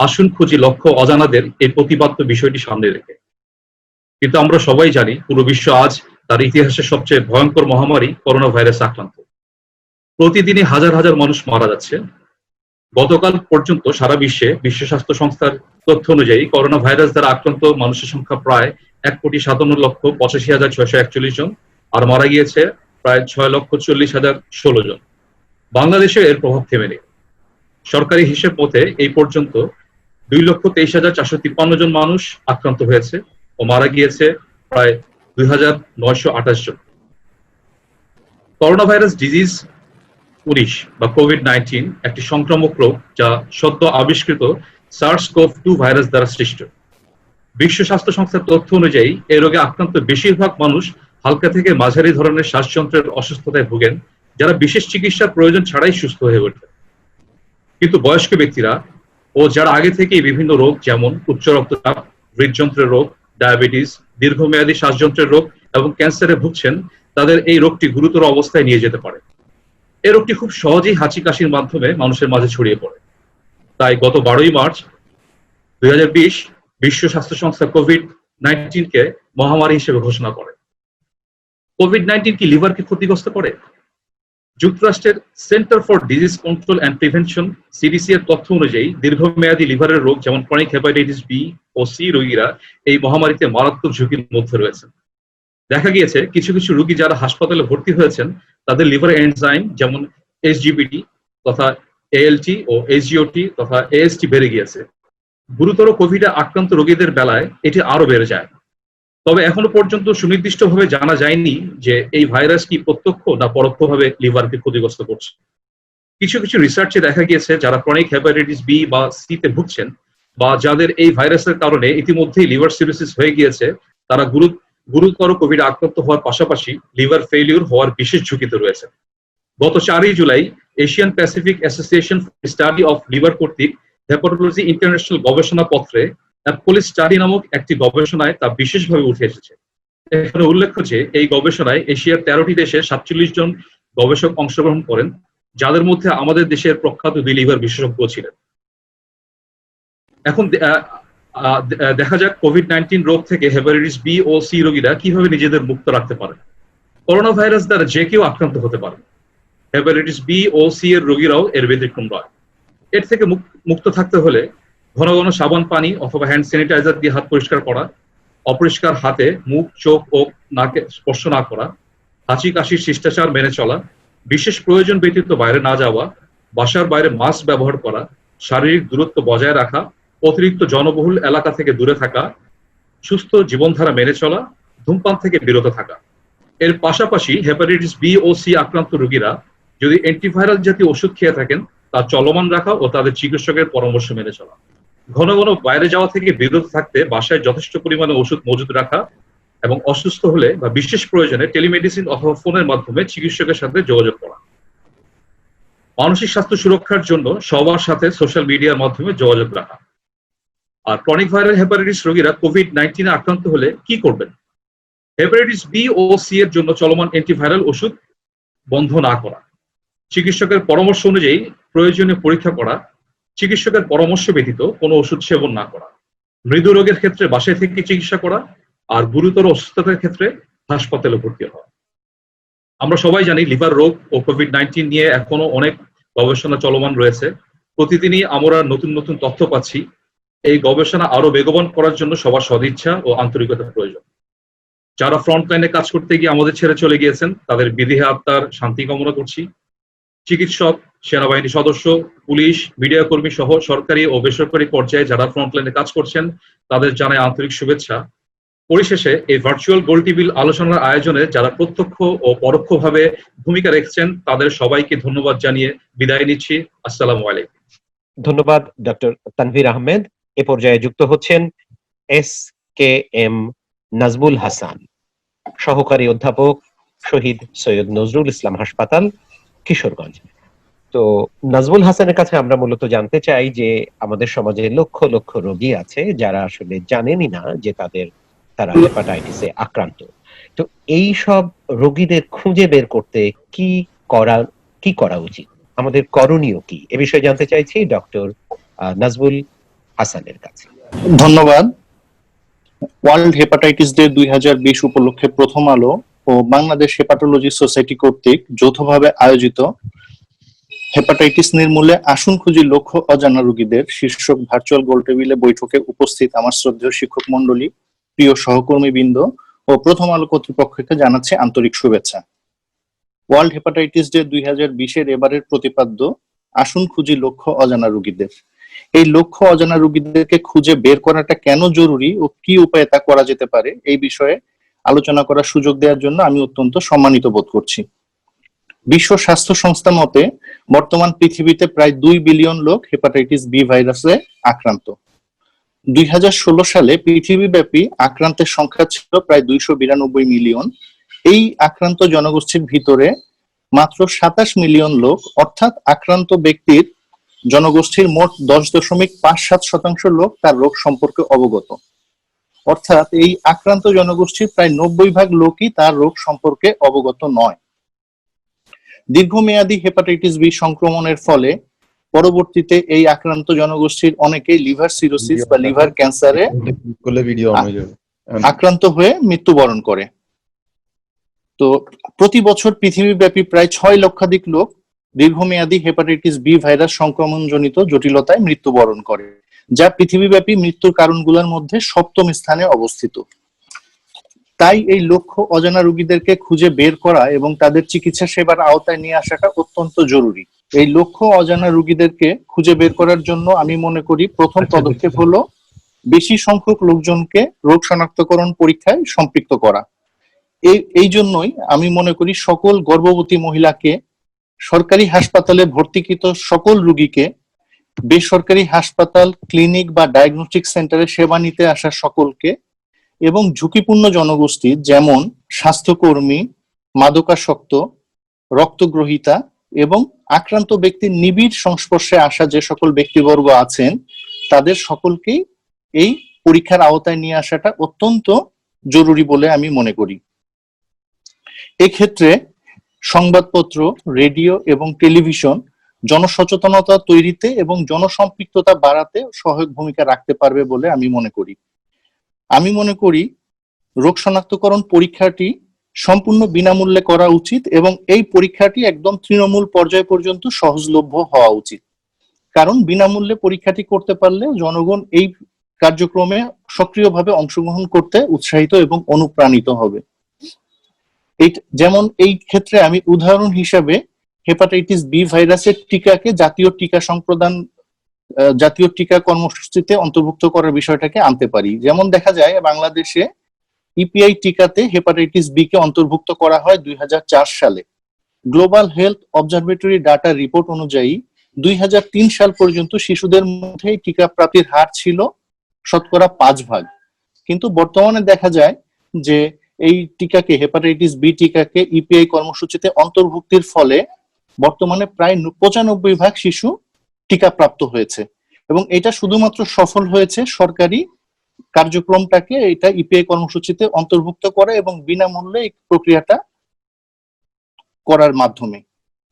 আসুন খুঁজি লক্ষ্য অজানাদের এই প্রতিপাদ্য বিষয়টি সামনে রেখে। কিন্তু আমরা সবাই জানি পুরো বিশ্ব আজ তার ইতিহাসের সবচেয়ে ভয়ঙ্কর মহামারী করোনা ভাইরাস আক্রান্ত। প্রতিদিনই হাজার হাজার মানুষ মারা যাচ্ছে। গতকাল পর্যন্ত সারা বিশ্বে বিশ্ব স্বাস্থ্য সংস্থার তথ্য অনুযায়ী করোনা ভাইরাস দ্বারা আক্রান্ত মানুষের সংখ্যা প্রায় 1,57,85,641 জন, আর মারা গিয়েছে প্রায় 6,40,016 জন। বাংলাদেশে এর প্রভাব থেমে নেই। সরকারি হিসেব মতে এই পর্যন্ত 2,23,453 জন মানুষ আক্রান্ত হয়েছে ও মারা গিয়েছে প্রায় 2,928 জন। করোনা ভাইরাস ডিজিজ 19 বা কোভিড-19 একটি সংক্রামক রোগ যা সদ্য আবিষ্কৃত SARS-CoV-2 ভাইরাস দ্বারা সৃষ্ট। বিশ্ব স্বাস্থ্য সংস্থার তথ্য অনুযায়ী এই রোগে আক্রান্ত বেশিরভাগ মানুষ হালকা থেকে মাঝারি ধরনের শ্বাসযন্ত্রের অসুস্থতায় ভোগেন, যারা বিশেষ চিকিৎসার প্রয়োজন ছাড়াই সুস্থ হয়ে ওঠে। কিন্তু বয়স্ক ব্যক্তিরা ও যারা আগে থেকেই বিভিন্ন রোগ যেমন উচ্চ রক্তচাপ, হৃদযন্ত্রের রোগ, ডায়াবেটিস, দীর্ঘমেয়াদী শ্বাসযন্ত্রের রোগ এবং ক্যান্সারে ভুগছেন, তাদের এই রোগটি গুরুতর অবস্থায় নিয়ে যেতে পারে। এই রোগটি খুব সহজেই হাঁচি কাশির মাধ্যমে মানুষের মাঝে ছড়িয়ে পড়ে। তাই গত 12ই মার্চ 2020 বিশ্ব স্বাস্থ্য সংস্থা কোভিড-19 কে মহামারী হিসেবে ঘোষণা করে। কোভিড-19 কি লিভারকে ক্ষতিগ্রস্ত করে? যুক্তরাষ্ট্রের centre for disease control and prevention CDC এর তথ্য অনুযায়ী দীর্ঘমেয়াদী লিভারের রোগ যেমন ক্রনিক হেপাটাইটিস বি ও সি রোগীরা এই মহামারীতে মারাত্মক ঝুঁকির মধ্যে রয়েছেন। দেখা গিয়েছে কিছু কিছু রোগী যারা হাসপাতালে ভর্তি হয়েছেন তাদের লিভার এনজাইম যেমন এসজিবিটি তথা এএলটি ও এসজিওটি তথা এএসটি বেড়ে গিয়েছে। গুরুতর কোভিডে আক্রান্ত রোগীদের বেলায় এটি আরো বেড়ে যায়। তবে এখনো পর্যন্ত সুনির্দিষ্টভাবে জানা যায়নি যে এই ভাইরাস কি প্রত্যক্ষ না পরোক্ষভাবে লিভারকে ক্ষতিগ্রস্ত করছে। কিছু কিছু রিসার্চে দেখা গিয়েছে যারা ক্রনিক হেপাটাইটিস বি বা সি তে ভুগছেন বা যাদের এই ভাইরাসের কারণে ইতিমধ্যেই লিভার সিরোসিস হয়ে গিয়েছে, তারা গুরুতর কোভিড আক্রান্ত হওয়ার পাশাপাশি লিভার ফেলিউর হওয়ার বিশেষ ঝুঁকিতে রয়েছে। গত 4ই July Asian Pacific association study of liver কর্তৃক হেপাটোলজি ইন্টারন্যাশনাল গবেষণা পত্রে অ্যাপোলিস স্টাডি নামক একটি গবেষণায় তা বিশেষভাবে উঠে এসেছে। এখানে উল্লেখ্য যে এই গবেষণায় এশিয়ার 13টি দেশে 47 জন গবেষক অংশগ্রহণ করেন, যাদের মধ্যে আমাদের দেশের প্রখ্যাত 2 লিভার বিশেষজ্ঞ ছিলেন। এখন দেখা যাক কোভিড-19 রোগ থেকে হেপাটাইটিস বি ও সি রোগীরা কিভাবে নিজেদের মুক্ত রাখতে পারে। করোনা ভাইরাস দ্বারা যে কেউ আক্রান্ত হতে পারে। হেপাটাইটিস বি ও সি এর রোগীরাও এর ব্যতিক্রম নয়। এর থেকে মুক্ত থাকতে হলে ঘন ঘন সাবান পানি অথবা হ্যান্ড স্যানিটাইজার দিয়ে হাত পরিষ্কার করা, অপরিষ্কার হাতে মুখ, চোখ ও নাকে স্পর্শ না করা, হাঁচি কাশির শিষ্টাচার মেনে চলা, বিশেষ প্রয়োজন ব্যতীত বাইরে না যাওয়া, বাসার বাইরে মাস্ক ব্যবহার করা, শারীরিক দূরত্ব বজায় রাখা, অতিরিক্ত জনবহুল এলাকা থেকে দূরে থাকা, সুস্থ জীবনধারা মেনে চলা, ধূমপান থেকে বিরত থাকা। এর পাশাপাশি হেপাটাইটিস বি ও সি আক্রান্ত রোগীরা যদি অ্যান্টিভাইরাল জাতীয় ওষুধ খেয়ে থাকেন তা চলমান রাখা ও তাদের চিকিৎসকের পরামর্শ মেনে চলা। ঘন ঘন বাইরে যাওয়া থেকে বিরত থাকতে বাসায় যথেষ্ট পরিমাণে ওষুধ মজুদ রাখা এবং অসুস্থ হলে বা বিশেষ প্রয়োজনে টেলিমেডিসিন অথবা ফোনের মাধ্যমে চিকিৎসকের সাথে যোগাযোগ করা। মানসিক স্বাস্থ্য সুরক্ষার জন্য সবার সাথে সোশ্যাল মিডিয়ার মাধ্যমে যোগাযোগ রাখা। আর ক্রনিক ভাইরাল হেপাটাইটিস রোগীরা কোভিড-19 আক্রান্ত হলে কি করবেন? হেপাটাইটিস বি ও সি এর জন্য চলমান অ্যান্টিভাইরাল ওষুধ বন্ধ না করা, চিকিৎসকের পরামর্শ অনুযায়ী প্রয়োজনীয় পরীক্ষা করা, চিকিৎসকের পরামর্শ ব্যতীত কোনো ওষুধ সেবন না করা, মৃদু রোগের ক্ষেত্রে বাসায় থেকে চিকিৎসা করা, আর গুরুতর অসুস্থতার ক্ষেত্রে হাসপাতালে ভর্তি হওয়া। আমরা সবাই জানি লিভার রোগ ও কোভিড-19 নিয়ে এখনো অনেক গবেষণা চলমান রয়েছে। প্রতিদিনই আমরা নতুন নতুন তথ্য পাচ্ছি। এই গবেষণা আরো বেগবান করার জন্য সবার সদিচ্ছা ও আন্তরিকতা প্রয়োজন। যারা ফ্রন্ট লাইনে কাজ করতে গিয়ে আমাদের ছেড়ে চলে গিয়েছেন তাদের বিদেহী আত্মার শান্তি কামনা করছি। চিকিৎসক, সেনাবাহিনী সদস্য, পুলিশ, মিডিয়া কর্মী সহ সরকারি ও বেসরকারি পর্যায়ে যারা ফ্রন্ট লাইনে কাজ করছেন তাদের জানাই আন্তরিক শুভেচ্ছা। পরিশেষে এই ভার্চুয়াল গোলটেবিল আলোচনার আয়োজনে যারা প্রত্যক্ষ ও পরোক্ষভাবে ভূমিকা রেখেছেন তাদের সবাইকে ধন্যবাদ জানিয়ে বিদায় নিচ্ছি। আসসালামু আলাইকুম। ধন্যবাদ ডক্টর তানভীর আহমেদ। এ পর্যায়ে যুক্ত হচ্ছেন SKM নাজবুল হাসান, সহকারী অধ্যাপক, শহীদ সৈয়দ নজরুল ইসলাম হাসপাতাল, কিশোরগঞ্জ। তো নাজবুল হাসানের কাছে আমরা মূলত জানতে চাই যে আমাদের সমাজে লক্ষ লক্ষ রোগী আছে যারা আসলে জানেনই না যে তারা হেপাটাইটিসে আক্রান্ত। তো এই সব রোগীদের খুঁজে বের করতে কি করা উচিত, আমাদের করণীয় কি, এ বিষয়ে জানতে চাইছি ডক্টর নাজবুল হাসানের কাছে। ধন্যবাদ। ওয়ার্ল্ড হেপাটাইটিস ডে 2020 উপলক্ষে প্রথম আলো ও বাংলাদেশ হেপাটোলজি সোসাইটি কর্তৃক যৌথভাবে আয়োজিত হেপাটাইটিস নির্মূলে আসুন খুঁজি লক্ষ্য অজানা রোগীদের শীর্ষক ভার্চুয়াল গোলটেবিলে বৈঠকে উপস্থিত আমার শ্রদ্ধেয় শিক্ষক মন্ডলী, প্রিয় সহকর্মীবৃন্দ ও প্রথম আলো কর্তৃপক্ষকে জানাচ্ছি আন্তরিক শুভেচ্ছা। ওয়ার্ল্ড হেপাটাইটিস ডে 2020 এবারের প্রতিপাদ্য আসুন খুঁজি লক্ষ্য অজানা রোগীদের। এই লক্ষ্য অজানা রোগীদেরকে খুঁজে বের করাটা কেন জরুরি ও কি উপায়ে তা করা যেতে পারে এই বিষয়ে আলোচনা করার সুযোগ দেওয়ার জন্য আমি অত্যন্ত সম্মানিত বোধ করছি। বিশ্ব স্বাস্থ্য সংস্থা মতে বর্তমান পৃথিবীতে প্রায় 2 বিলিয়ন লোক হেপাটাইটিস বি ভাইরাসে আক্রান্ত। 2016 সালে পৃথিবীব্যাপী আক্রান্তের সংখ্যা ছিল প্রায় 292 মিলিয়ন। এই আক্রান্ত জনগোষ্ঠীর ভিতরে মাত্র 27 মিলিয়ন লোক, অর্থাৎ আক্রান্ত ব্যক্তির জনগোষ্ঠীর মোট 10.57% লোক তার রোগ সম্পর্কে অবগত। অর্থাৎ এই আক্রান্ত জনগোষ্ঠীর প্রায় 90% লোকই তার রোগ সম্পর্কে অবগত নয়। দীর্ঘমেয়াদী হেপাটাইটিস বি সংক্রমণের ফলে পরবর্তীতে এই আক্রান্ত জনগোষ্ঠীর অনেকেই লিভার সিরোসিস বা লিভার ক্যান্সারে আক্রান্ত হয়ে মৃত্যুবরণ করে। তো প্রতি বছর পৃথিবীব্যাপী প্রায় 6 লক্ষাধিক লোক দীর্ঘমেয়াদী হেপাটাইটিস বি ভাইরাস সংক্রমণজনিত জটিলতায় মৃত্যুবরণ করে, যা পৃথিবীব্যাপী মৃত্যুর কারণগুলোর মধ্যে 7ম স্থানে অবস্থিত। তাই এই লক্ষ্য অজানা রোগীদেরকে খুঁজে বের করা এবং তাদের চিকিৎসা সেবার আওতায় নিয়ে আসাটা অত্যন্ত জরুরি। এই লক্ষ্য অজানা রোগীদেরকে খুঁজে বের করার জন্য আমি মনে করি প্রথম পদক্ষেপ হলো বেশি সংখ্যক লোকজনকে রোগ শনাক্তকরণ পরীক্ষায় সম্পৃক্ত করা। এই জন্যই আমি মনে করি সকল গর্ভবতী মহিলাকে, সরকারি হাসপাতালে ভর্তিকৃত সকল রোগীকে, বেসরকারি হাসপাতাল, ক্লিনিক বা ডায়াগনস্টিক সেন্টারে সেবা নিতে আসা সকলকে এবং ঝুঁকিপূর্ণ জনগোষ্ঠী যেমন স্বাস্থ্যকর্মী, মাদকাসক্ত, রক্তগ্রহীতা এবং আক্রান্ত ব্যক্তির নিবিড় সংস্পর্শে আসা যে সকল ব্যক্তিবর্গ আছেন তাদের সকলকেই এই পরীক্ষার আওতায় নিয়ে আসাটা অত্যন্ত জরুরি বলে আমি মনে করি। এক্ষেত্রে সংবাদপত্র, রেডিও এবং টেলিভিশন জনসচেতনতা তৈরিতে এবং জনসম্পৃক্ততা বাড়াতে সহায়ক ভূমিকা রাখতে পারবে বলে আমি মনে করি। আমি মনে করি রোগ শনাক্তকরণ পরীক্ষাটি সম্পূর্ণ বিনামূল্যে করা উচিত এবং এই পরীক্ষাটি একদম তৃণমূল পর্যায় পর্যন্ত সহজলভ্য হওয়া উচিত। কারণ বিনামূল্যে পরীক্ষাটি করতে পারলে জনগণ এই কার্যক্রমে সক্রিয়ভাবে অংশগ্রহণ করতে উৎসাহিত এবং অনুপ্রাণিত হবে। যেমন এই ক্ষেত্রে আমি উদাহরণ হিসাবে হেপাটাইটিস বি ভাইরাসের টিকাকে জাতীয় টিকা কর্মসূচিতে অন্তর্ভুক্ত করার বিষয়টাকে আনতে পারি। যেমন দেখা যায় বাংলাদেশে ইপিআই টিকাতে হেপাটাইটিস বি কে অন্তর্ভুক্ত করা হয় 2004 সালে। Global health observatory data report অনুযায়ী 2003 সাল পর্যন্ত শিশুদের মধ্যে টিকা প্রাপ্তির হার ছিল 5%। কিন্তু বর্তমানে দেখা যায় যে এই টিকাকে, হেপাটাইটিস বি টিকাকে ইপিআই কর্মসূচিতে অন্তর্ভুক্তির ফলে বর্তমানে প্রায় 95% শিশু টিকা প্রাপ্ত হয়েছে, এবং এটা শুধুমাত্র সফল হয়েছে সরকারি কার্যক্রমটাকে এটা ইপিআই কর্মসূচিতে অন্তর্ভুক্ত করা এবং বিনামূল্যে এই প্রক্রিয়াটা করার মাধ্যমে।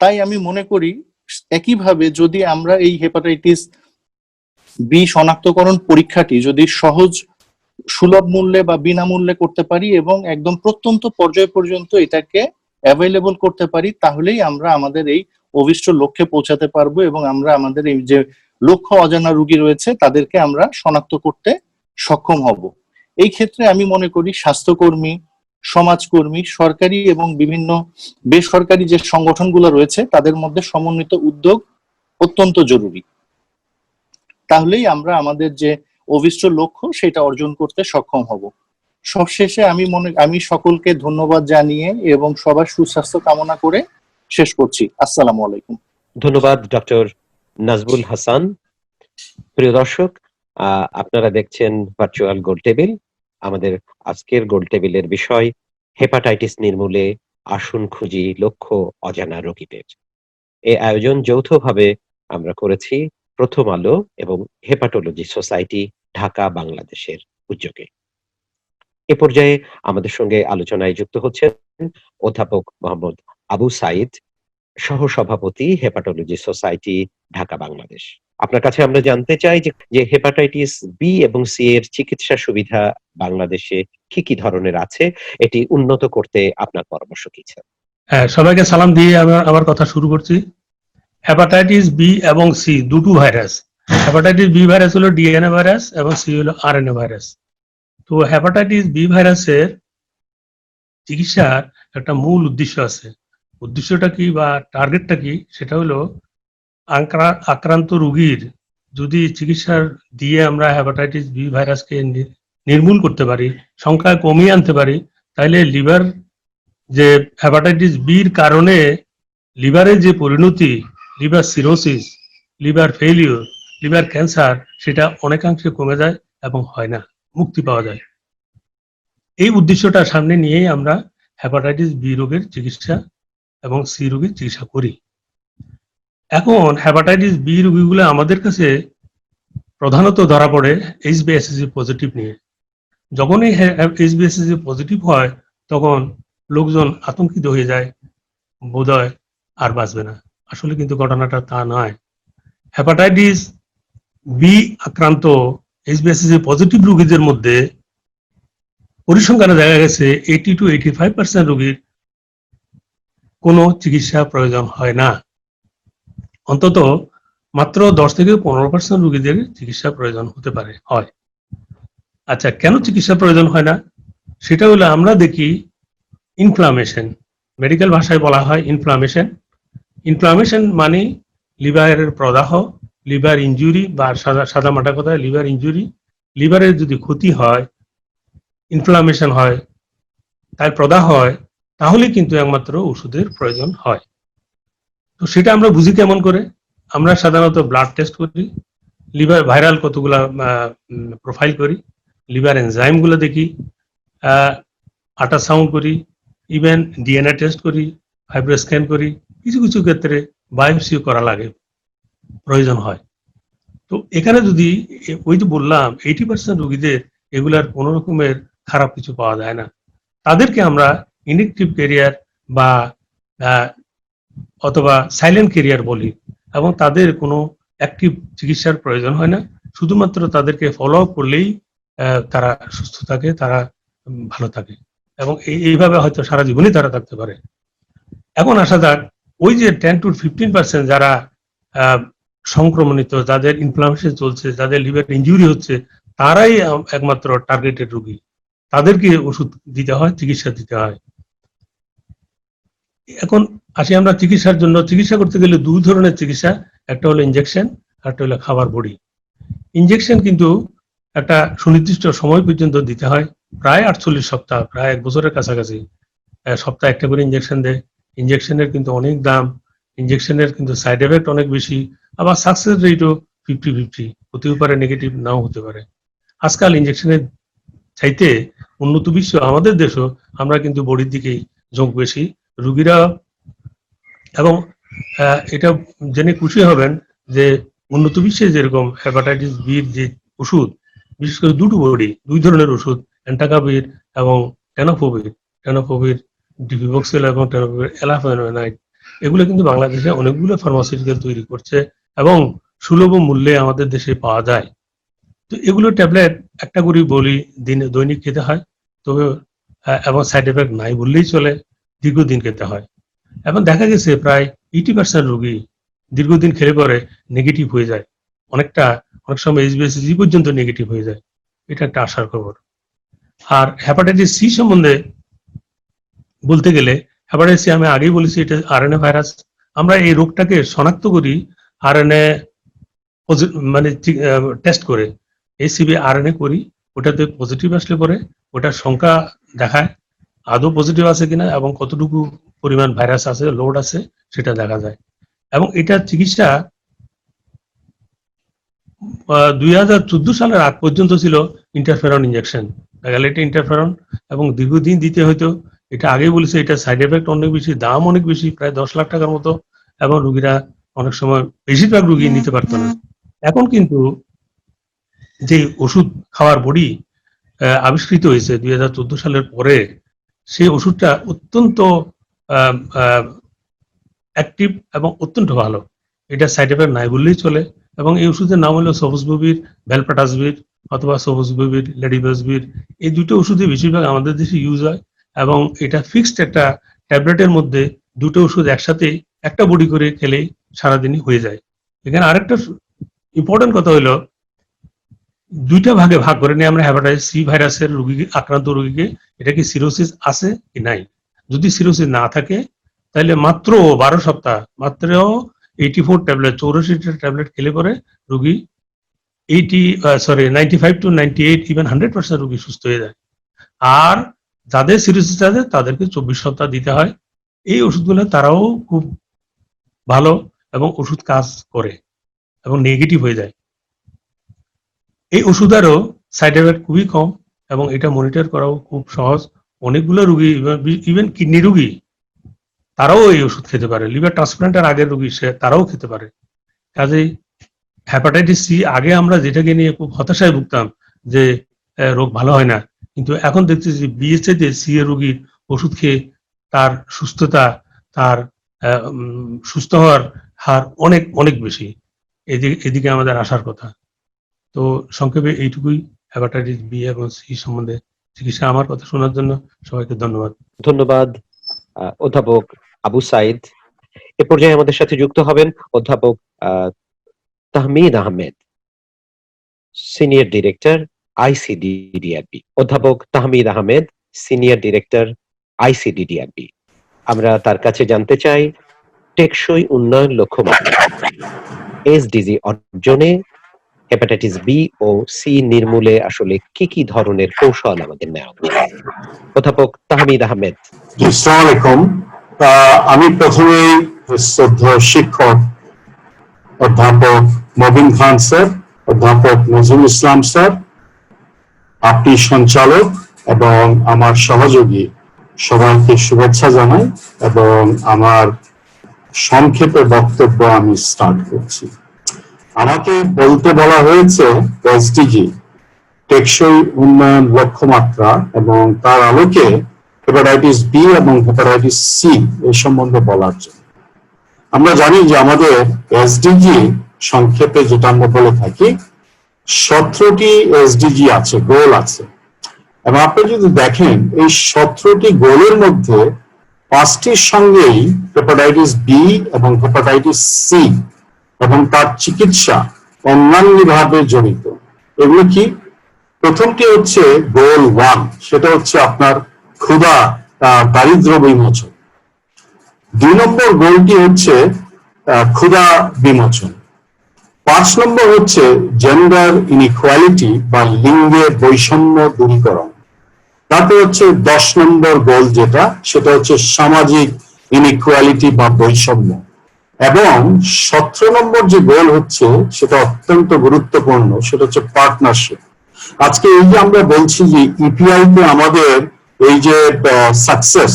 তাই আমি মনে করি একইভাবে যদি আমরা এই হেপাটাইটিস বি শনাক্তকরণ পরীক্ষাটি যদি সহজ সুলভ মূল্যে বা বিনামূল্যে করতে পারি এবং একদম প্রত্যন্ত পর্যায় পর্যন্ত এটাকে অ্যাভেলেবল করতে পারি, তাহলেই আমরা আমাদের এই অভিষ্ট লক্ষ্যে পৌঁছাতে পারবো এবং আমরা আমাদের এই যে লক্ষ্য অজানা রোগী রয়েছে তাদেরকে আমরা শনাক্ত করতে সক্ষম হব। এই ক্ষেত্রে আমি মনে করি স্বাস্থ্যকর্মী, সমাজকর্মী, সরকারি এবং বিভিন্ন বেসরকারি যে সংগঠনগুলো রয়েছে তাদের মধ্যে সমন্বিত উদ্যোগ অত্যন্ত জরুরি। তাহলেই আমরা আমাদের যে অভিষ্ট লক্ষ্য সেটা অর্জন করতে সক্ষম হব। সবশেষে আমি সকলকে ধন্যবাদ জানিয়ে এবং সবার সুস্বাস্থ্য কামনা করে শেষ করছি। আসসালামু আলাইকুম। ধন্যবাদ ডক্টর নাজবুল হাসান। প্রিয় দর্শক, আপনারা দেখছেন ভার্চুয়াল গোল টেবিল। আমাদের আজকের গোল টেবিলের বিষয় হেপাটাইটিস নির্মূলে আসুন খুঁজি লক্ষ্য অজানা রোগীদের। এই আয়োজন যৌথভাবে আমরা করেছি প্রথম আলো এবং হেপাটোলজি সোসাইটি ঢাকা বাংলাদেশের উদ্যোগে। এ পর্যায়ে আমাদের সঙ্গে আলোচনায় যুক্ত হচ্ছেন অধ্যাপক মোহাম্মদ আবু সাইদ, সহসভাপতি হেপাটোলজি সোসাইটি ঢাকা বাংলাদেশ। আপনার কাছে আমরা জানতে চাই যে হেপাটাইটিস বি এবং সি এর চিকিৎসা সুবিধা বাংলাদেশে কি কি ধরনের আছে, এটি উন্নত করতে আপনার পরামর্শ কি? হ্যাঁ, সবাইকে সালাম দিয়ে আমার কথা শুরু করছি। হেপাটাইটিস বি এবং সি দুটো ভাইরাস। হেপাটাইটিস বি ভাইরাস হলো ডিএনএ ভাইরাস এবং সি হলো আরএনএ ভাইরাস। তো হেপাটাইটিস বি ভাইরাসের চিকিৎসার একটা মূল উদ্দেশ্য আছে। উদ্দেশ্যটা কি বা টার্গেটটা কি, সেটা হলো আক্রান্ত রোগীর যদি চিকিৎসার দিয়ে আমরা হেপাটাইটিস বি ভাইরাসকে নির্মূল করতে পারি, সংখ্যা কমিয়ে আনতে পারি, তাহলে লিভার যে হেপাটাইটিস বির কারণে লিভারের যে পরিণতি, liver cirrhosis, liver failure, liver cancer, সেটা অনেকাংশে কমে যায় এবং হয় না, মুক্তি পাওয়া যায়। এই উদ্দেশ্যটা সামনে নিয়েই আমরা হেপাটাইটিস বি রোগের চিকিৎসা এবং সি রোগের চিকিৎসা করি। এখন হেপাটাইটিস বি রোগীগুলো আমাদের কাছে প্রধানত ধরা পড়ে এইচবিএসসি পজিটিভ নিয়ে। যখনই এইচবিএসসি পজিটিভ হয় তখন লোকজন আতঙ্কিত হয়ে যায়, বোধহয় আর বাঁচবে না। আসলে কিন্তু ঘটনাটা তা নয়। হেপাটাইটিস বি আক্রান্ত এইচবিএসসি পজিটিভ রোগীদের মধ্যে পরিসংখ্যানে দেখা গেছে 80 to 85% রোগীর কোনো চিকিৎসা প্রয়োজন হয় না। অন্তত মাত্র 10 থেকে 15% রোগীদের চিকিৎসা প্রয়োজন হতে পারে, হয়। আচ্ছা, কেন চিকিৎসা প্রয়োজন হয় না? সেটা হলো আমরা দেখি ইনফ্লামেশন, মেডিকেল ভাষায় বলা হয় ইনফ্লামেশন। ইনফ্লামেশন মানে লিভারের প্রদাহ, লিভার ইনজুরি বা সাদা মাটা কথায় লিভার ইনজুরি। লিভারের যদি ক্ষতি হয়, ইনফ্লামেশন হয়, তার প্রদাহ হয়, তাহলে কিন্তু একমাত্র ওষুধের প্রয়োজন হয়। তো সেটা আমরা বুঝি কেমন করে? আমরা সাধারণত ব্লাড টেস্ট করি, লিভার ভাইরাল কতগুলা প্রোফাইল করি, লিভার এনজাইম গুলো দেখি, আল্ট্রাসাউন্ড করি, ইভেন ডিএনএ টেস্ট করি, ফাইব্রো স্ক্যান করি, কিছু কিছু ক্ষেত্রে বায়োপসিও করা লাগে, প্রয়োজন হয়। তো এখানে যদি ওই যে বললাম 80% রোগীদের এগুলার কোনো রকমের খারাপ কিছু পাওয়া যায় না, তাদেরকে আমরা ইনএক্টিভ ক্যারিয়ার বা অথবা সাইলেন্ট ক্যারিয়ার বলি, এবং তাদের কোনো অ্যাক্টিভ চিকিৎসার প্রয়োজন হয় না। শুধুমাত্র তাদেরকে ফলো আপ করলেই তারা সুস্থ থাকে, তারা ভালো থাকে, এবং এইভাবে হয়তো সারা জীবনই তারা থাকতে পারে। এখন আসা যাক ওই যে 10 to 15% যারা সংক্রমণিত, যাদের ইনফ্লামেশন চলছে, যাদের লিভার ইনজুরি হচ্ছে, তারাই একমাত্র টার্গেটেড রোগী। তাদেরকে ওষুধ দিতে হয়, চিকিৎসা দিতে হয়। এখন আসি আমরা চিকিৎসার জন্য। চিকিৎসা করতে গেলে দুই ধরনের চিকিৎসা, একটা হলো ইনজেকশন, একটা হলো খাবার বড়ি। ইনজেকশন কিন্তু একটা সুনির্দিষ্ট সময় পর্যন্ত দিতে হয়, প্রায় 48 সপ্তাহ, প্রায় 1 বছরের কাছাকাছি সপ্তাহে একটা করে ইনজেকশন দেয়। ইনজেকশনের কিন্তু অনেক দাম, ইনজেকশনের কিন্তু সাইড এফেক্ট অনেক বেশি, আবার সাকসেস রেটও 50-50, হতেও পারে নেগেটিভ, নাও হতে পারে। আজকাল ইনজেকশনের চাইতে উন্নত বিশ্ব, আমাদের দেশও, আমরা কিন্তু বডির দিকেই ঝোঁক বেশি রুগীরা। এবং এটা জেনে খুশি হবেন যে উন্নত বিশ্বে যেরকম হেপাটাইটিস বির যে ওষুধ, বিশেষ করে দুই ধরনের ওষুধ, এন্টাকাভির এবং টেনোফোভির ডিফিবক্সেল এবং টেনোফোভির এলাফেনাইড, এগুলো কিন্তু বাংলাদেশে অনেকগুলো ফার্মাসিউটিক্যাল তৈরি করছে এবং সুলভ মূল্যে আমাদের দেশে পাওয়া যায়। তো এগুলো ট্যাবলেট একটা করে বলি দৈনিক খেতে হয়, তবে এবং সাইড এফেক্ট নাই বললেই চলে, দীর্ঘদিন খেতে হয়। এখন দেখা গেছে প্রায় 80% রোগী দীর্ঘদিন খেলে পরে নেগেটিভ হয়ে যায়, অনেক সময় এইচবিএসজি পর্যন্ত নেগেটিভ হয়ে যায়। এটা একটা আশার খবর। আর হেপাটাইটিস সি সম্বন্ধে বলতে গেলে, হেপাটাইটিস সি আমি আগেই বলেছি, এটা আরএনএ ভাইরাস। আমরা এই রোগটাকে শনাক্ত করি আরএনএ মানে টেস্ট করে, এসিবি আরএনএ করি, ওটাতে পজিটিভ আসলে পরে ওটার সংখ্যা দেখায় আদৌ পজিটিভ আছে কিনা এবং কতটুকু পরিমাণ ভাইরাস আছে, লোড আছে, সেটা দেখা যায়। এবং এটা চিকিৎসা 2014 সালের আগ পর্যন্ত ছিল ইন্টারফেরন ইনজেকশন। দেখা গেল এটা ইন্টারফেরন এবং দীর্ঘদিন দিতে হইতো। এটা আগেই বলেছে, এটা সাইড এফেক্ট অনেক বেশি, দাম অনেক বেশি, প্রায় 10 লাখ টাকার মতো, এবং রোগীরা অনেক সময়, বেশিরভাগ রোগী নিতে পারতো না। এখন কিন্তু যে ওষুধ খাওয়ার বড়ি আবিষ্কৃত হয়েছে 2014 সালের পরে, সেই ওষুধটা অত্যন্ত অ্যাক্টিভ এবং অত্যন্ত ভালো, এটা সাইড এফেক্ট নাই বললেই চলে। এবং এই ওষুধের নাম হলো সবুজবুবির, ভ্যালপাটাসভির অথবা সবুজবুবির, লেডিবাসভির। এই দুটো ওষুধই বেশিরভাগ আমাদের দেশে ইউজ হয় এবং এটা ফিক্সড একটা ট্যাবলেটের মধ্যে দুটো ওষুধ একসাথে একটা বড়ি করে খেলেই সারাদিনই হয়ে যায়। এখানে আরেকটা ইম্পর্টেন্ট কথা হলো, দুইটা ভাগে ভাগ করে নিয়ে আমরা হেপাটাইটিস সি ভাইরাসের আক্রান্ত রোগীকে, এটা কি সিরোসিস আছে কি নাই। যদি সিরোসিস না থাকে তাহলে মাত্র 12 সপ্তাহ, মাত্র 84 ট্যাবলেট, 84টা ট্যাবলেট খেলে পরে রোগী 95 to 98, ইভেন 100% রোগী সুস্থ হয়ে যায়। আর যাদের সিরোসিস আছে তাদেরকে 24 সপ্তাহ দিতে হয়। এই ওষুধগুলো তারাও খুব ভালো এবং ওষুধ কাজ করে এবং নেগেটিভ হয়ে যায়। এই ওষুধেরও সাইড এফেক্ট খুবই কম এবং এটা মনিটর করাও খুব সহজ। অনেকগুলো রোগী, ইভেন কিডনি রোগী, তারাও এই ওষুধ খেতে পারে। লিভার ট্রান্সপ্লান্টের আগের রোগী তারাও খেতে পারে। কাজেই হেপাটাইটিস সি, আগে আমরা যেটাকে নিয়ে খুব হতাশায় ভুগতাম যে রোগ ভালো হয় না, কিন্তু এখন দেখছি যে বিএসএতে সি এর রোগীর ওষুধ খেয়ে তার সুস্থতা, তার সুস্থ হওয়ার হার অনেক অনেক বেশি। এদিকে আমাদের আসার কথা। তো সংক্ষেপে এইটুকুই হেপাটাইটিস বি এবং সি সম্বন্ধে চিকিৎসা। আমার কথা শোনার জন্য সবাইকে ধন্যবাদ। ধন্যবাদ অধ্যাপক আবু সাইদ। এ পর্যায়ে আমাদের সাথে যুক্ত হবেন অধ্যাপক Tahmid Ahmed, senior director ICDDRB. অধ্যাপক Tahmid Ahmed, senior director ICDDRB. আমরা তার কাছে জানতে চাই, টেকসই উন্নয়ন লক্ষ্যমাত্রা এসডিজি অর্জনে হেপাটাইটিস বি ও সি নির্মূলে আসলে কি কি ধরনের কৌশল আমাদের নেওয়া উচিত। অধ্যাপক তাহমিদ আহমেদ। আসসালামু আলাইকুম। আমি প্রথমেই শ্রদ্ধেয় শিক্ষক অধ্যাপক মবিন খান স্যার, অধ্যাপক নজরুল ইসলাম স্যার, আপনি সঞ্চালক এবং আমার সহযোগী সবাইকে শুভেচ্ছা জানাই এবং আমার সংক্ষেপে বক্তব্য আমি স্টার্ট করছি। আমাকে বলতে বলা হয়েছে এসডিজি, টেকসই উন্নয়ন লক্ষ্যমাত্রা, এবং তার আলোকে হেপাটাইটিস বি এবং হেপাটাইটিস সি এই সম্বন্ধে বলার জন্য। আমরা জানি যে আমাদের এসডিজি সংক্ষেপে যেটা আমরা বলে থাকি, 17টি এসডিজি আছে, গোল আছে। এবং আপনি যদি দেখেন এই 17টি গোলের মধ্যে 5টির সঙ্গেই হেপাটাইটিস বি এবং হেপাটাইটিস সি এবং তার চিকিৎসা অন্যান্যভাবে জড়িত। এগুলো কি? প্রথমটি হচ্ছে গোল 1, সেটা হচ্ছে আপনার ক্ষুধা, দারিদ্র্য বিমোচন। 2 নম্বর গোলটি হচ্ছে ক্ষুধা বিমোচন। 5 নম্বর হচ্ছে জেন্ডার ইনইকুয়ালিটি বা লিঙ্গের বৈষম্য দূরীকরণ। তারপর হচ্ছে 10 নম্বর গোল যেটা, সেটা হচ্ছে সামাজিক ইনইকুয়ালিটি বা বৈষম্য। এবং 17 নম্বর যে গোল হচ্ছে সেটা অত্যন্ত গুরুত্বপূর্ণ, সেটা হচ্ছে পার্টনারশিপ। আজকে এই যে আমরা বলছি যে ইপিআই তে আমাদের এই যে সাকসেস,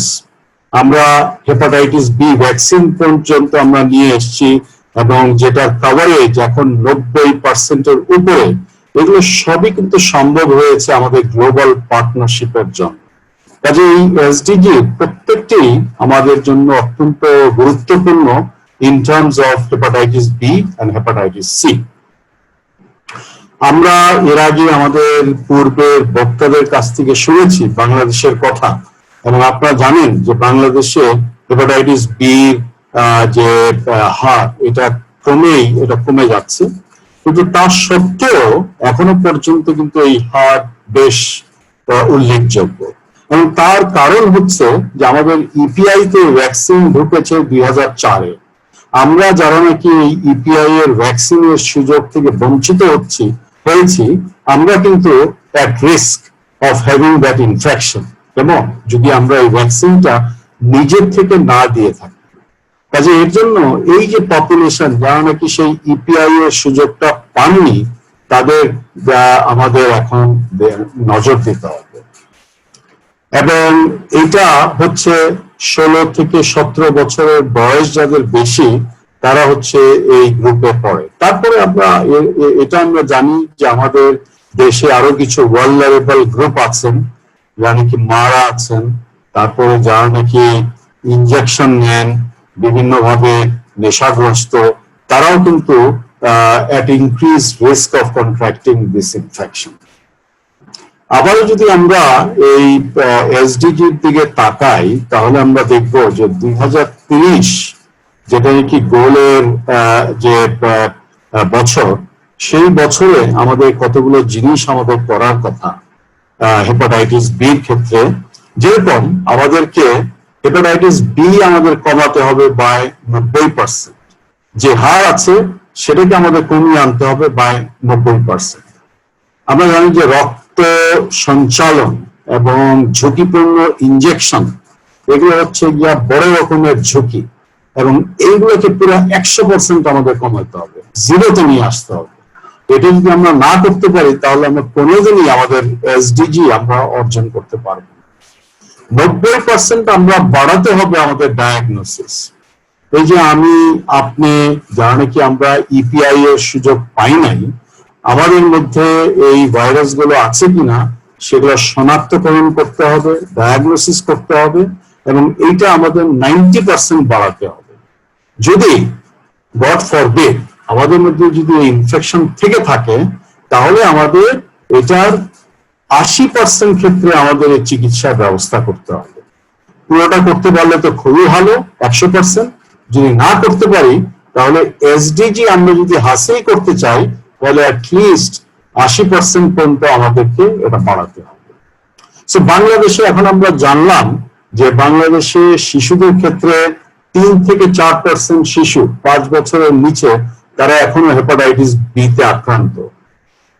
আমরা হেপাটাইটিস বি ভ্যাকসিন পর্যন্ত আমরা নিয়ে এসেছি এবং যেটা কভারেজ এখন 90% উপরে, এগুলো সবই কিন্তু সম্ভব হয়েছে আমাদের গ্লোবাল পার্টনারশিপের জন্য। কাজে এই এসডিজি প্রত্যেকটি আমাদের জন্য অত্যন্ত গুরুত্বপূর্ণ in terms of hepatitis B and hepatitis C. আমরা এর আগে আমাদের পূর্বের বক্তাদের কাছ থেকে শুনেছি বাংলাদেশের কথা, এবং আপনারা জানেন যে বাংলাদেশে হেপাটাইটিস বি যে হার এটা কমে যাচ্ছে, কিন্তু তা সত্ত্বেও এখনো পর্যন্ত কিন্তু এই হার বেশ উল্লেখযোগ্য। এবং তার কারণ হচ্ছে যে আমাদের ইপিআই তে ভ্যাকসিন ঢুকেছে 2004-এ। আমরা যারা নাকি এই ইপিআই এর ভ্যাকসিনের সুযোগ থেকে বঞ্চিত হয়েছি, আমরা কিন্তু at risk of having that infection, এবং যদি আমরা এই ভ্যাকসিনটা নিজের থেকে না দিয়ে থাকি। কাজে এর জন্য এই যে পপুলেশন যারা নাকি সেই ইপিআই এর সুযোগটা পাননি, তাদের আমাদের এখন নজর দিতে হবে। এবং এটা হচ্ছে 16 থেকে 17 বছরের বয়স যাদের বেশি, তারা হচ্ছে এই গ্রুপে পড়ে। তারপরে এটা আমরা জানি যে আমাদের দেশে আরো কিছু ভালনারেবল গ্রুপ আছেন, যারা নাকি মারা আছেন, তারপরে যারা নাকি ইনজেকশন নেন, বিভিন্ন ভাবে নেশাগ্রস্ত, তারাও কিন্তু at increased risk of contracting this infection. আবারও যদি আমরা এই এসডিজির দিকে তাকাই, তাহলে আমরা দেখব যে 2030 যেটা নাকি গোলের যে বছর, সেই বছরে আমাদের কতগুলো জিনিস আমাদের করার কথা হেপাটাইটিস বির ক্ষেত্রে। যেরকম আমাদেরকে হেপাটাইটিস বি আমাদের কমাতে হবে বাই 90%, যে হার আছে সেটাকে আমাদের কমিয়ে আনতে হবে বাই 90%। আমরা জানি যে রক্ত সঞ্চালন এবং ঝুঁকিপূর্ণ ইনজেকশন, এগুলো হচ্ছে গিয়া বড় রকমের ঝুঁকি, এবং এইগুলোকে পুরো 100% আমাদের কমাতে হবে, জিরোতে নিয়ে আসতে হবে। এটা যদি আমরা না করতে পারি, তাহলে আমরা কোনোদিনই আমাদের এসডিজি আমরা অর্জন করতে পারবো। 90% আমরা বাড়াতে হবে আমাদের ডায়াগনোসিস। এই যে আপনি যারা নাকি আমরা ইপিআই এর সুযোগ পাই নাই, আমাদের মধ্যে এই ভাইরাস গুলো আছে কিনা সেগুলো শনাক্তকরণ করতে হবে, ডায়াগনোসিস করতে হবে, এবং এইটা আমাদের 90% বাড়াতে হবে। যদি গড ফরবিড আমাদের মধ্যে যদি ইনফেকশন থেকে থাকে, তাহলে আমাদের এটার 80% ক্ষেত্রে আমাদের এই চিকিৎসার ব্যবস্থা করতে হবে। পুরোটা করতে পারলে তো খুবই ভালো, 100%। যদি না করতে পারি, তাহলে এসডিজি আমরা যদি হাসিল করতে চাই, তাহলে অ্যাটলিস্ট 80% পর্যন্ত আমাদেরকে এটা বাড়াতে হবে। সো বাংলাদেশে এখন আমরা জানলাম যে বাংলাদেশে শিশুদের ক্ষেত্রে 3 থেকে 4% শিশু 5 বছরের নিচে, তারা এখনো হেপাটাইটিস বি তে আক্রান্ত।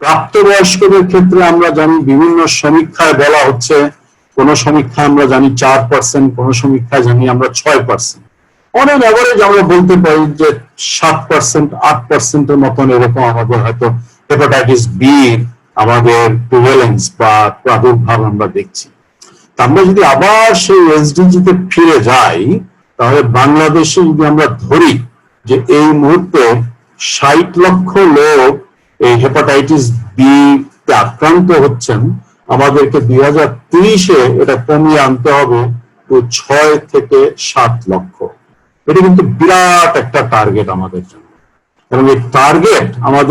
প্রাপ্তবয়স্কদের ক্ষেত্রে আমরা জানি বিভিন্ন সমীক্ষায় বলা হচ্ছে, কোন সমীক্ষায় আমরা জানি 4%, কোন সমীক্ষায় জানি আমরা 6%। অনেক এভারেজ আমরা বলতে পারি যে 7%, 8% এর মতন এরকম আমাদের হয়তো হেপাটাইটিস বি আমাদের প্রিভ্যালেন্স বা প্রাদুর্ভাব আমরা দেখছি। আমরা যদি আবার সেই এসডিজি তে ফিরে যাই, তাহলে বাংলাদেশে যদি আমরা ধরি যে এই মুহূর্তে 60 লক্ষ লোক এই হেপাটাইটিস বি তে আক্রান্ত হচ্ছেন, আমাদেরকে 2030-এ এটা কমিয়ে আনতে হবে 6 থেকে 7 লক্ষ। এটা কিন্তু বিরাট একটা টার্গেট আমাদের জন্য, এবং এই টার্গেট আমরা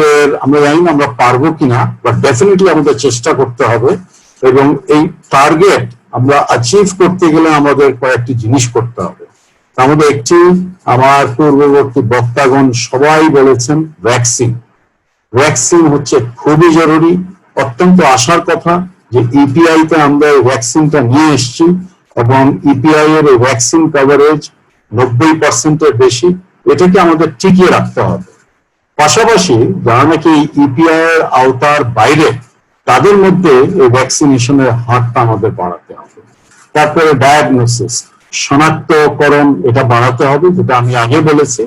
জানি না আমরা পারবো কিনা, বাট ডেফিনেটলি আমাদের চেষ্টা করতে হবে। এবং এই টার্গেট আমরা অ্যাচিভ করতে গেলে আমাদের কয়েকটি জিনিস করতে হবে। আমাদের একটি, আমার পূর্ববর্তী বক্তাগণ সবাই বলেছেন, ভ্যাকসিন হচ্ছে খুবই জরুরি। অত্যন্ত আশার কথা যে ইপিআই তে আমরা এই ভ্যাকসিনটা নিয়ে এসেছি, এবং ইপিআই এর এই ভ্যাকসিন কভারেজ 90%-এর বেশি, এটাকে আমাদের টিকিয়ে রাখতে হবে। পাশাপাশি যারা নাকি ইপিআই এর আওতার বাইরে, তাদের মধ্যে এই ভ্যাকসিনেশনের হারটা আমাদের বাড়াতে হবে। তারপরে ডায়াগনোসিস, শনাক্তকরণ, এটা বাড়াতে হবে, যেটা আমি আগে বলেছি,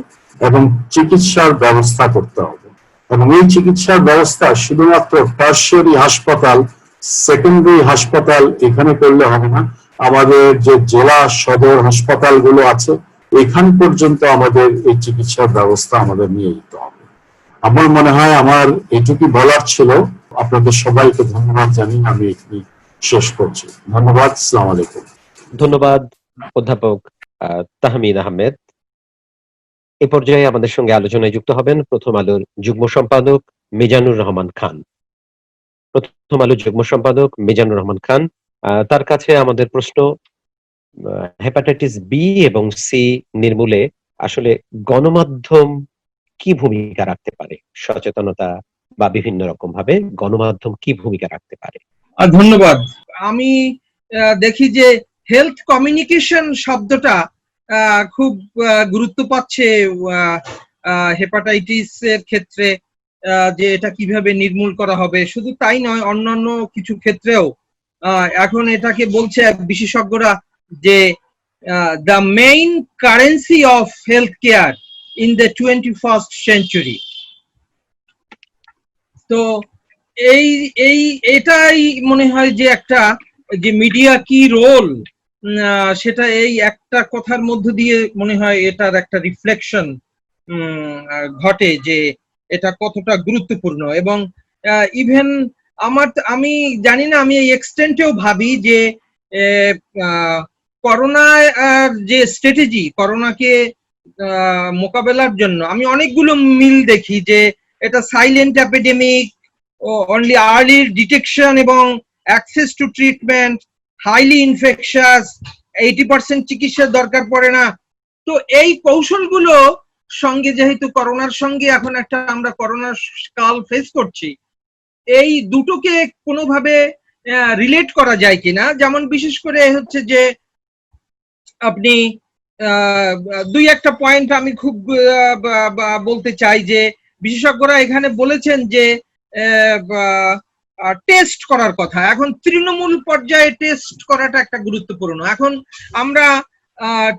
এবং চিকিৎসার ব্যবস্থা করতে হবে। এবং এই চিকিৎসার ব্যবস্থা শুধুমাত্র টারশিয়ারি হাসপাতাল, সেকেন্ডারি হাসপাতাল এখানে করলে হবে না, আমাদের যে জেলা সদর হাসপাতালগুলো আছে এখান পর্যন্ত আমাদের এই চিকিৎসার ব্যবস্থা আমাদের নিয়ে যেতে হবে। আমার মনে হয় আমার এটুকু বলার ছিল। আপনাদের সবাইকে ধন্যবাদ জানিয়ে আমি এখানে শেষ করছি। ধন্যবাদ। আসসালামু আলাইকুম। ধন্যবাদ অধ্যাপক তাহমিদ আহমেদ। এ পর্যায়ে আমাদের সঙ্গে আলোচনায় যুক্ত হবেন প্রথম আলোর যুগ্ম সম্পাদক মিজানুর রহমান খান। প্রথম আলোর যুগ্ম সম্পাদক মিজানুর রহমান খান, তার কাছে আমাদের প্রশ্ন, হেপাটাইটিস বি এবং সি নির্মূলে আসলে গণমাধ্যম কি ভূমিকা রাখতে পারে? সচেতনতা বা বিভিন্ন রকম ভাবে গণমাধ্যম কি ভূমিকা রাখতে পারে? ধন্যবাদ। আমি দেখি যে হেলথ কমিউনিকেশন শব্দটা খুব গুরুত্ব পাচ্ছে হেপাটাইটিস এর ক্ষেত্রে, যে এটা কিভাবে নির্মূল করা হবে। শুধু তাই নয়, অন্যান্য কিছু ক্ষেত্রেও এখন এটাকে বলছে বিশেষজ্ঞরা যে the main currency of health care in the 21st century। তো এটাই মনে হয় যে একটা, যে মিডিয়া কি রোল, সেটা এই একটা কথার মধ্য দিয়ে মনে হয় এটার একটা রিফ্লেকশন ঘটে, যে এটা কতটা গুরুত্বপূর্ণ। এবং ইভেন আমি জানি না, আমি এই এক্সটেন্টেও ভাবি যে করোনার যে স্ট্র্যাটেজি, করোনাকে মোকাবেলার জন্য আমি অনেকগুলো মিল দেখি, যে এটা silent epidemic, only early detection এবং access to treatment, highly infectious, 80% চিকিৎসার দরকার পড়ে না। তো এই কৌশলগুলো সঙ্গে, যেহেতু করোনার সঙ্গে এখন একটা আমরা করোনার কাল ফেস করছি, এই দুটোকে কোনোভাবে রিলেট করা যায় কিনা। যেমন বিশেষ করে হচ্ছে যে আপনি দুই একটা পয়েন্ট আমি খুব বলতে চাই, যে বিশেষজ্ঞরা এখানে বলেছেন যে টেস্ট করার কথা। এখন তৃণমূল পর্যায়ে টেস্ট করাটা একটা গুরুত্বপূর্ণ। এখন আমরা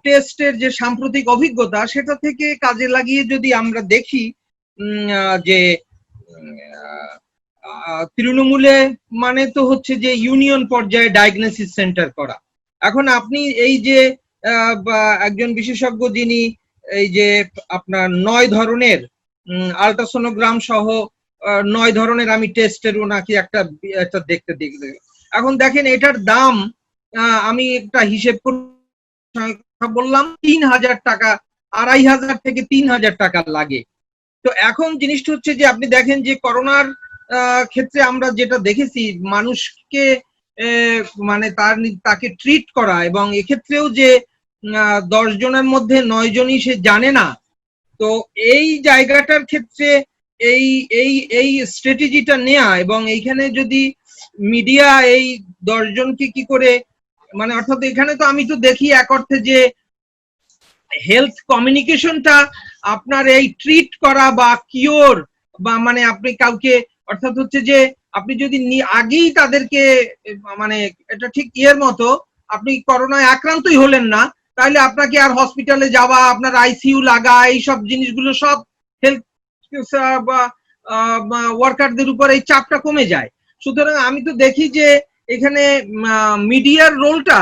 টেস্টের যে সাম্প্রতিক অভিজ্ঞতা, সেটা থেকে কাজে লাগিয়ে যদি আমরা দেখি যে তৃণমূলে মানে তো হচ্ছে যে ইউনিয়ন পর্যায়ে ডায়াগনোসিস সেন্টার করা। এখন আপনি এই যে একজন বিশেষজ্ঞ যিনি এই যে আপনার 9 ধরনের আল্ট্রাসোনোগ্রাম সহ 9 ধরনের আমি টেস্টের নাকি একটা দেখতে। এখন দেখেন এটার দাম, আমি একটা হিসেব বললাম 3000 টাকা, 2500 থেকে 3000 টাকা লাগে। তো এখন জিনিসটা হচ্ছে যে আপনি দেখেন যে করোনার ক্ষেত্রে আমরা যেটা দেখেছি, মানুষকে মানে তাকে ট্রিট করা, এবং এক্ষেত্রেও যে 10 জনের মধ্যে 9 জনই সে জানে না। তো এই জায়গাটার ক্ষেত্রে এই স্ট্র্যাটেজিটা নেয়া, এবং এইখানে যদি মিডিয়া এই 10 জনকে কি করে, মানে অর্থাৎ এখানে তো আমি তো দেখি এক অর্থে যে হেলথ কমিউনিকেশনটা আপনার এই ট্রিট করা বা কিওর, বা মানে আপনি কাউকে, অর্থাৎ হচ্ছে যে আপনি যদি আগেই তাদেরকে, মানে এটা ঠিক ইয়ের মতো, আপনি করোনায় আক্রান্তই হলেন না, তাহলে আপনাকে আর হসপিটালে যাওয়া, আপনার আইসিইউ লাগা, এইসব জিনিসগুলো সব হেলথ ওয়ার্কারদের উপর এই চাপটা কমে যায়। সুতরাং আমি তো দেখি যে এখানে মিডিয়ার রোলটা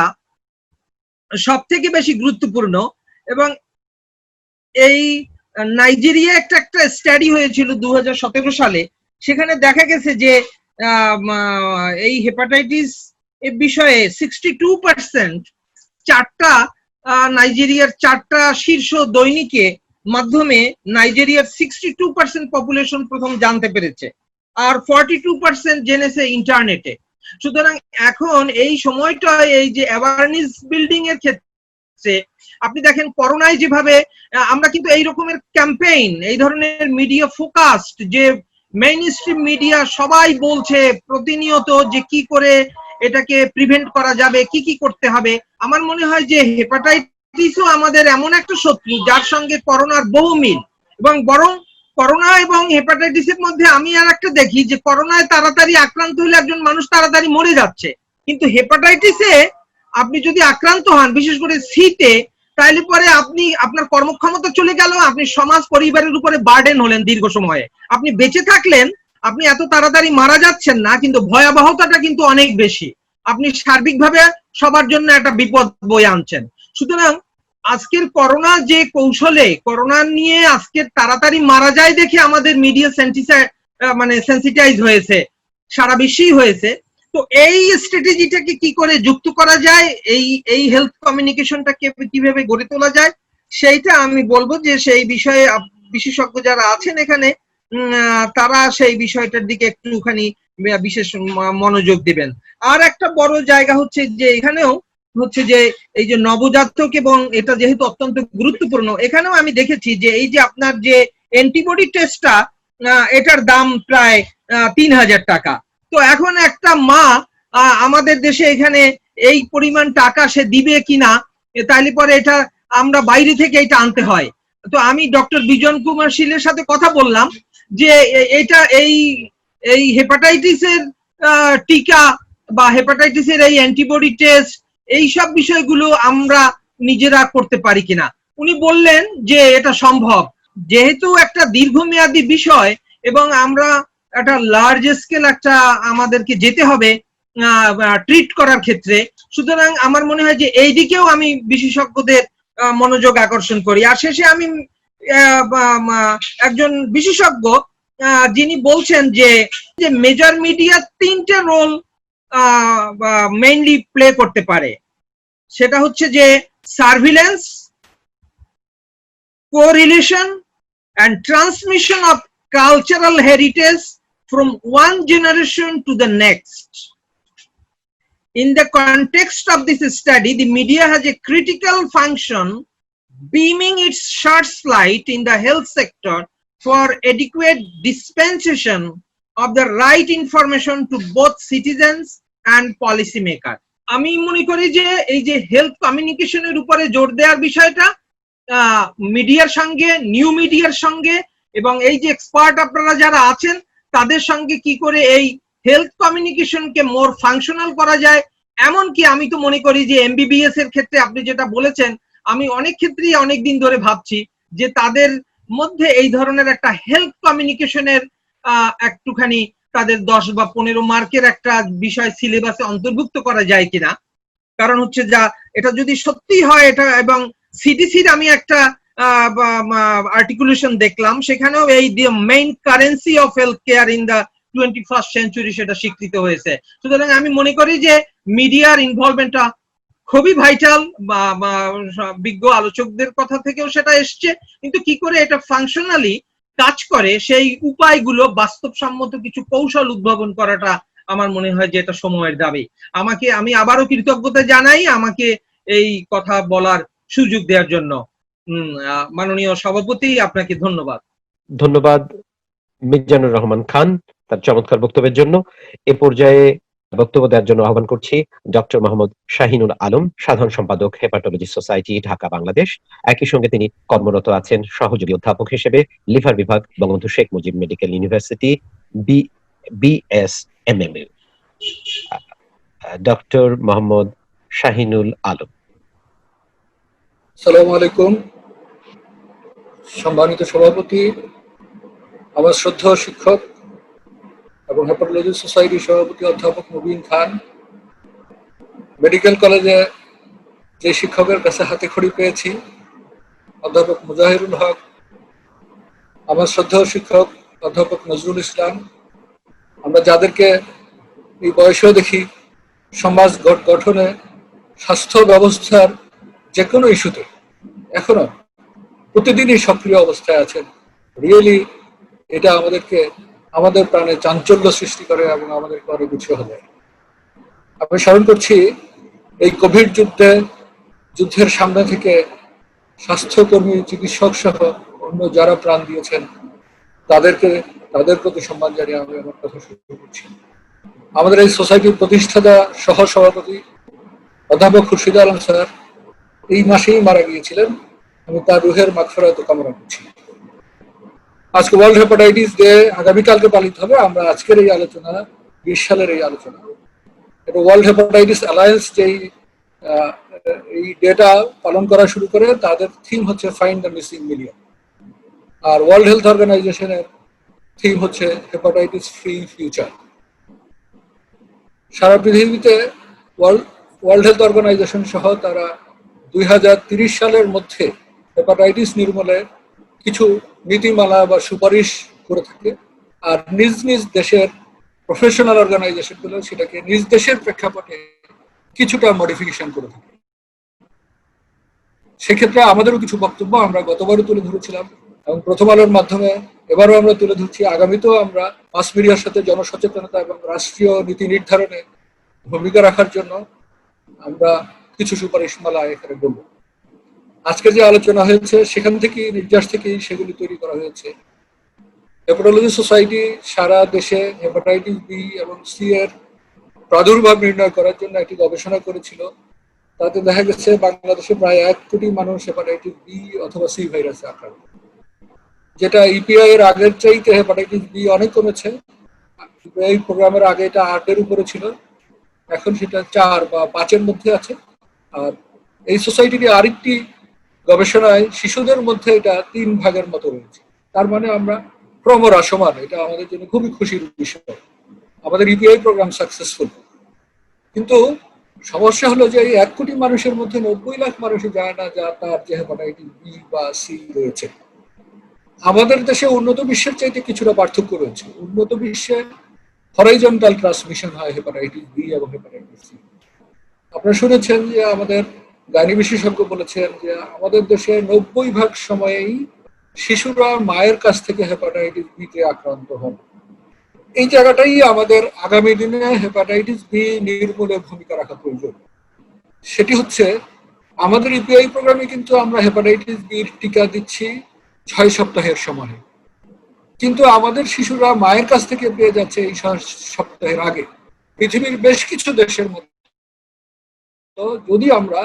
সব থেকে বেশি গুরুত্বপূর্ণ। এবং এই নাইজেরিয়া একটা স্টাডি হয়েছিল 2017 সালে, সেখানে দেখা গেছে যে এই হেপাটাইটিস এর বিষয়ে 62% নাইজেরিয়ার 4টা শীর্ষ দৈনিকে মাধ্যমে নাইজেরিয়ার 62% পপুলেশন প্রথম জানতে পেরেছে, আর 42% জেনেছে ইন্টারনেটে। সুতরাং এখন এই সময়টা এই যে অ্যাওয়ারনেস বিল্ডিং এর ক্ষেত্রে আপনি দেখেন করোনায় যেভাবে আমরা কিন্তু এই রকমের ক্যাম্পেইন, এই ধরনের মিডিয়া ফোকাসড, যে মেইন স্ট্রিম মিডিয়া সবাই বলছে প্রতিনিয়ত যে কি করে এটাকে প্রিভেন্ট করা যাবে, কি কি করতে হবে। আমার মনে হয় যে হেপাটাইটিস হেপাটাইটিসও আমাদের এমন একটা শত্রু যার সঙ্গে করোনার বহু মিল, এবং বরং করোনা এবং হেপাটাইটিসের মধ্যে আমি আর একটা দেখি যে করোনায় তাড়াতাড়ি আক্রান্ত হলে একজন মানুষ তাড়াতাড়ি মরে যাচ্ছে, কিন্তু হেপাটাইটিসে আপনি যদি আক্রান্ত হন, বিশেষ করে সিতে, তাহলে পরে আপনি আপনার কর্মক্ষমতা চলে গেল, আপনি সমাজ পরিবারের উপরে বার্ডেন হলেন দীর্ঘ সময়ে। আপনি বেঁচে থাকলেন, আপনি এত তাড়াতাড়ি মারা যাচ্ছেন না, কিন্তু ভয়াবহতাটা কিন্তু অনেক বেশি। আপনি সার্বিকভাবে সবার জন্য একটা বিপদ বয়ে আনছেন। সুতরাং আজকের করোনা যে কৌশলে করোনা নিয়ে আজকে তাড়াতাড়ি মারা যায় দেখে আমাদের মিডিয়া সেন্সিটাইজ হয়েছে, সারা বিশ্বেই হয়েছে। তো এই স্ট্র্যাটেজিটাকে কি করে যুক্ত করা যায়, এই হেলথ কমিউনিকেশনটাকে কিভাবে গড়ে তোলা যায়, সেইটা আমি বলবো যে সেই বিষয়ে বিশেষজ্ঞ যারা আছেন এখানে তারা সেই বিষয়টার দিকে একটুখানি বিশেষ মনোযোগ দিবেন। আর একটা বড় জায়গা হচ্ছে যে এখানেও হচ্ছে যে এই যে নবজাতক, এবং এটা যেহেতু অত্যন্ত গুরুত্বপূর্ণ, এখানেও আমি দেখেছি যে এই যে আপনার যে অ্যান্টিবডি টেস্টটা, এটার দাম প্রায় 3000 টাকা। তো এখন একটা মা আমাদের দেশে এখানে এই পরিমাণ টাকা সে দিবে কিনা, তাইলে পরে এটা আমরা বাইরে থেকে এটা আনতে হয়। তো আমি ডক্টর বিজন কুমার শীলের সাথে কথা বললাম যে এটা এই হেপাটাইটিসের টিকা বা হেপাটাইটিসের এই অ্যান্টিবডি টেস্ট, এই সব বিষয়গুলো আমরা নিজেরা করতে পারি কিনা। উনি বললেন যে এটা সম্ভব, যেহেতু একটা দীর্ঘমেয়াদী বিষয় এবং আমরা একটা লার্জ স্কেল একটা আমাদেরকে যেতে হবে ট্রিট করার ক্ষেত্রে। সুতরাং আমার মনে হয় যে এই দিকেও আমি বিশেষজ্ঞদের মনোযোগ আকর্ষণ করি। আর শেষে আমি একজন বিশেষজ্ঞ যিনি বলছেন যে মেজর মিডিয়া 3টে রোল মেইনলি প্লে করতে পারে, সেটা হচ্ছে যে surveillance, correlation and transmission of cultural heritage from one generation to the next. In the context of this study, the media has a critical function, beaming its searchlight in the health sector for adequate dispensation of the right information to both citizens and policymakers. আমি মনে করি যে এই যে হেলথ কমিউনিকেশনের উপরে জোর দেওয়ার বিষয়টা মিডিয়ার সঙ্গে, নিউ মিডিয়ার সঙ্গে, এবং এই যে এক্সপার্ট আপনারা যারা আছেন তাদের সঙ্গে কি করে এই হেলথ কমিউনিকেশনকে মোর ফাংশনাল করা যায়। এমনকি আমি তো মনে করি যে এমবিবিএস এর ক্ষেত্রে আপনি যেটা বলেছেন, আমি অনেক ক্ষেত্রেই অনেক দিন ধরে ভাবছি যে তাদের মধ্যে এই ধরনের একটা হেলথ কমিউনিকেশনের একটুখানি তাদের 10 বা 15 মার্কের একটা বিষয় সিলেবাসে অন্তর্ভুক্ত করা যায় কিনা। কারণ হচ্ছে যা এটা যদি সত্যি হয় এটা, এবং সিডিসির আমি একটা আর্টিকুলেশন দেখলাম, সেখানেও এই main currency of health care in the 21st century সেটা স্বীকৃত হয়েছে। সুতরাং আমি মনে করি যে মিডিয়ার ইনভলভমেন্টটা খুবই ভাইটাল, বিজ্ঞ আলোচকদের কথা থেকেও সেটা এসছে, কিন্তু কি করে এটা ফাংশনালি কাজ করে সেই উপায়গুলো বাস্তবসম্মত কিছু কৌশল উদ্ভাবন করাটা আমার মনে হয় যে এটা সময়ের দাবি। আমি আবারও কৃতজ্ঞতা জানাই আমাকে এই কথা বলার সুযোগ দেওয়ার জন্য। মাননীয় সভাপতি, আপনাকে ধন্যবাদ। ধন্যবাদ মিজানুর রহমান খান তার চমৎকার বক্তব্যের জন্য। এ পর্যায়ে বক্তব্য দেওয়ার জন্য আহ্বান করছি ডক্টর মোহাম্মদ শাহিনুল আলম, সাধারণ সম্পাদক হেপাটোলজি সোসাইটি, ঢাকা, বাংলাদেশ। একই সঙ্গে তিনি কর্মরত আছেন সহযোগী অধ্যাপক হিসেবে লিভার বিভাগ, Bangabandhu Sheikh Mujib medical university, BSMMU। Doctor Mohammad Shahinul Alam. আসসালামু আলাইকুম। সম্মানিত সভাপতি, আমার শ্রদ্ধেয় শিক্ষক এবং হেপাটোলজি সোসাইটির সভাপতি অধ্যাপক মুবিন খান, মেডিকেল কলেজে যে শিক্ষকের কাছে হাতে খড়ি পেয়েছি অধ্যাপক মুজাহিরুল হক, আমার শ্রদ্ধেয় শিক্ষক অধ্যাপক নজরুল ইসলাম, আমরা যাদেরকে এই বয়সেও দেখি সমাজ গঠনে, স্বাস্থ্য ব্যবস্থার যে কোনো ইস্যুতে এখনো প্রতিদিনই সক্রিয় অবস্থায় আছেন। রিয়েলি এটা আমাদের প্রাণে চাঞ্চল্য সৃষ্টি করে এবং আমাদেরকে অনেক কিছু হলে। আমি স্মরণ করছি এই কোভিড যুদ্ধের সামনে থেকে স্বাস্থ্যকর্মী, চিকিৎসক সহ অন্য যারা প্রাণ দিয়েছেন তাদের প্রতি সম্মান জানিয়ে আমি আমার কথা শুরু করছি। আমাদের এই সোসাইটির প্রতিষ্ঠাতা সহ সভাপতি অধ্যাপক খুরশিদ আলম স্যার, এই মাসেই মারা গিয়েছিলেন। আমি তার রুহের মাগফিরাত কামনা করছি। আজকে ওয়ার্ল্ড হেপাটাইটিস ডে আগামীকালকে পালিত হবে। আমরা আজকের এই আলোচনা 20 সালের এই আলোচনা, এটা ওয়ার্ল্ড হেপাটাইটিস অ্যালায়েন্স যেই এই ডেটা পালন করা শুরু করে, তাদের থিম হচ্ছে ফাইন্ড দ্য মিসিং মিলিয়ন। আর ওয়ার্ল্ড হেলথ অর্গানাইজেশনের থিম হচ্ছে হেপাটাইটিস ফ্রি ফিউচার। সারা পৃথিবীতে ওয়ার্ল্ড হেলথ অর্গানাইজেশন সহ তারা 2030 সালের মধ্যে হেপাটাইটিস নির্মূলে কিছু নীতিমালা বা সুপারিশ করে থাকে। আর নিজ নিজ দেশের প্রফেশনাল অর্গানাইজেশনগুলো সেটাকে নিজ দেশের প্রেক্ষাপটে কিছুটা মডিফিকেশন করে থাকে। সেক্ষেত্রে আমাদেরও কিছু বক্তব্য আমরা গতবারও তুলে ধরেছিলাম এবং প্রথম আলোর মাধ্যমে এবারও আমরা তুলে ধরছি। আগামীতেও আমরা মাস মিডিয়ার সাথে জনসচেতনতা এবং রাষ্ট্রীয় নীতি নির্ধারণে ভূমিকা রাখার জন্য আমরা কিছু সুপারিশমালা এখানে বলব। আজকে যে আলোচনা হয়েছে সেখান থেকে নির্যাস থেকেই সেগুলি তৈরি করা হয়েছে। হেপাটোলজি সোসাইটি সারা দেশে হেপাটাইটিস বি এবং সি এর প্রাদুর্ভাব নির্ণয় করার জন্য একটি গবেষণা করেছিল। তাতে দেখা গেছে বাংলাদেশে প্রায় 1 কোটি মানুষ হেপাটাইটিস বি অথবা সি ভাইরাসে আক্রান্ত, যেটা ইপিআই এর আগের চাইতে হেপাটাইটিস বি অনেক কমেছে। এই প্রোগ্রামের আগে এটা 8 এর উপরে ছিল, এখন সেটা 4 বা 5 এর মধ্যে আছে। আর এই সোসাইটির আরেকটি গবেষণায় শিশুদের মধ্যে এটা 3 ভাগের মতো রয়েছে। তার মানে আমরা ক্রমহ্রাসমান, এটা আমাদের জন্য খুবই খুশির বিষয়। আমাদের ইপিআই প্রোগ্রাম সাকসেসফুল, কিন্তু সমস্যা হলো যে এই 1 কোটি মানুষের মধ্যে 90 লাখ মানুষই জানে না যা তার যে হেপাটাইটিস বি বা সি রয়েছে। আমাদের দেশে উন্নত বিশ্বের চাইতে কিছুটা পার্থক্য রয়েছে। উন্নত বিশ্বে হরাইজন্টাল ট্রান্সমিশন হয় হেপাটাইটিস বি এবং হেপাটাইটিস সি। আপনারা শুনেছেন যে আমাদের গাইনি বিশেষজ্ঞ বলেছেন যে আমাদের দেশে 90% সময়েই শিশুরা মায়ের কাছ থেকে হেপাটাইটিস বি তে আক্রান্ত হন। এই জায়গাটাই আমাদের আগামী দিনে হেপাটাইটিস বি নির্মূলে ভূমিকা রাখা প্রয়োজন। সেটি হচ্ছে আমাদের ইপিআই প্রোগ্রামে কিন্তু আমরা হেপাটাইটিস বির টিকা দিচ্ছি 6 সপ্তাহের সময়, কিন্তু আমাদের শিশুরা মায়ের কাছ থেকে পেয়ে যাচ্ছে এই 6 সপ্তাহের আগে। পৃথিবীর বেশ কিছু দেশের মধ্যে যদি আমরা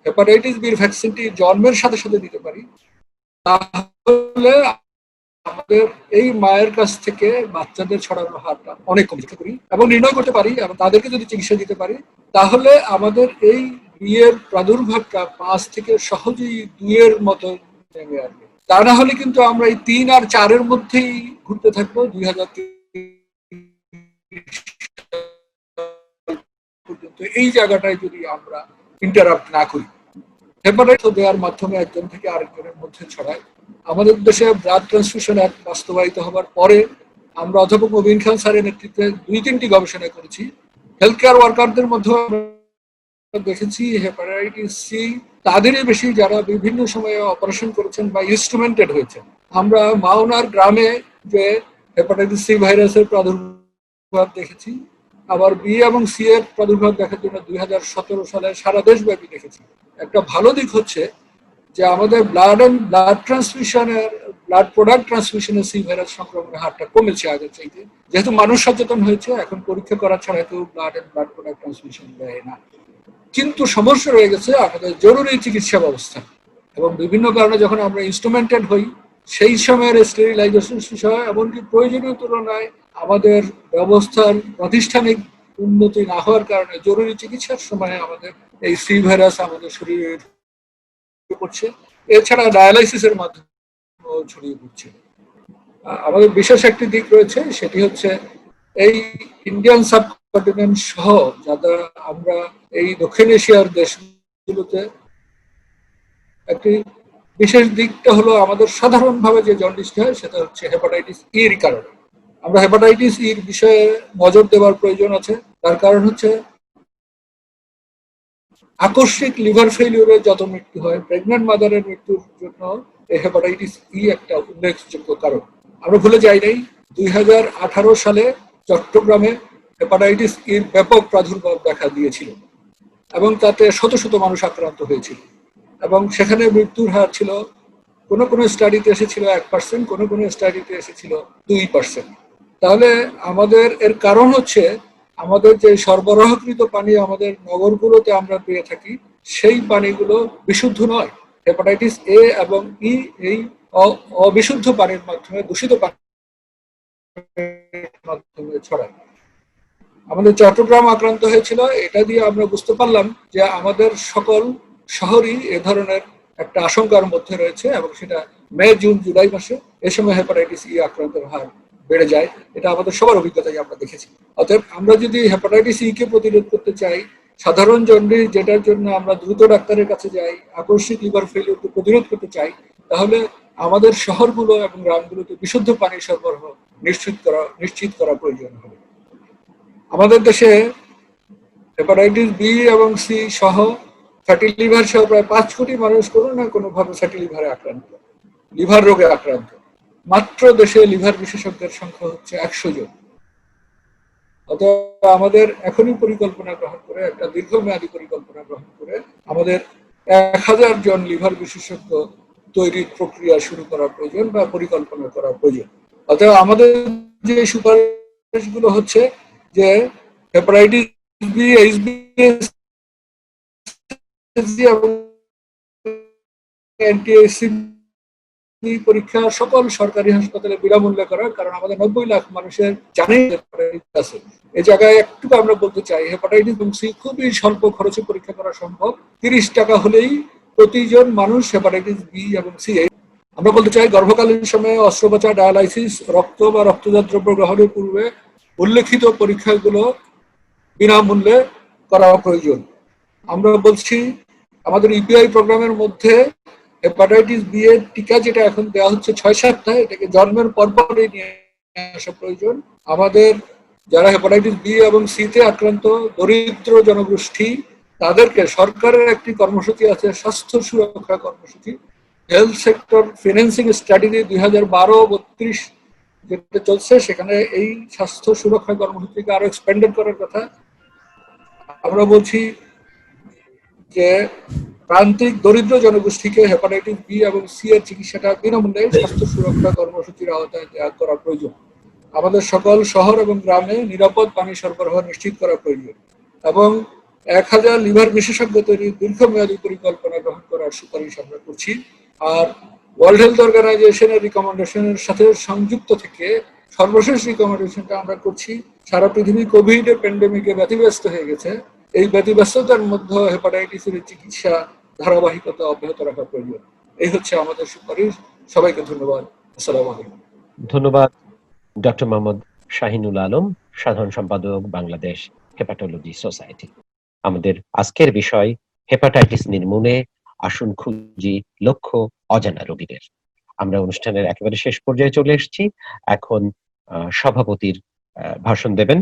হেপাটাইটিস বির ভ্যাকসিনটি জন্মের সাথে সাথে দিতে পারি, তাহলে আমাদের এই মায়ের কাছ থেকে বাচ্চাদের ছড়ানোর হারটা অনেক কমে করি এবং নির্ণয় করতে পারি এবং তাদেরকে যদি চিকিৎসা দিতে পারি, তাহলে আমাদের এই বিয়ের প্রাদুর্ভাবটা 5 থেকে সহজেই 2 এর মতো নেমে আসবে। তা না হলে কিন্তু আমরা এই 3 আর 4 এর মধ্যেই ঘুরতে থাকবো 2030 পর্যন্ত। এই জায়গাটায় যদি আমরা ইন্টারাপ্ট না করি, হেপাটাইটিস দেওয়ার মাধ্যমে একজন থেকে আরেকজনের মধ্যে ছড়ায়। আমাদের দেশে ব্লাড ট্রান্সফিউশন অ্যাক্ট বাস্তবায়িত হবার পরে আমরা অধ্যাপক মবিন খান স্যারের নেতৃত্বে 2-3টি গবেষণা করেছি। হেলথ কেয়ার ওয়ার্কারদের মধ্যে দেখেছি হেপাটাইটিস সি তাদেরই বেশি যারা বিভিন্ন সময়ে অপারেশন করেছেন বা ইনস্ট্রুমেন্টেড হয়েছেন। আমরা মাওনার গ্রামে যে হেপাটাইটিস সি ভাইরাসের প্রাদুর্ভাব দেখেছি, আবার বি এবং সি এর প্রাদুর্ভাব দেখার জন্য 2017 সালে সারা দেশব্যাপী দেখেছি। একটা ভালো দিক হচ্ছে যে আমাদের ব্লাড ট্রান্সমিশনের ব্লাড প্রোডাক্ট ট্রান্সমিশনের সি ভাইরাস সংক্রমণের হারটা কমেছে আগের চাইতে, যেহেতু মানুষ সচেতন হয়েছে। এখন পরীক্ষা করা ছাড়া কেউ ব্লাড প্রোডাক্ট ট্রান্সমিশন দেয় না। কিন্তু সমস্যা রয়ে গেছে আমাদের জরুরি চিকিৎসা ব্যবস্থা, এবং বিভিন্ন কারণে যখন আমরা ইনস্ট্রুমেন্টেড হই সেই সময়ের স্টেরিলাইজেশন বিষয় এমনকি প্রয়োজনীয় তুলনায় আমাদের ব্যবস্থার প্রাতিষ্ঠানিক উন্নতি না হওয়ার কারণে জরুরি চিকিৎসার সময় আমাদের এই সি ভাইরাস আমাদের শরীরে পড়ছে। এছাড়া ডায়ালাইসিসের মাধ্যমে ছড়িয়ে পড়ছে। আমাদের বিশেষ একটি দিক রয়েছে, সেটি হচ্ছে এই ইন্ডিয়ান সাবকন্টিনেন্ট সহ যারা আমরা এই দক্ষিণ এশিয়ার দেশগুলোতে একটি বিশেষ দিকটা হলো আমাদের সাধারণভাবে যে জন্ডিসটা হয় সেটা হচ্ছে হেপাটাইটিস ইর কারণে। আমরা হেপাটাইটিস ইর বিষয়ে নজর দেওয়ার প্রয়োজন আছে। তার কারণ হচ্ছে আকস্মিক লিভার ফেলিউরে যত মৃত্যু হয়, প্রেগন্যান্ট মাদারের মৃত্যুর জন্য এই হেপাটাইটিস ই একটা উল্লেখযোগ্য কারণ। আমরা ভুলে যাই নাই 2018 সালে চট্টগ্রামে হেপাটাইটিস ইর ব্যাপক প্রাদুর্ভাব দেখা দিয়েছিল এবং তাতে শত শত মানুষ আক্রান্ত হয়েছিল এবং সেখানে মৃত্যুর হার ছিল কোনো কোনো স্টাডিতে এসেছিল 1%, কোনো কোনো স্টাডিতে এসেছিল 2%। তাহলে আমাদের এর কারণ হচ্ছে আমাদের যে সরবরাহকৃত পানি আমাদের নগরগুলোতে আমরা পেয়ে থাকি, সেই পানিগুলো বিশুদ্ধ নয়। হেপাটাইটিস এ এবং ই এই অবিশুদ্ধ পানির মাধ্যমে, দূষিত পানির মাধ্যমে ছড়ায়। আমাদের চট্টগ্রাম আক্রান্ত হয়েছিল, এটা দিয়ে আমরা বুঝতে পারলাম যে আমাদের সকল শহরই এ ধরনের একটা আশঙ্কার মধ্যে রয়েছে এবং সেটা মে, জুন, জুলাই মাসে এই সময় হেপাটাইটিস ই আক্রান্তের হার বেড়ে যায়। এটা আমাদের সবার অভিজ্ঞতায় আমরা দেখেছি। অতএব আমরা যদি হেপাটাইটিস ই কে প্রতিরোধ করতে চাই, সাধারণ জন্ডিস যেটার জন্য আমরা দ্রুত ডাক্তারের কাছে যাই, আকস্মিক লিভার ফেলিওরকে প্রতিরোধ করতে চাই, তাহলে আমাদের শহরগুলো এবং গ্রামগুলোতে বিশুদ্ধ পানি সরবরাহ নিশ্চিত করা প্রয়োজন হবে। আমাদের দেশে হেপাটাইটিস বি এবং সি সহ ফ্যাটি লিভার সহ প্রায় 5 কোটি মানুষ কোনো না কোনো ভাবে ফ্যাটি লিভারে আক্রান্ত, লিভার রোগে আক্রান্ত। মাত্র দেশে লিভার বিশেষজ্ঞের সংখ্যা হচ্ছে 100 জন। অতএব আমাদের এখনই পরিকল্পনা গ্রহণ করে, একটা দীর্ঘমেয়াদী পরিকল্পনা গ্রহণ করে আমাদের 1000 জন লিভার বিশেষজ্ঞ তৈরির প্রক্রিয়া শুরু করা প্রয়োজন বা পরিকল্পনা করা প্রয়োজন। অতএব আমাদের যে সুপারিশগুলো হচ্ছে যে হেপাটাইটিস বি, এইচবি এবং অ্যান্টি-এইচসিভি পরীক্ষা সকল সরকারি হাসপাতালে বিনামূল্যে করা, কারণ আমাদের 90 লাখ মানুষের জানেই হেপাটাইটিস আছে। এই জায়গায় একটু আমরা বলতে চাই, হেপাটাইটিস এবং সি খুবই স্বল্প খরচে পরীক্ষা করা সম্ভব। 30 টাকা হলেই প্রতিজন মানুষ হেপাটাইটিস বি এবং সি। আমরা বলতে চাই, গর্ভকালীন সময়ে অস্ত্রোপচার, ডায়ালাইসিস, রক্ত বা রক্তজাত দ্রব্য গ্রহণের পূর্বে উল্লেখিত পরীক্ষাগুলো বিনামূল্যে করা প্রয়োজন। আমরা বলছি আমাদের ইপিআই প্রোগ্রামের মধ্যে হেপাটাইটিস বি এর টিকা যেটা এখন দেওয়া হচ্ছে 6 সপ্তাহে, এটাকে জন্মের পরপরই নিয়ে আসা প্রয়োজন। আমাদের যারা হেপাটাইটিস বি এবং সি তে আক্রান্ত দরিদ্র জনগোষ্ঠী, তাদেরকে সরকারের একটি কর্মসূচি আছে, স্বাস্থ্য সুরক্ষা কর্মসূচি, হেলথ সেক্টর ফিন্যান্সিং স্ট্র্যাটেজি 2012-32 যেটা চলছে, সেখানে এই স্বাস্থ্য সুরক্ষা কর্মসূচিকে আরো এক্সপ্যান্ডেড করার কথা। আমরা বলছি যে প্রান্তিক দরিদ্র জনগোষ্ঠীকে হেপাটাইটিস বি এবং সি এর চিকিৎসাটা বিনামূল্যে স্বাস্থ্য সুরক্ষা কর্মসূচির আওতায় দেওয়া করা প্রয়োজন। আমাদের সকল শহর এবং গ্রামে নিরাপদ পানি সরবরাহ নিশ্চিত করা প্রয়োজন এবং 1000 লিভার বিশেষজ্ঞ তৈরির দীর্ঘমেয়াদী পরিকল্পনা গ্রহণ করার সুপারিশ আমরা করছি। আর ওয়ার্ল্ড হেলথ অর্গানাইজেশনের রিকমেন্ডেশনের সাথে সংযুক্ত থেকে সর্বশেষ রিকমেন্ডেশনটা আমরা করছি, সারা পৃথিবী কোভিড প্যান্ডেমিকে ব্যতিব্যস্ত হয়ে গেছে, এই ব্যতিব্যস্ততার মধ্যে হেপাটাইটিসের চিকিৎসা ধারাবাহিকতা অব্যাহত রাখা প্রয়োজন। এই হচ্ছে আমাদের সুপারিশ। সবাইকে ধন্যবাদ। আসসালামু আলাইকুম। ধন্যবাদ ডক্টর মোহাম্মদ শাহিনুল আলম, সাধারণ সম্পাদক, বাংলাদেশ হেপাটোলজি সোসাইটি। আমাদের আজকের বিষয় হেপাটাইটিস নির্মূলে আসুন খুঁজি লক্ষ্য অজানা রোগীদের। আমরা অনুষ্ঠানের একেবারে শেষ পর্যায়ে চলে এসেছি। এখন সভাপতির ভাষণ দেবেন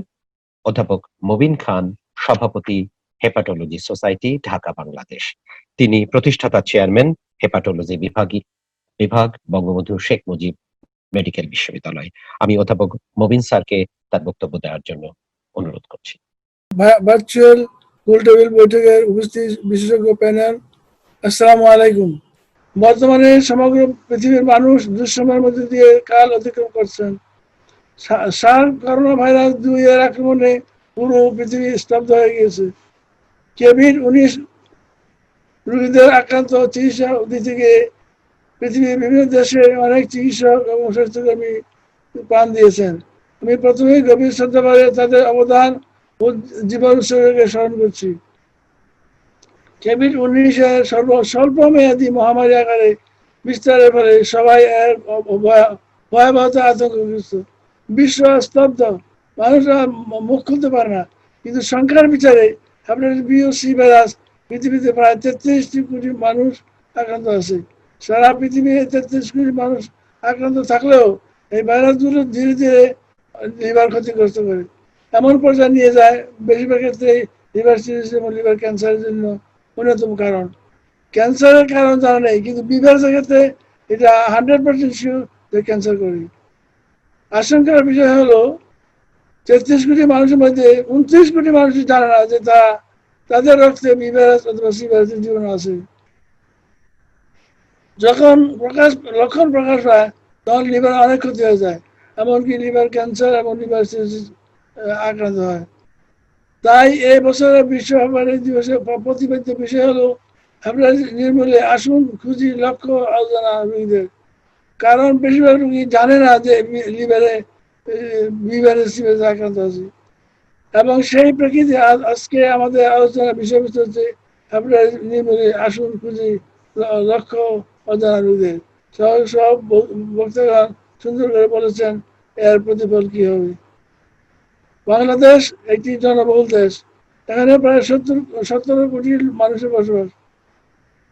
অধ্যাপক মবিন খান, সভাপতি হেপাটোলজি সোসাইটি, ঢাকা, বাংলাদেশ। তিনি প্রতিষ্ঠাতা চেয়ারম্যান, হেপাটোলজি বিভাগ, বঙ্গবন্ধু শেখ মুজিব মেডিকেল বিশ্ববিদ্যালয়। আমি অধ্যাপক মবিন স্যারকে তার বক্তব্য দেওয়ার জন্য অনুরোধ করছি। ভার্চুয়াল গোল টেবিল বৈঠকের উপস্থিত বিশেষজ্ঞ প্যানেল, আসসালামু আলাইকুম। বর্তমানে সমগ্র পৃথিবীর মানুষ দুঃসময়ের মধ্যে দিয়ে কাল অতিক্রম করছেন। করোনা ভাইরাস 2 এর আক্রমণে পুরো পৃথিবী স্তব্ধ হয়ে গিয়েছে। কোভিড-19 রোগীদের আক্রান্ত চিকিৎসা দিতে গিয়ে পৃথিবীর বিভিন্ন দেশে অনেক চিকিৎসক এবং স্বাস্থ্যকর্মী প্রাণ দিয়েছেন। আমি প্রথমেই গভীর শ্রদ্ধা করে তাদের অবদান ও জীবন উৎসর্গকে স্মরণ করছি। কোভিড-19 এর স্বল্প মেয়াদী মহামারী আকারে বিস্তারের ফলে সবাই এর ভয়াবহতা আতঙ্কগ্রস্ত। বিশ্ব স্তব্ধ, মানুষরা মুখ খুলতে পারে না। কিন্তু সংখ্যার বিচারে হেপাটাইটিস বি ও সি ভাইরাস পৃথিবীতে প্রায় 33 কোটি মানুষ আক্রান্ত আছে। সারা পৃথিবীতে 33 কোটি মানুষ আক্রান্ত থাকলেও এই ভাইরাসগুলো ধীরে ধীরে লিভার ক্ষতিগ্রস্ত করে, এমন পর্যায়ে নিয়ে যায় বেশিরভাগ ক্ষেত্রে লিভার সিরোসিস এবং লিভার ক্যান্সারের জন্য অন্যতম কারণ। ক্যান্সারের কারণ জানা নেই, কিন্তু বি ভাইরাসের ক্ষেত্রে এটা 100% শিওর যে ক্যান্সার করে। আশঙ্কার বিষয় হলো 33 কোটি মানুষের মধ্যে 29 কোটি মানুষ জানে না যে তাদের রক্তে বি ভাইরাস অথবা সি ভাইরাসের জীবাণু আছে। যখন লক্ষণ প্রকাশ পায় তখন লিভার অনেক ক্ষতি হয়ে যায়, এমনকি লিভার ক্যান্সার এবং লিভার সিরোসিস আক্রান্ত হয়। তাই এই বছরের বিশ্ব হেপাটাইটিস দিবসের প্রতিপাদ্য বিষয় হলো হেপাটাইটিস নির্মূলে আসুন খুঁজি লক্ষ্য অজানা রোগীদের। কারণ বেশিরভাগ রোগী জানে না যে লিভারে সিভারে আক্রান্ত আছে। এবং সেই প্রেক্ষিতে আজকে আমাদের আলোচনার বিষয়বস্তু হচ্ছে হেপাটাইটিস নির্মূলে আসুন খুঁজি লক্ষ্য অজানা রোগীদের। সব বক্তাগণ সুন্দর করে বলেছেন এর প্রতিফল কি হবে। বাংলাদেশ একটি জনবহুল দেশ, এখানে প্রায় 17 কোটি মানুষের বসবাস।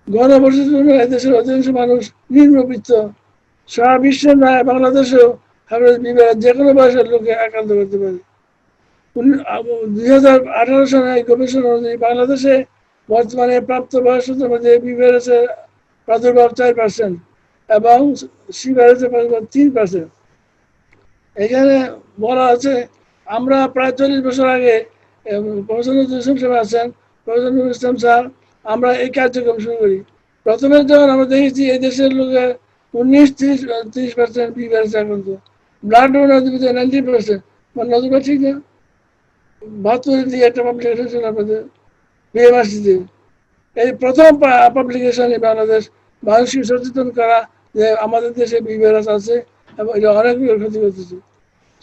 গণবসতির জন্য এদেশের অধিকাংশ মানুষ নিম্নবিত্ত। সারা বিশ্বের নয় বাংলাদেশেও হেপাটাইটিস যে কোনো বয়সের লোকে আক্রান্ত করতে পারে। 2018 সালে গবেষণা অনুযায়ী বাংলাদেশে বর্তমানে প্রাপ্ত বয়স্কদের মধ্যে বি ভাইরাসের প্রাদুর্ভাব 4% এবং সি ভাইরাসের প্রাদুর্ভাব 3%। এখানে বলা আছে আমরা প্রায় 40 বছর আগে প্রফেসর নজরুল ইসলাম সাহেব আছেন, প্রফেসর নজরুল ইসলাম স্যার, আমরা এই কার্যক্রম শুরু করি। প্রথমে যখন আমরা দেখেছি এই দেশের লোকের 19-30% বি ভাইরাস আক্রান্ত, ব্লাড ডোনার 90%, মানে নজরুল ঠিক না? 72 দিয়ে একটা পাবলিকেশন ছিল আপনাদের বিএমআরসিতে। এই প্রথম পাবলিকেশনে বাংলাদেশ মানুষকে সচেতন করা যে আমাদের দেশে বি ভাইরাস আছে এবং এটা অনেক ক্ষতি করতেছে।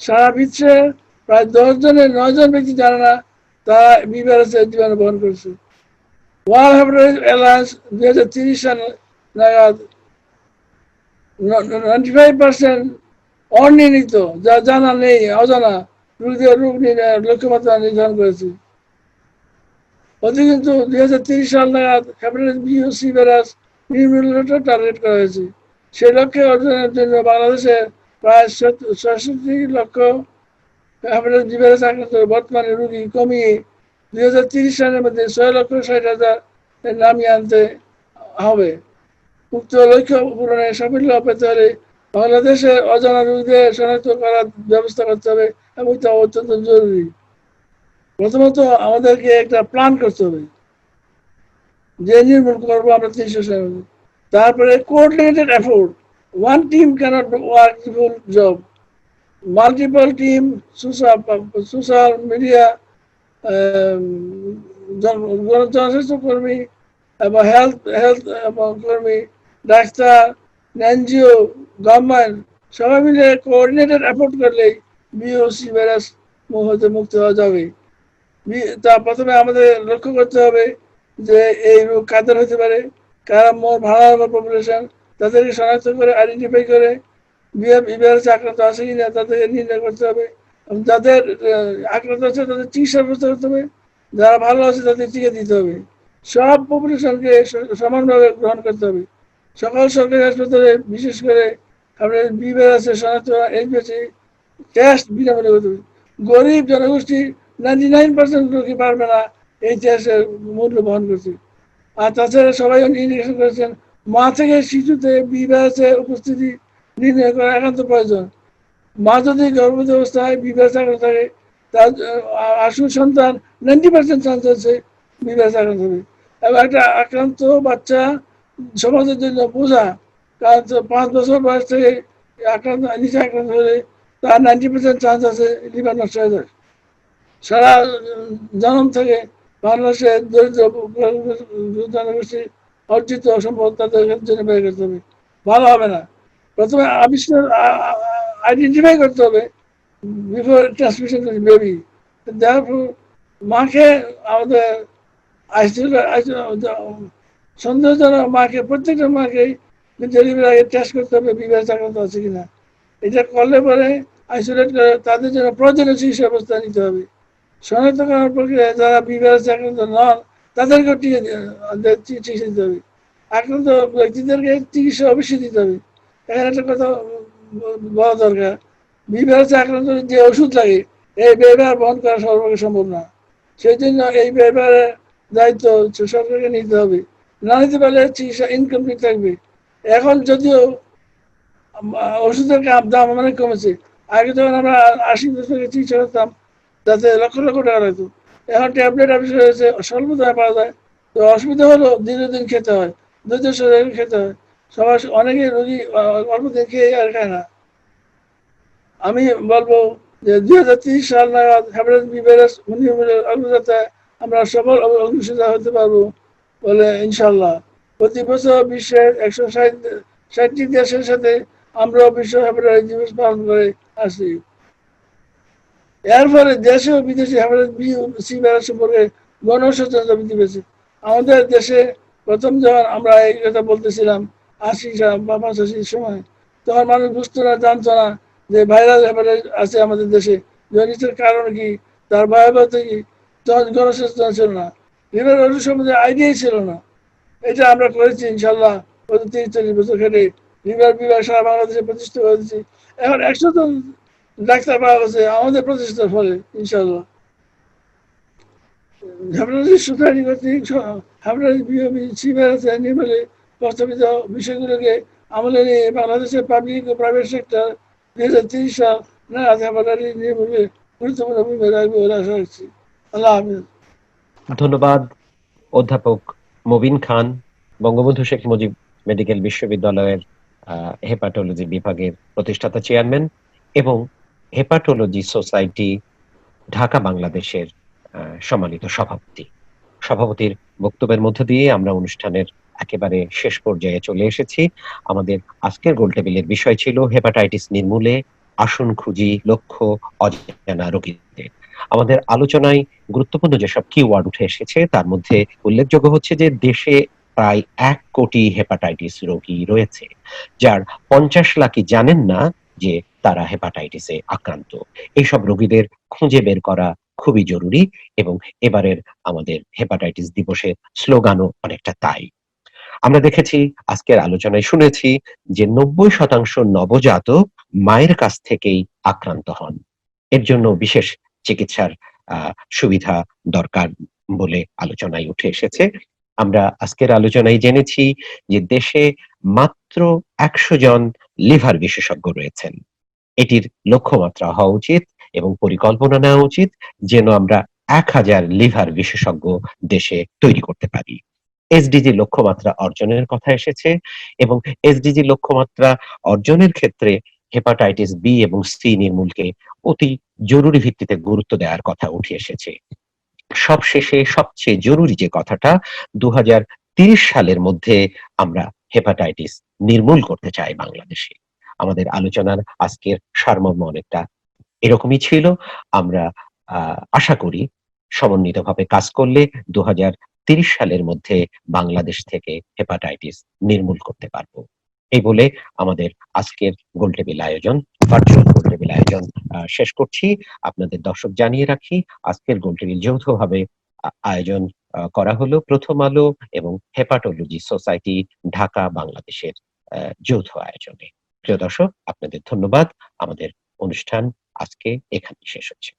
সারা বিশ্বে প্রায় 10 জনের 9 জন ব্যক্তি জানে না তারা বি ভাইরাসের জীবাণু বহন করছে। ওয়ার্ল্ড হেপাটাইটিস অ্যালায়েন্স 2030 সালে নাগাদ 95% অনির্ণীত, যা জানা নেই, অজানা রোগীদের রোগ লক্ষ্যমাত্রা নির্ধারণ করেছে। অধিকন্তু 2030 সাল নাগাদ হেপাটাইটিস বি ও সি ভাইরাস নির্মূলটা টার্গেট করা হয়েছে। সেই লক্ষ্যে অর্জনের জন্য বাংলাদেশে প্রায় 66 লক্ষ হেপাটাইটিস বি ভাইরাস আক্রান্ত বর্তমানে রোগী কমিয়ে 2030 সালের মধ্যে 6,60,000 নামিয়ে আনতে হবে। উক্ত লক্ষ্য পূরণে সাফল্য পেতে হলে বাংলাদেশের অজানা রোগীদের শনাক্ত করার ব্যবস্থা করতে হবে এবং তা অত্যন্ত জরুরি। প্রথমত আমাদেরকে একটা প্ল্যান করতে হবে যে নির্মূল করবো আমরা 300 সালের মধ্যে। তারপরে coordinated effort, one team can't work the full job, multiple team, social media, জনস্বাস্থ্য কর্মী এবং হেলথ কর্মী, ডাক্তার, এনজিও, গভর্নমেন্ট সবাই মিলে কোঅর্ডিনেটেড এফোর্ট করলেই বিওসি ভাইরাস হতে মুক্ত হওয়া যাবে। তা প্রথমে আমাদের লক্ষ্য করতে হবে যে এই রোগ কাদের হতে পারে, কারা ভালো পপুলেশন, তাদেরকে শনাক্ত করে আইডেন্টিফাই করে ভাইরাসে আক্রান্ত আছে কিনা তাদেরকে নির্ণয় করতে হবে। যাদের আক্রান্ত আছে তাদের চিকিৎসা ব্যবস্থা করতে হবে, যারা ভালো আছে তাদের টিকা দিতে হবে। সব পপুলেশনকে সমানভাবে গ্রহণ করতে হবে। সকল সরকারি হাসপাতালে বিশেষ করে আপনার বি ভাইরাসের শনাক্ত এইচবিসি টেস্ট বিনামূল্যে করতে হবে। গরিব জনগোষ্ঠী 99% লোকই পারবে না এই টেস্টের মূল্য বহন করছে। আর তাছাড়া সবাই ইন্ডিকেশন করেছেন মা থেকে শিশুতে বি ভাইরাসের উপস্থিতি নির্ণয় করা একান্ত প্রয়োজন। মা যদি গর্ভবতী অবস্থায় বি ভাইরাস আক্রান্ত থাকে তার আশু সন্তান 90% চান্স আছে বি ভাইরাস আক্রান্ত হবে। এবং একটা আক্রান্ত বাচ্চা সমাজের জন্য বোঝা, কারণ 5 বছর বয়স থেকে নিচে আক্রান্ত হলে তার 90% চান্স আছে লিভার নষ্ট হয়ে যায়। সারা জন্ম থেকে বাংলাদেশের দরিদ্র জনগোষ্ঠী অর্জিত সম্পদ তাদের জন্য ব্যয় করতে হবে, ভালো হবে না। প্রথমে আইডেন্টিফাই করতে হবে বিফোর ট্রান্সমিশন বেবি। মাকে আমাদের সন্দেহজনক মাকে, প্রত্যেকটা মাকে ডেলিভারি আগে টেস্ট করতে হবে বি ভাইরাস আক্রান্ত আছে কিনা। এটা করলে পরে আইসোলেট করে তাদের জন্য প্রয়োজনীয় চিকিৎসা ব্যবস্থা নিতে হবে। শনাক্ত করার প্রক্রিয়ায় যারা বি ভাইরাস আক্রান্ত নন তাদেরকেও চিকিৎসা দিতে হবে। আক্রান্ত ব্যক্তিদেরকে চিকিৎসা অবশ্যই দিতে হবে। এখানে একটা কথা বলা দরকার, বি ভাইরাসে আক্রান্ত যে ওষুধ লাগে এই ব্যবহার বহন করা সর্বপক্ষে সম্ভব না। সেই জন্য এই ব্যবহারের দায়িত্ব সরকারকে নিতে হবে, না নিতে পারলে চিকিৎসা ইনকমপ্লিট থাকবে। এখন যদিও ওষুধের দাম অনেক কমেছে, আগে যখন আমরা 80 টাকা চিকিৎসা করতাম তাতে লক্ষ লক্ষ টাকা লাগতো, এখন ট্যাবলেট আবিষ্কার হয়েছে, স্বল্প দামে পাওয়া যায়। তো অসুবিধা হলো দীর্ঘদিন খেতে হয়, ধৈর্য সহকারে খেতে হয়। সবাই অনেকে রোগী অল্প দিন খেয়ে আর খায় না। আমি বলবো যে 2030 সাল নাগাদ হেপাটাইটিস বি ভাইরাস উন্মূলনের অগ্রযাত্রায় আমরা সফল অংশীদার হতে পারবো বলে ইনশাল্লাহ। প্রতি বছর বিশ্বের 160টি দেশের সাথে আমরা বিশ্ব হেপাটাইটিস দিবস পালন করে আসছি। এর ফলে দেশে ও বিদেশে হেপাটাইটিস বি ও সি ভাইরাস সম্পর্কে গণসচেতনতা বৃদ্ধি পেয়েছে। আমাদের দেশে প্রথম যখন আমরা এই কথা বলতেছিলাম 80 সাল বা 85 সময়, তখন মানুষ বুঝতো না, জানতো না যে ভাইরাস হেপাটাইটিস আছে আমাদের দেশে, জন্ডিসের কারণ কি, তার ভয়াবহতা কি, তখন গণসচেতনতা ছিল না, লিভার ওষুধ সম্বন্ধে আইডিয়াই ছিল না। এটা আমরা করেছি ইনশাল্লাহ, গত 30-40 বছর খেটে লিভার বিভাগ সারা বাংলাদেশে প্রতিষ্ঠা করেছি। এখন 100 জন ডাক্তার পাওয়া গেছে আমাদের প্রচেষ্টার ফলে ইনশাল্লাহ। হেপাটাইটিস সোসাইটি কর্তৃক হেপাটাইটিস বি ও সি ভাইরাস নির্মূলে প্রস্তাবিত বিষয়গুলোকে আমলে নিয়ে বাংলাদেশের পাবলিক ও প্রাইভেট সেক্টর 2030 সাল নাগাদ হেপাটাইটিস নির্মূলে গুরুত্বপূর্ণ ভূমিকা রাখবে বলে আশা রাখছি। আল্লাহ হাফিজ। ধন্যবাদ অধ্যাপক মবিন খান, বঙ্গবন্ধু শেখ মুজিব মেডিকেল বিশ্ববিদ্যালয়ের হেপাটোলজি বিভাগের প্রতিষ্ঠাতা চেয়ারম্যান এবং হেপাটোলজি সোসাইটি ঢাকা বাংলাদেশের সম্মানিত সভাপতির বক্তব্যের মধ্য দিয়ে আমরা অনুষ্ঠানের একেবারে শেষ পর্যায়ে চলে এসেছি। আমাদের আজকের গোলটেবিলের বিষয় ছিল হেপাটাইটিস নির্মূলে আসুন খুঁজি লক্ষ্য অজানা রোগীদের। আমাদের আলোচনায় গুরুত্বপূর্ণ যেসব কিওয়ার্ড উঠে এসেছে তার মধ্যে উল্লেখযোগ্য হচ্ছে যে দেশে প্রায় 1 কোটি হেপাটাইটিস রোগী রয়েছে, যার 50 লাখই জানেন না যে তারা হেপাটাইটিসে আক্রান্ত। এইসব রোগীদের খুঁজে বের করা খুবই জরুরি এবং এবারের আমাদের হেপাটাইটিস দিবসের স্লোগানও অনেকটা তাই। আমরা দেখেছি, আজকের আলোচনায় শুনেছি যে 90% নবজাতক মায়ের কাছ থেকেই আক্রান্ত হন। এর জন্য বিশেষ চিকিৎসার সুবিধা দরকার বলে আলোচনায় উঠে এসেছে। আমরা আজকের আলোচনায় জেনেছি যে দেশে মাত্র 100 জন লিভার বিশেষজ্ঞ রয়েছেন। এটির লক্ষ্যমাত্রা হওয়া উচিত এবং পরিকল্পনা নেওয়া উচিত যেন আমরা 1000 লিভার বিশেষজ্ঞ দেশে তৈরি করতে পারি। এসডিজি লক্ষ্যমাত্রা অর্জনের কথা এসেছে এবং এসডিজি লক্ষ্যমাত্রা অর্জনের ক্ষেত্রে হেপাটাইটিস বি এবং সি নির্মূলকে অতি জরুরি ভিত্তিতে গুরুত্ব দেওয়ার কথা উঠে এসেছে। সবশেষে সবচেয়ে জরুরি যে কথাটা, 2030 সালের মধ্যে আমরা হেপাটাইটিস নির্মূল করতে চাই বাংলাদেশে। আমাদের আলোচনার আজকের সারমর্ম অনেকটা এরকমই ছিল। আমরা আশা করি সমন্বিতভাবে কাজ করলে 2030 সালের মধ্যে বাংলাদেশ থেকে হেপাটাইটিস নির্মূল করতে পারবো। এই বলে আমাদের আজকের গোলটেবিল আয়োজন, ভার্চুয়াল গোলটেবিল আয়োজন শেষ করছি। আপনাদের দর্শক জানিয়ে রাখি, আজকের গোলটেবিল যৌথভাবে আয়োজন করা হলো প্রথম আলো এবং হেপাটোলজি সোসাইটি ঢাকা বাংলাদেশের যৌথ আয়োজনে। প্রিয় দর্শক, আপনাদের ধন্যবাদ। আমাদের অনুষ্ঠান আজকে এখানেই শেষ হচ্ছে।